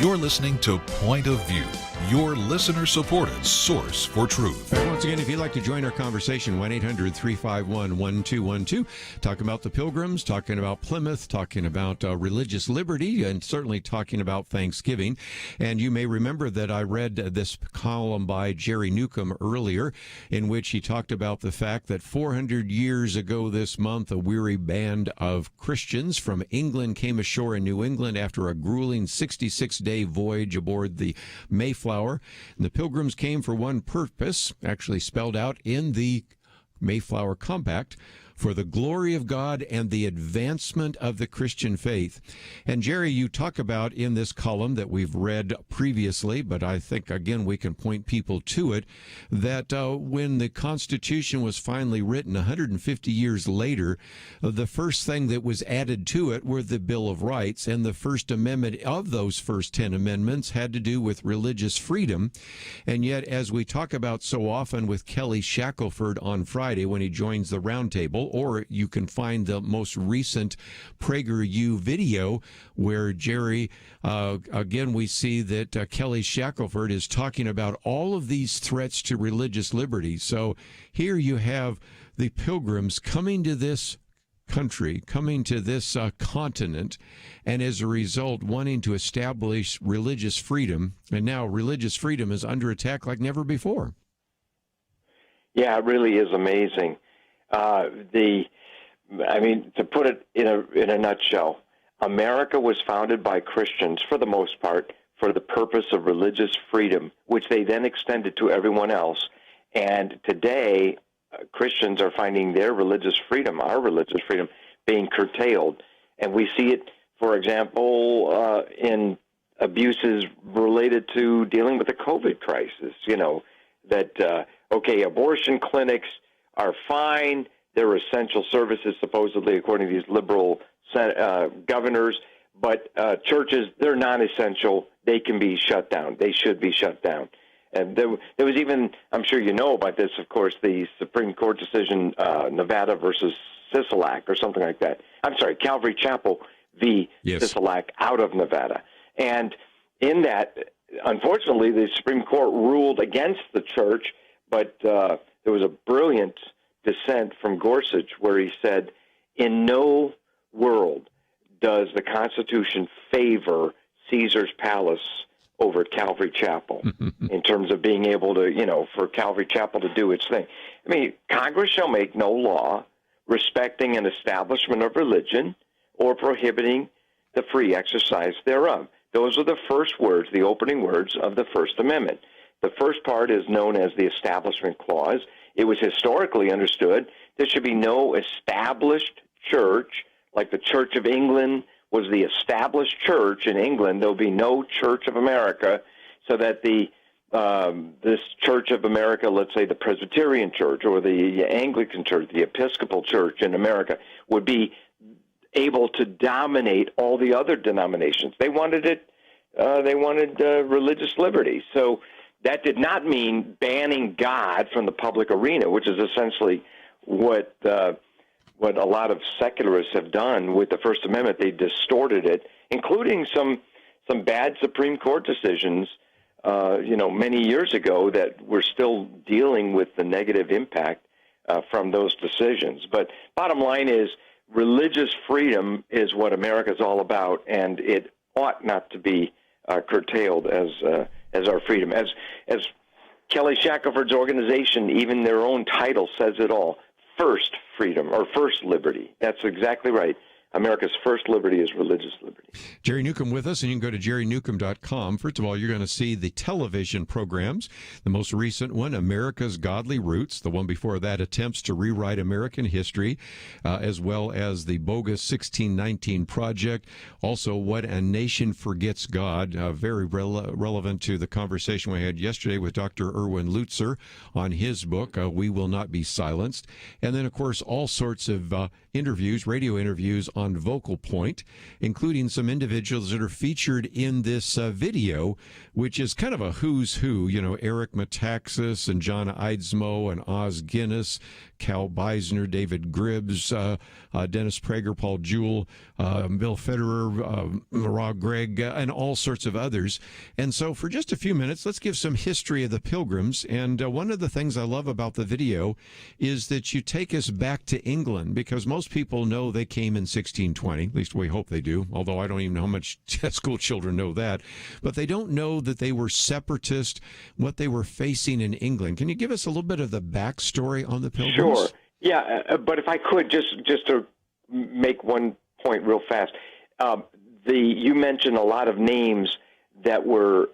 You're listening to Point of View, your listener-supported source for truth. Once again, if you'd like to join our conversation, 1-800-351-1212. Talking about the Pilgrims, talking about Plymouth, talking about religious liberty, and certainly talking about Thanksgiving. And you may remember that I read this column by Jerry Newcombe earlier, in which he talked about the fact that 400 years ago this month, a weary band of Christians from England came ashore in New England after a grueling 66-day voyage aboard the Mayflower. And the Pilgrims came for one purpose, actually spelled out in the Mayflower Compact, for the glory of God and the advancement of the Christian faith. And Jerry, you talk about in this column that we've read previously, but I think, again, we can point people to it, that when the Constitution was finally written 150 years later, the first thing that was added to it were the Bill of Rights, and the First Amendment of those first 10 amendments had to do with religious freedom. And yet, as we talk about so often with Kelly Shackelford on Friday when he joins the roundtable, or you can find the most recent PragerU video where Jerry, again, we see that Kelly Shackelford is talking about all of these threats to religious liberty. So here you have the Pilgrims coming to this country, coming to this continent, and as a result wanting to establish religious freedom. And now religious freedom is under attack like never before. Yeah, it really is amazing. To put it in a nutshell, America was founded by Christians, for the most part, for the purpose of religious freedom, which they then extended to everyone else. And today, Christians are finding their religious freedom, our religious freedom, being curtailed. And we see it, for example, in abuses related to dealing with the COVID crisis. That okay, abortion clinics are fine; they're essential services, supposedly, according to these liberal governors. But churches, they're non-essential. They can be shut down. They should be shut down. And there was even, I'm sure you know about this, of course, the Supreme Court decision, Nevada versus Sisolak or something like that. I'm sorry, Calvary Chapel v. Sisolak out of Nevada. And in that, unfortunately, the Supreme Court ruled against the church, but there was a brilliant dissent from Gorsuch where he said, in no world does the Constitution favor Caesar's Palace over Calvary Chapel in terms of being able to, for Calvary Chapel to do its thing. I mean, Congress shall make no law respecting an establishment of religion or prohibiting the free exercise thereof. Those are the first words, the opening words of the First Amendment. The first part is known as the Establishment Clause. It was historically understood there should be no established church, like the Church of England was the established church in England. There'll be no Church of America, so that this Church of America, let's say the Presbyterian Church or the Anglican Church, the Episcopal Church in America, would be able to dominate all the other denominations. They wanted it. They wanted religious liberty. So that did not mean banning God from the public arena, which is essentially what a lot of secularists have done with the First Amendment. They distorted it, including some bad Supreme Court decisions, many years ago that we're still dealing with the negative impact from those decisions. But bottom line is, religious freedom is what America is all about, and it ought not to be curtailed as our freedom. As Kelly Shackelford's organization, even their own title says it all. First freedom, or first liberty. That's exactly right. America's first liberty is religious liberty. Jerry Newcombe with us, and you can go to jerrynewcombe.com. First of all, you're going to see the television programs. The most recent one, America's Godly Roots. The one before that, Attempts to Rewrite American History, as well as the Bogus 1619 Project. Also, What a Nation Forgets God, very relevant to the conversation we had yesterday with Dr. Erwin Lutzer on his book, We Will Not Be Silenced. And then, of course, all sorts of interviews, radio interviews on Vocal Point, including some individuals that are featured in this video, which is kind of a who's who. Eric Metaxas and John Eidsmoe and Oz Guinness, Cal Beisner, David Gribbs, Dennis Prager, Paul Jewell, Bill Federer, Rob Gregg, and all sorts of others. And so for just a few minutes, let's give some history of the Pilgrims. And one of the things I love about the video is that you take us back to England, because most people know they came in 1620, at least we hope they do, although I don't even know how much school children know that. But they don't know that they were separatist, what they were facing in England. Can you give us a little bit of the backstory on the Pilgrims? Sure. Yeah, but if I could, just to make one point real fast. You mentioned a lot of names that were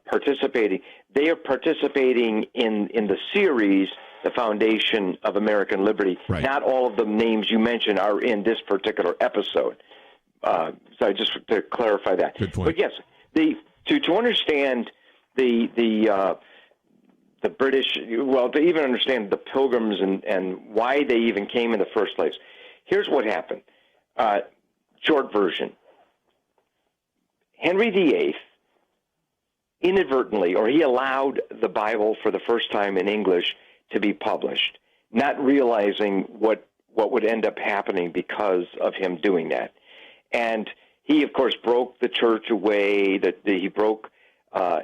participating. They are participating in the series, The Foundation of American Liberty. Right. Not all of the names you mentioned are in this particular episode. So just to clarify that. Good point. But yes, to understand the British, well, to even understand the Pilgrims and why they even came in the first place, here's what happened. Short version. Henry VIII inadvertently, or he allowed the Bible for the first time in English to be published, not realizing what would end up happening because of him doing that. And he, of course, broke the church away, he broke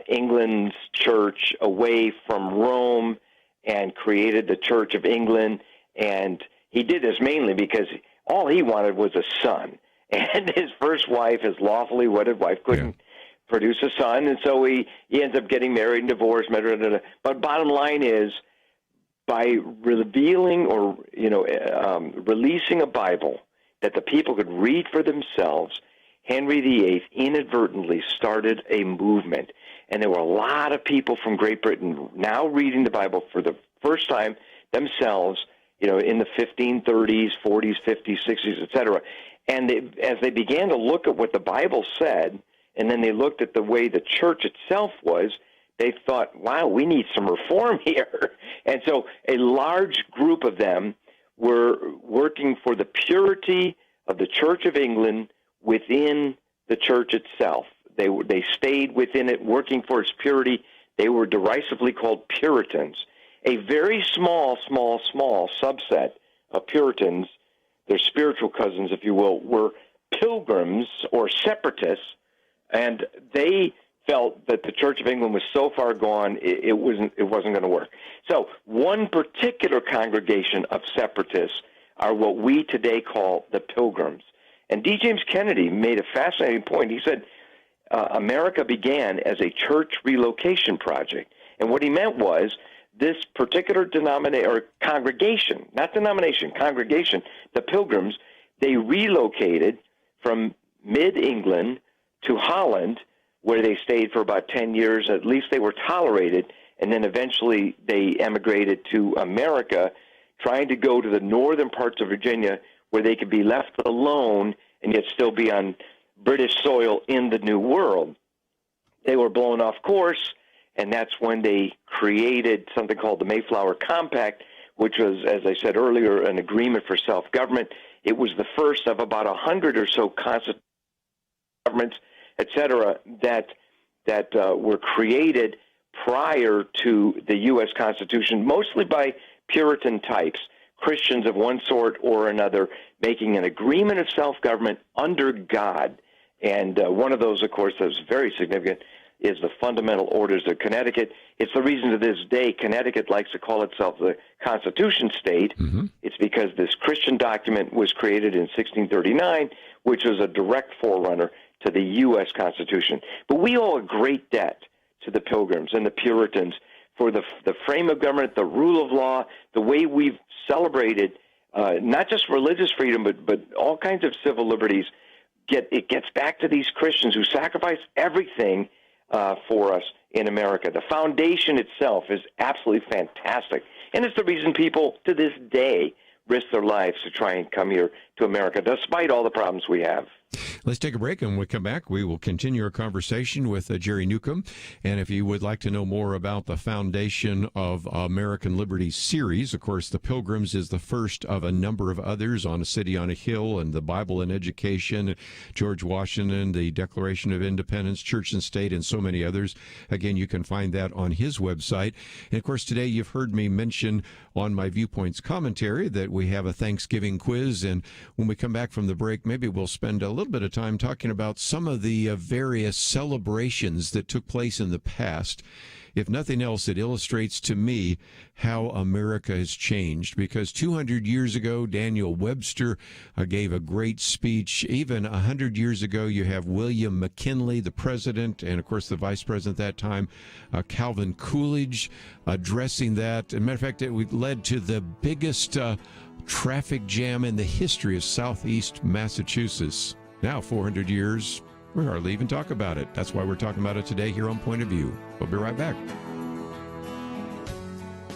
England's church away from Rome and created the Church of England. And he did this mainly because all he wanted was a son. And his first wife, his lawfully wedded wife, couldn't produce a son. And so he ends up getting married and divorced. But bottom line is, by revealing or releasing a Bible that the people could read for themselves, Henry VIII inadvertently started a movement. And there were a lot of people from Great Britain now reading the Bible for the first time themselves, in the 1530s, 40s, 50s, 60s, etc. And as they began to look at what the Bible said and then they looked at the way the church itself was, they thought, wow, we need some reform here. And so a large group of them were working for the purity of the Church of England within the church itself. They stayed within it, working for its purity. They were derisively called Puritans. A very small subset of Puritans, their spiritual cousins, if you will, were Pilgrims or Separatists, and they felt that the Church of England was so far gone, it wasn't going to work. So one particular congregation of Separatists are what we today call the Pilgrims. And D. James Kennedy made a fascinating point. He said, America began as a church relocation project. And what he meant was this particular congregation, not denomination, congregation, the Pilgrims, they relocated from mid-England to Holland, where they stayed for about 10 years. At least they were tolerated. And then eventually they emigrated to America, trying to go to the northern parts of Virginia where they could be left alone and yet still be on British soil in the New World. They were blown off course, and that's when they created something called the Mayflower Compact, which was, as I said earlier, an agreement for self-government. It was the first of about 100 or so constitutional governments, et cetera, that were created prior to the U.S. Constitution, mostly by Puritan types, Christians of one sort or another, making an agreement of self-government under God. And one of those, of course, that was very significant is the Fundamental Orders of Connecticut. It's the reason to this day Connecticut likes to call itself the Constitution State. Mm-hmm. It's because this Christian document was created in 1639, which was a direct forerunner to the U.S. Constitution. But we owe a great debt to the Pilgrims and the Puritans for the frame of government, the rule of law, the way we've celebrated not just religious freedom, but all kinds of civil liberties. It gets back to these Christians who sacrificed everything for us in America. The foundation itself is absolutely fantastic, and it's the reason people to this day risk their lives to try and come here to America, despite all the problems we have. Let's take a break, and when we come back, we will continue our conversation with Jerry Newcombe. And if you would like to know more about the Foundation of American Liberty series, of course, the Pilgrims is the first of a number of others, On a City on a Hill, and the Bible and Education, George Washington, the Declaration of Independence, Church and State, and so many others. Again, you can find that on his website. And, of course, today you've heard me mention on my Viewpoints commentary that we have a Thanksgiving quiz. And when we come back from the break, maybe we'll spend a little bit of time talking about some of the various celebrations that took place in the past. If nothing else, it illustrates to me how America has changed, because 200 years ago, Daniel Webster gave a great speech. Even 100 years ago, you have William McKinley, the president, and of course the vice president at that time, Calvin Coolidge, addressing that. As a matter of fact, it led to the biggest traffic jam in the history of Southeast Massachusetts. Now, 400 years, we hardly even talk about it. That's why we're talking about it today here on Point of View. We'll be right back.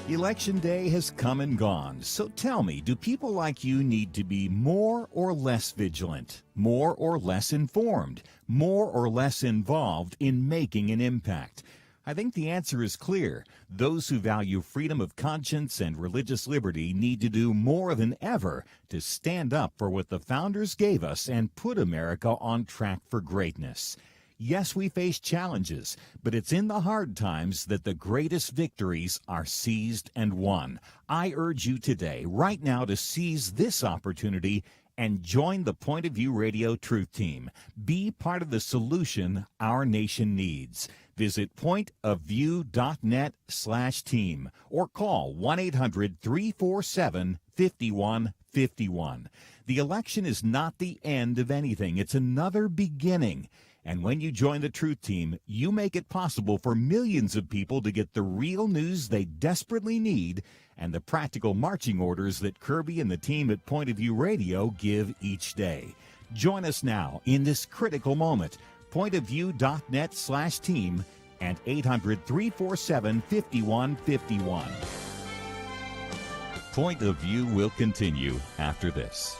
Election day has come and gone, so tell me, do people like you need to be more or less vigilant, more or less informed, more or less involved in making an impact? I think the answer is clear. Those who value freedom of conscience and religious liberty need to do more than ever to stand up for what the founders gave us and put America on track for greatness. Yes, we face challenges, but it's in the hard times that the greatest victories are seized and won. I urge you today, right now, to seize this opportunity and join the Point of View Radio Truth Team. Be part of the solution our nation needs. Visit pointofview.net/team or call 1-800-347-5151. The election is not the end of anything. It's another beginning. And when you join the Truth Team, you make it possible for millions of people to get the real news they desperately need and the practical marching orders that Kerby and the team at Point of View Radio give each day. Join us now in this critical moment. pointofview.net/team and 800-347-5151. Point of View will continue after this.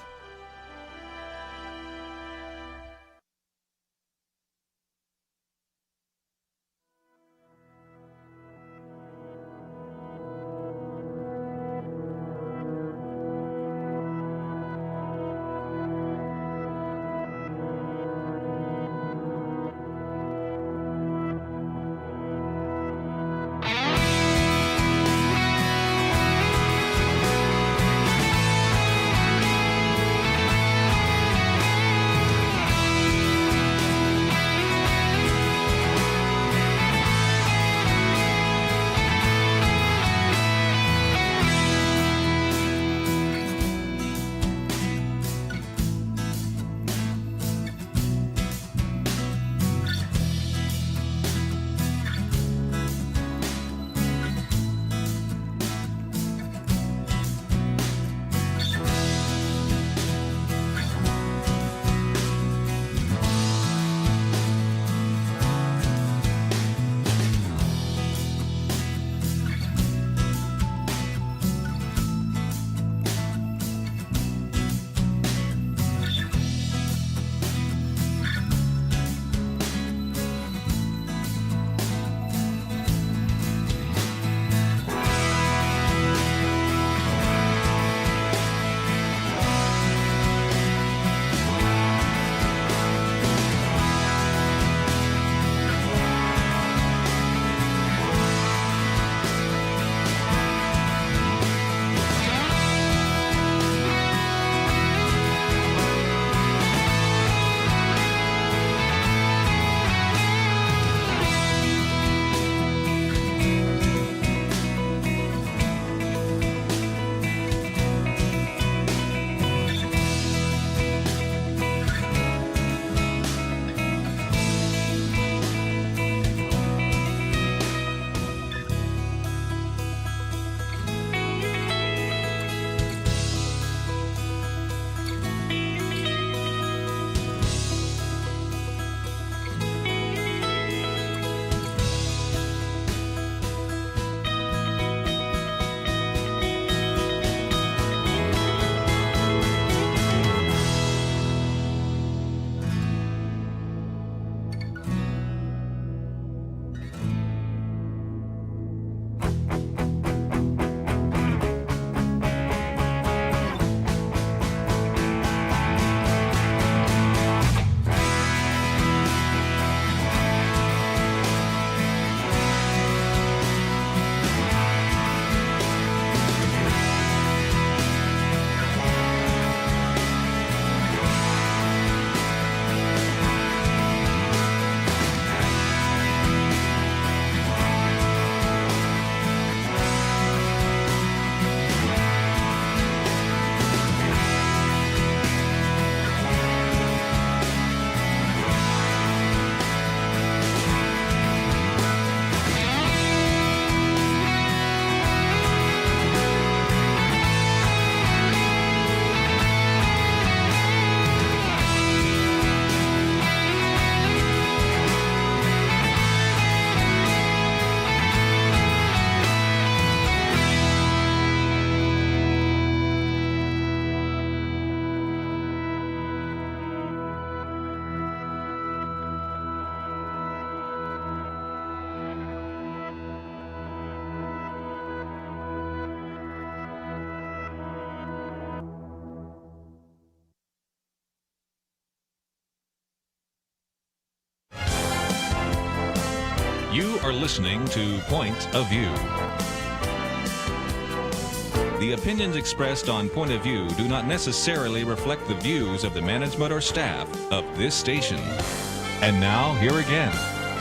are listening to Point of View. The opinions expressed on Point of View do not necessarily reflect the views of the management or staff of this station. And now, here again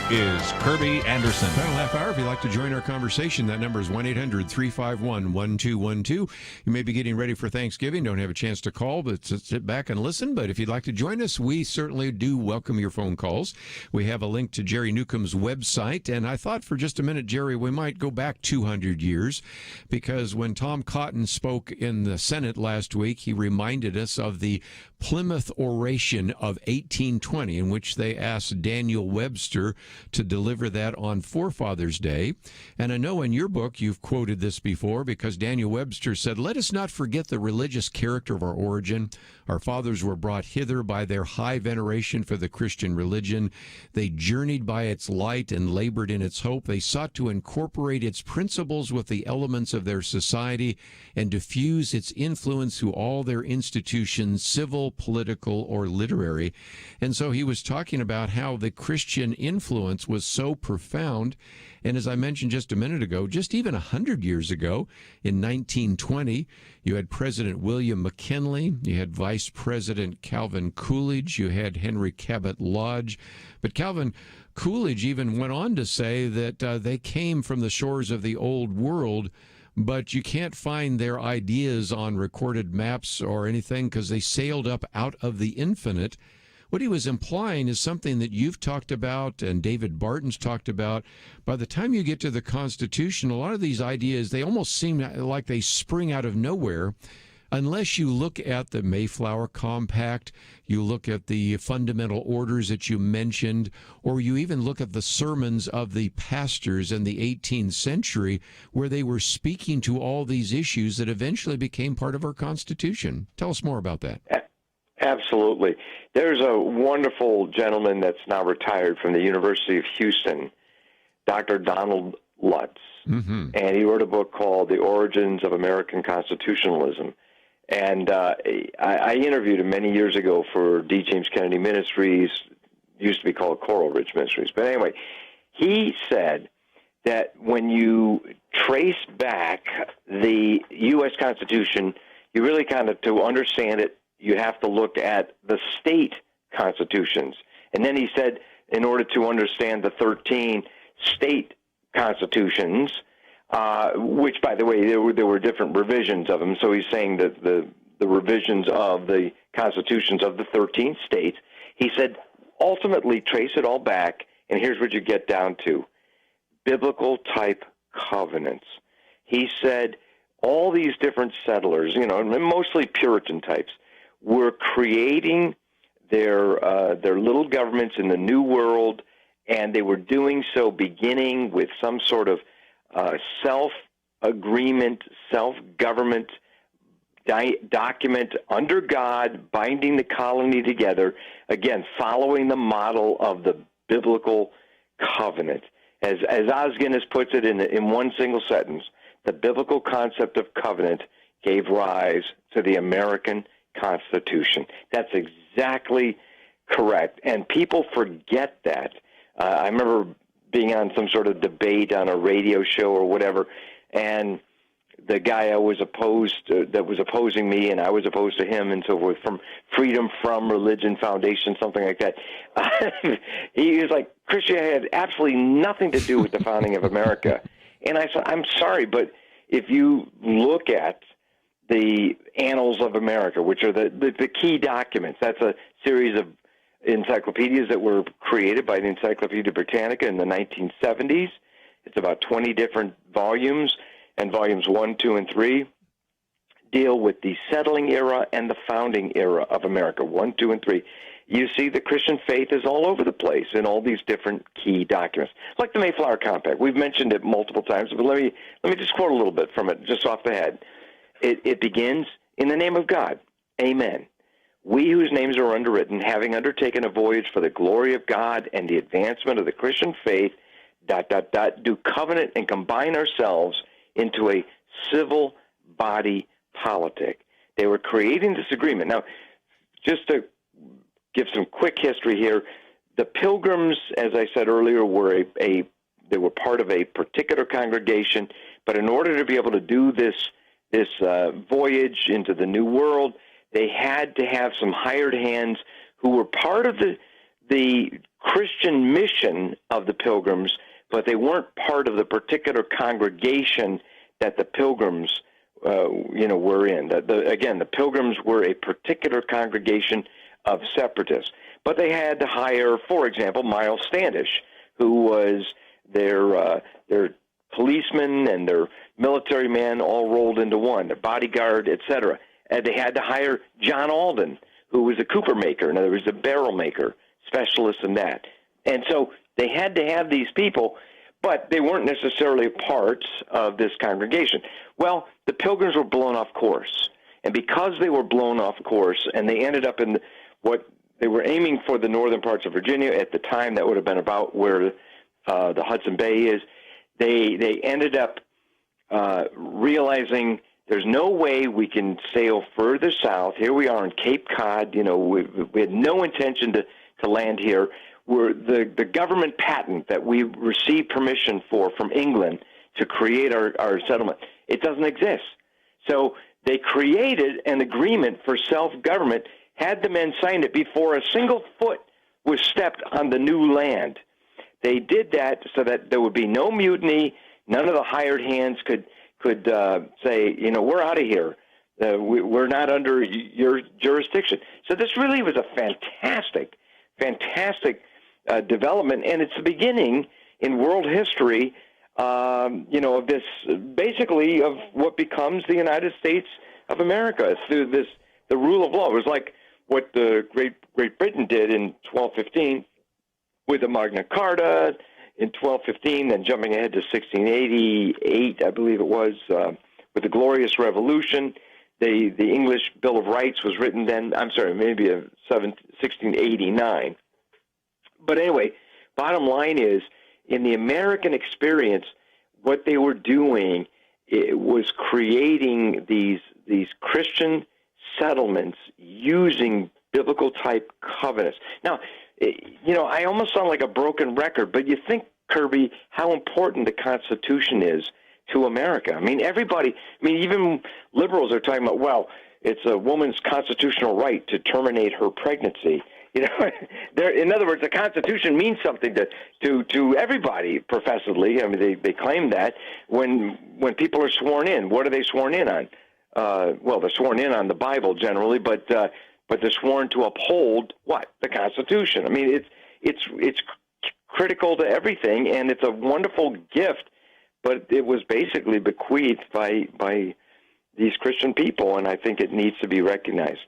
is Kerby Anderson. Final half hour. If you'd like to join our conversation, that number is 1-800-351-1212. You may be getting ready for Thanksgiving. Don't have a chance to call, but sit back and listen. But if you'd like to join us, we certainly do welcome your phone calls. We have a link to Jerry Newcombe's website. And I thought for just a minute, Jerry, we might go back 200 years, because when Tom Cotton spoke in the Senate last week, he reminded us of the Plymouth Oration of 1820, in which they asked Daniel Webster to deliver that on Forefathers' Day. And I know in your book you've quoted this before, because Daniel Webster said, "Let us not forget the religious character of our origin. Our fathers were brought hither by their high veneration for the Christian religion. They journeyed by its light and labored in its hope. They sought to incorporate its principles with the elements of their society and diffuse its influence through all their institutions, civil, political, or literary." And so he was talking about how the Christian influence was so profound. And as I mentioned just a minute ago, just even 100 years ago, in 1920, you had President William McKinley, you had Vice President Calvin Coolidge, you had Henry Cabot Lodge. But Calvin Coolidge even went on to say that they came from the shores of the old world, but you can't find their ideas on recorded maps or anything because they sailed up out of the infinite. What he was implying is something that you've talked about and David Barton's talked about. By the time you get to the Constitution, a lot of these ideas, they almost seem like they spring out of nowhere, unless you look at the Mayflower Compact, you look at the fundamental orders that you mentioned, or you even look at the sermons of the pastors in the 18th century, where they were speaking to all these issues that eventually became part of our Constitution. Tell us more about that. Absolutely. There's a wonderful gentleman that's now retired from the University of Houston, Dr. Donald Lutz, and he wrote a book called The Origins of American Constitutionalism. And I interviewed him many years ago for D. James Kennedy Ministries, used to be called Coral Ridge Ministries. But anyway, he said that when you trace back the U.S. Constitution, you really kind of, to understand it, you have to look at the state constitutions. And then he said, in order to understand the 13 state constitutions, which, by the way, there were different revisions of them. So he's saying that the revisions of the constitutions of the 13 states, he said, ultimately trace it all back, and here's what you get down to: biblical-type covenants. He said all these different settlers, mostly Puritan types, were creating their little governments in the New World, and they were doing so beginning with some sort of self-agreement, self-government document under God, binding the colony together, again, following the model of the biblical covenant. As Os Guinness puts it in one single sentence, the biblical concept of covenant gave rise to the American Constitution. That's exactly correct. And people forget that. I remember being on some sort of debate on a radio show or whatever, and the guy I was opposed to, that was opposing me, and I was opposed to him, and so forth, from Freedom From Religion Foundation, something like that. He was like, Christianity had absolutely nothing to do with the founding of America. And I said, I'm sorry, but if you look at the Annals of America, which are the key documents, that's a series of encyclopedias that were created by the Encyclopedia Britannica in the 1970s. It's about 20 different volumes, and volumes 1, 2, and 3 deal with the settling era and the founding era of America, 1, 2, and 3. You see the Christian faith is all over the place in all these different key documents, like the Mayflower Compact. We've mentioned it multiple times, but let me just quote a little bit from it, just off the head. It begins, "In the name of God, amen. We whose names are underwritten, having undertaken a voyage for the glory of God and the advancement of the Christian faith, ... do covenant and combine ourselves into a civil body politic." They were creating this agreement. Now, just to give some quick history here, the Pilgrims, as I said earlier, were a they were part of a particular congregation. But in order to be able to do this voyage into the New World, they had to have some hired hands who were part of the Christian mission of the Pilgrims, but they weren't part of the particular congregation that the Pilgrims, were in. Again, the Pilgrims were a particular congregation of separatists. But they had to hire, for example, Miles Standish, who was their policeman and their military man all rolled into one, their bodyguard, etc. And they had to hire John Alden, who was a cooper maker, in other words, a barrel maker, specialist in that. And so they had to have these people, but they weren't necessarily parts of this congregation. Well, the Pilgrims were blown off course. And because they were blown off course, and they ended up in what they were aiming for, the northern parts of Virginia at the time, that would have been about where the Hudson Bay is, they ended up realizing there's no way we can sail further south. Here we are in Cape Cod. We had no intention to land here. The government patent that we received permission for from England to create our settlement, it doesn't exist. So they created an agreement for self-government, had the men sign it before a single foot was stepped on the new land. They did that so that there would be no mutiny. None of the hired hands could say, we're out of here. We're not under your jurisdiction. So this really was a fantastic development, and it's the beginning in world history, of this, basically, of what becomes the United States of America. It's through the rule of law. It was like what the Great Britain did in 1215 with the Magna Carta in 1215, then jumping ahead to 1688, I believe it was, with the Glorious Revolution. The English Bill of Rights was written then, maybe 1689. But anyway, bottom line is, in the American experience, what they were doing, it was creating these Christian settlements using biblical type covenants. Now, I almost sound like a broken record, but you think, Kerby, how important the Constitution is to America. I mean, even liberals are talking about, well, it's a woman's constitutional right to terminate her pregnancy. In other words, the Constitution means something to everybody, professedly. I mean, they claim that when people are sworn in. What are they sworn in on? Well, they're sworn in on the Bible generally, but they're sworn to uphold what? The Constitution. I mean, it's critical to everything, and it's a wonderful gift, but it was basically bequeathed by these Christian people, and I think it needs to be recognized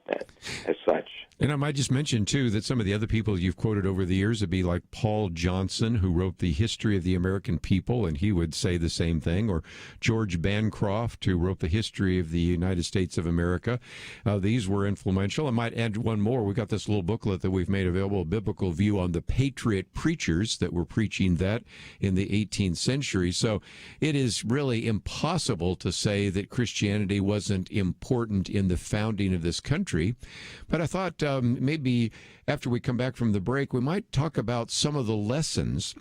as such. And I might just mention, too, that some of the other people you've quoted over the years would be like Paul Johnson, who wrote The History of the American People, and he would say the same thing, or George Bancroft, who wrote The History of the United States of America. These were influential. I might add one more. We've got this little booklet that we've made available, a biblical view on the patriot preachers that were preaching that in the 18th century. So it is really impossible to say that Christianity wasn't important in the founding of this country. But I thought maybe after we come back from the break, we might talk about some of the lessons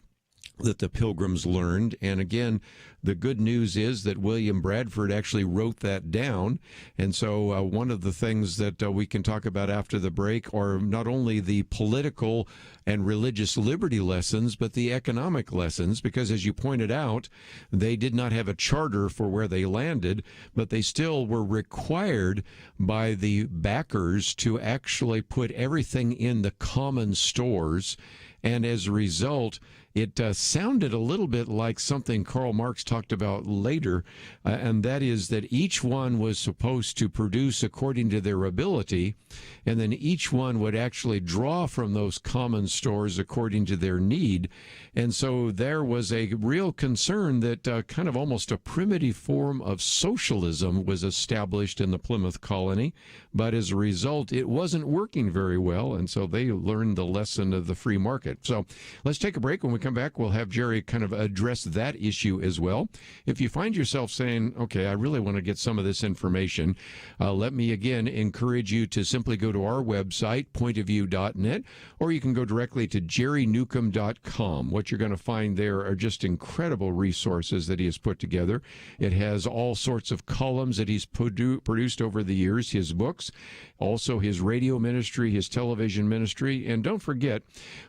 that the Pilgrims learned. And again, the good news is that William Bradford actually wrote that down. And so one of the things that we can talk about after the break are not only the political and religious liberty lessons, but the economic lessons, because as you pointed out, they did not have a charter for where they landed, but they still were required by the backers to actually put everything in the common stores. And as a result, it sounded a little bit like something Karl Marx talked about later, and that is that each one was supposed to produce according to their ability, and then each one would actually draw from those common stores according to their need. And so there was a real concern that kind of almost a primitive form of socialism was established in the Plymouth colony, but as a result, it wasn't working very well, and so they learned the lesson of the free market. So let's take a break. When we come come back, we'll have Jerry kind of address that issue as well. If you find yourself saying, okay, I really want to get some of this information, let me again encourage you to simply go to our website, pointofview.net, or you can go directly to jerrynewcombe.com. What you're going to find there are just incredible resources that he has put together. It has all sorts of columns that he's produced over the years, his books, also his radio ministry, his television ministry, and don't forget,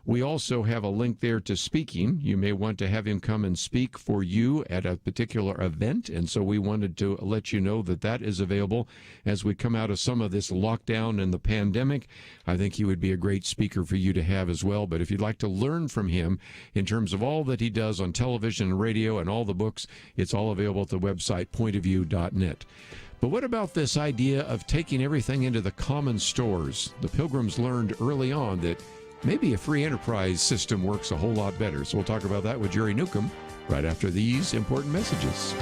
we also have a link there to speaking. You may want to have him come and speak for you at a particular event, and so we wanted to let you know that that is available as we come out of some of this lockdown and the pandemic. I think he would be a great speaker for you to have as well, but if you'd like to learn from him in terms of all that he does on television and radio and all the books, it's all available at the website pointofview.net. But what about this idea of taking everything into the common stores? The Pilgrims learned early on that maybe a free enterprise system works a whole lot better. So we'll talk about that with Jerry Newcombe right after these important messages.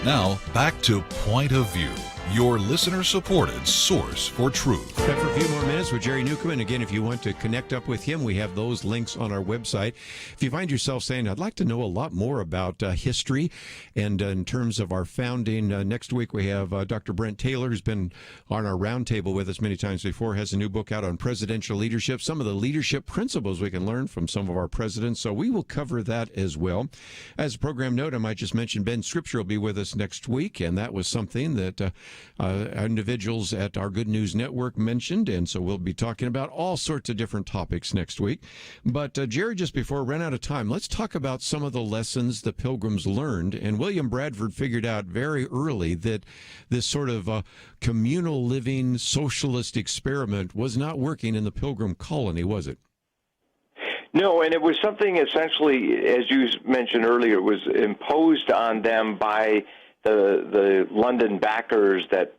Now, back to Point of View, your listener-supported source for truth. Back for a few more minutes with Jerry Newcombe. And again, if you want to connect up with him, we have those links on our website. If you find yourself saying, I'd like to know a lot more about history and in terms of our founding, next week we have Dr. Brent Taylor, who's been on our roundtable with us many times before, has a new book out on presidential leadership, some of the leadership principles we can learn from some of our presidents. So we will cover that as well. As a program note, I might just mention Ben Scripture will be with us next week, and that was something that individuals at our Good News Network mentioned, and so we'll be talking about all sorts of different topics next week. But Jerry, just before we run out of time, let's talk about some of the lessons the Pilgrims learned. And William Bradford figured out very early that this sort of communal living socialist experiment was not working in the Pilgrim colony, was it? No, and it was something essentially, as you mentioned earlier, it was imposed on them by the London backers that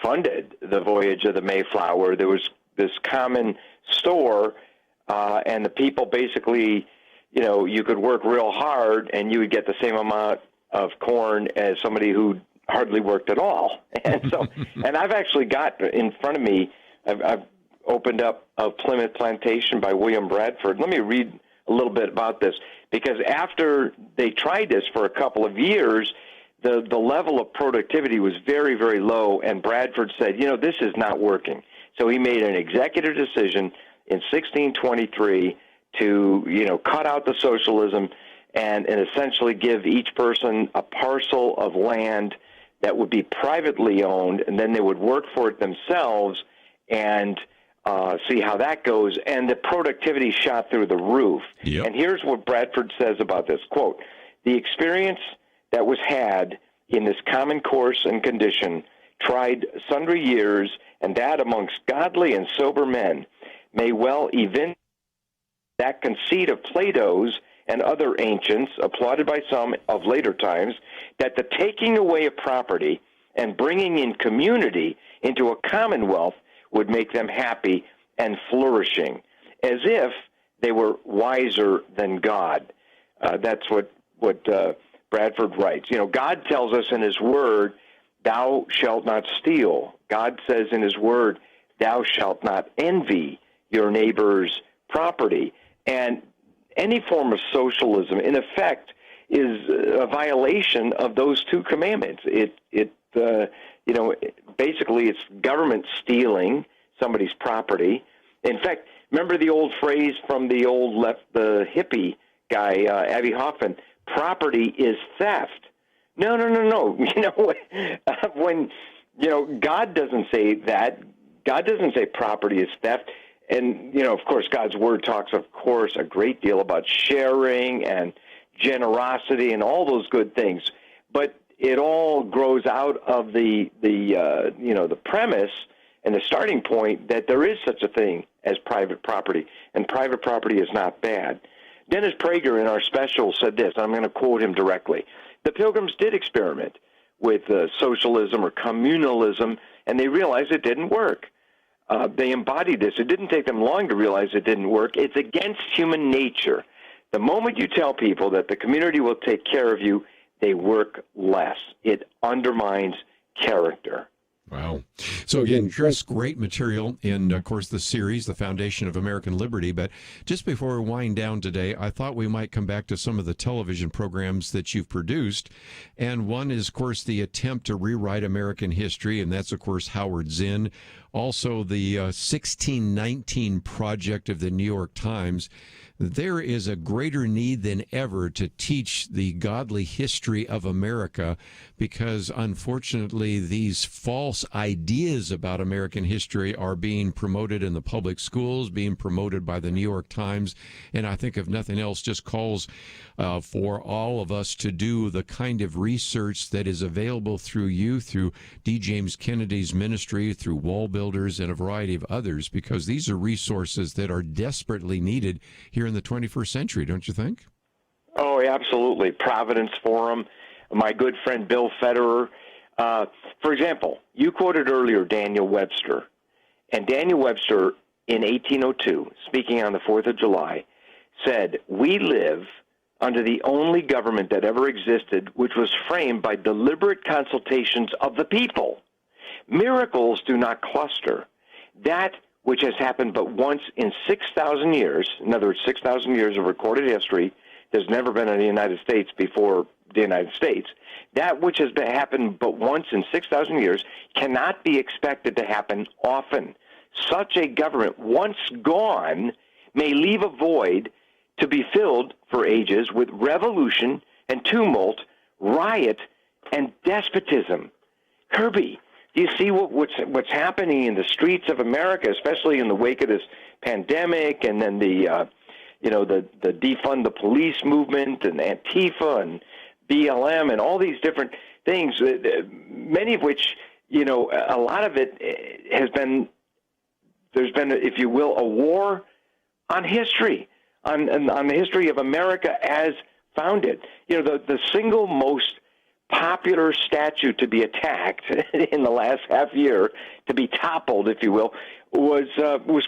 funded the voyage of the Mayflower. There was this common store, and the people basically, you could work real hard and you would get the same amount of corn as somebody who hardly worked at all. And so, and I've actually got in front of me, I've opened up a Plymouth Plantation by William Bradford. Let me read a little bit about this, because after they tried this for a couple of years, the level of productivity was very, very low, and Bradford said, this is not working. So he made an executive decision in 1623 to, cut out the socialism and essentially give each person a parcel of land that would be privately owned, and then they would work for it themselves and see how that goes. And the productivity shot through the roof. Yep. And here's what Bradford says about this, quote, "The experience that was had in this common course and condition, tried sundry years, and that amongst godly and sober men, may well evince that conceit of Plato's and other ancients, applauded by some of later times, that the taking away of property and bringing in community into a commonwealth would make them happy and flourishing, as if they were wiser than God." That's what Bradford writes. God tells us in his word, "Thou shalt not steal." God says in his word, "Thou shalt not envy your neighbor's property." And any form of socialism, in effect, is a violation of those two commandments. Basically it's government stealing somebody's property. In fact, remember the old phrase from the old the hippie guy, Abbie Hoffman, "Property is theft." No. When, God doesn't say that. God doesn't say property is theft. And, of course, God's word talks, of course, a great deal about sharing and generosity and all those good things. But it all grows out of the premise and the starting point that there is such a thing as private property, and private property is not bad. Dennis Prager in our special said this, and I'm going to quote him directly. "The Pilgrims did experiment with socialism or communalism, and they realized it didn't work. They embodied this. It didn't take them long to realize it didn't work. It's against human nature. The moment you tell people that the community will take care of you, they work less. It undermines character." Wow. So again, Chris, great material in, of course, the series, The Foundation of American Liberty. But just before we wind down today, I thought we might come back to some of the television programs that you've produced. And one is, of course, the attempt to rewrite American history, and that's, of course, Howard Zinn. Also, the 1619 Project of the New York Times. There is a greater need than ever to teach the godly history of America, because unfortunately these false ideas about American history are being promoted in the public schools, being promoted by the New York Times, and I think if nothing else just calls for all of us to do the kind of research that is available through you, through D. James Kennedy's ministry, through Wall Builders and a variety of others, because these are resources that are desperately needed here in the 21st century, don't you think? Oh, absolutely. Providence Forum, my good friend Bill Federer. For example, you quoted earlier Daniel Webster. And Daniel Webster, in 1802, speaking on the 4th of July, said, "We live under the only government that ever existed, which was framed by deliberate consultations of the people. Miracles do not cluster. That which has happened but once in 6,000 years, in other words, 6,000 years of recorded history, there's never been in the United States before the United States, that which has happened but once in 6,000 years cannot be expected to happen often. Such a government, once gone, may leave a void to be filled for ages with revolution and tumult, riot and despotism." Kerby, Do you see what's happening in the streets of America, especially in the wake of this pandemic, and then the defund the police movement and Antifa and BLM and all these different things, many of which, a lot of it has been, there's been, if you will, a war on history, on the history of America as founded. The single most popular statue to be attacked in the last half year, to be toppled, if you will, was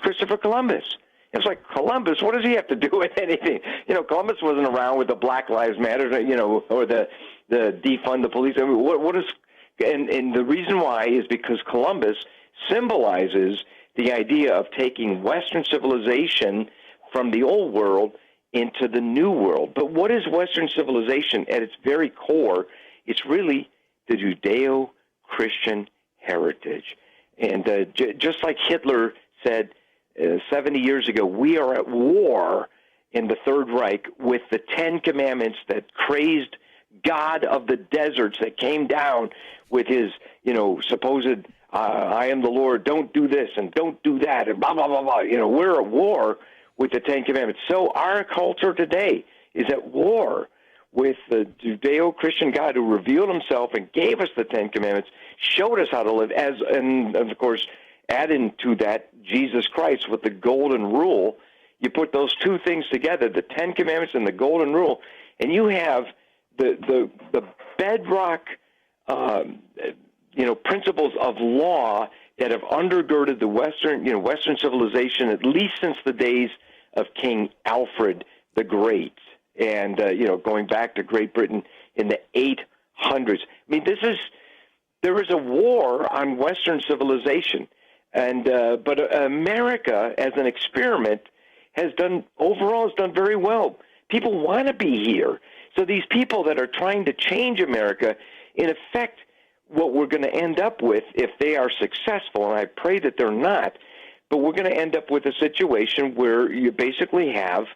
Christopher Columbus. It's like, Columbus, what does he have to do with anything? Columbus wasn't around with the Black Lives Matter, or the defund the police. I mean, what is, and the reason why is because Columbus symbolizes the idea of taking Western civilization from the old world into the new world. But what is Western civilization at its very core? It's really the Judeo-Christian heritage. And just like Hitler said 70 years ago, we are at war in the Third Reich with the Ten Commandments, that crazed God of the deserts that came down with his, supposed, I am the Lord, don't do this and don't do that, and blah, blah, blah, blah. We're at war with the Ten Commandments. So our culture today is at war with the Judeo-Christian God who revealed himself and gave us the Ten Commandments, showed us how to live, and of course, adding to that Jesus Christ with the Golden Rule. You put those two things together, the Ten Commandments and the Golden Rule, and you have the bedrock principles of law that have undergirded the Western civilization, at least since the days of King Alfred the Great, and going back to Great Britain in the 800s. I mean, there is a war on Western civilization, and but America, as an experiment, has done very well. People want to be here. So these people that are trying to change America, in effect, what we're going to end up with, if they are successful, and I pray that they're not, but we're going to end up with a situation where you basically have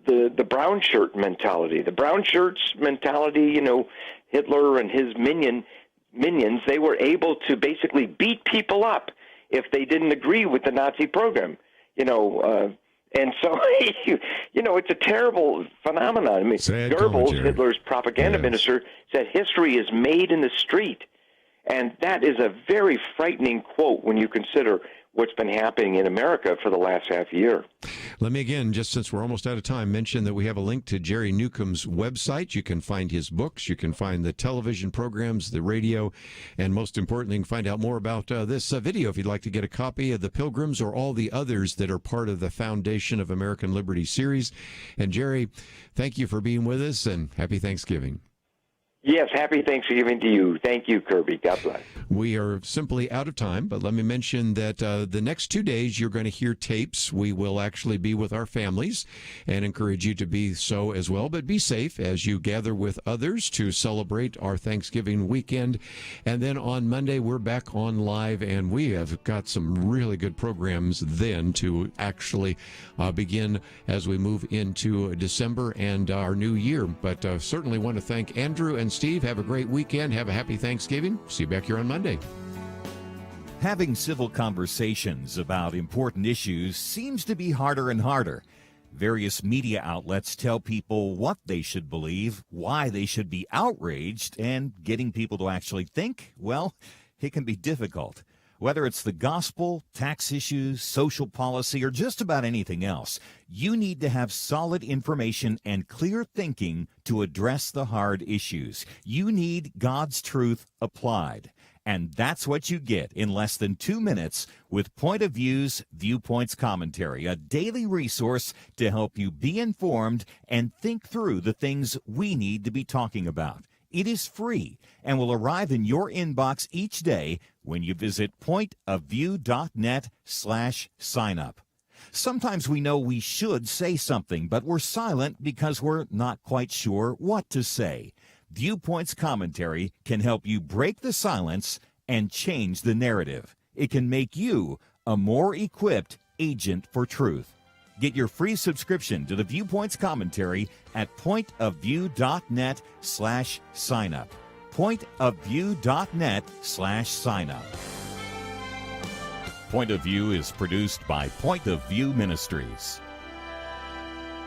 the brown shirt mentality. The brown shirts mentality, Hitler and his minions, they were able to basically beat people up if they didn't agree with the Nazi program, and so, it's a terrible phenomenon. I mean, Goebbels, Hitler's propaganda minister, said history is made in the street. And that is a very frightening quote when you consider what's been happening in America for the last half year. Let me again, just since we're almost out of time, mention that we have a link to Jerry Newcombe's website. You can find his books, you can find the television programs, the radio, and most importantly, you can find out more about this video if you'd like to get a copy of the Pilgrims or all the others that are part of the Foundation of American Liberty series. And Jerry, thank you for being with us, and happy Thanksgiving. Yes, happy Thanksgiving to you. Thank you, Kerby. God bless. We are simply out of time, but let me mention that the next 2 days you're going to hear tapes. We will actually be with our families and encourage you to be so as well, but be safe as you gather with others to celebrate our Thanksgiving weekend. And then on Monday, we're back on live, and we have got some really good programs then to actually begin as we move into December and our new year. But certainly want to thank Andrew and Steve. Have a great weekend. Have a happy Thanksgiving. See you back here on Monday. Having civil conversations about important issues seems to be harder and harder. Various media outlets tell people what they should believe, why they should be outraged, and getting people to actually think, well, it can be difficult. Whether it's the gospel, tax issues, social policy, or just about anything else, you need to have solid information and clear thinking to address the hard issues. You need God's truth applied. And that's what you get in less than 2 minutes with Point of View's Viewpoints Commentary, a daily resource to help you be informed and think through the things we need to be talking about. It is free and will arrive in your inbox each day when you visit pointofview.net/signup. Sometimes we know we should say something, but we're silent because we're not quite sure what to say. Viewpoints Commentary can help you break the silence and change the narrative. It can make you a more equipped agent for truth. Get your free subscription to the Viewpoints Commentary at pointofview.net/signup. pointofview.net/signup. Point of View is produced by Point of View Ministries.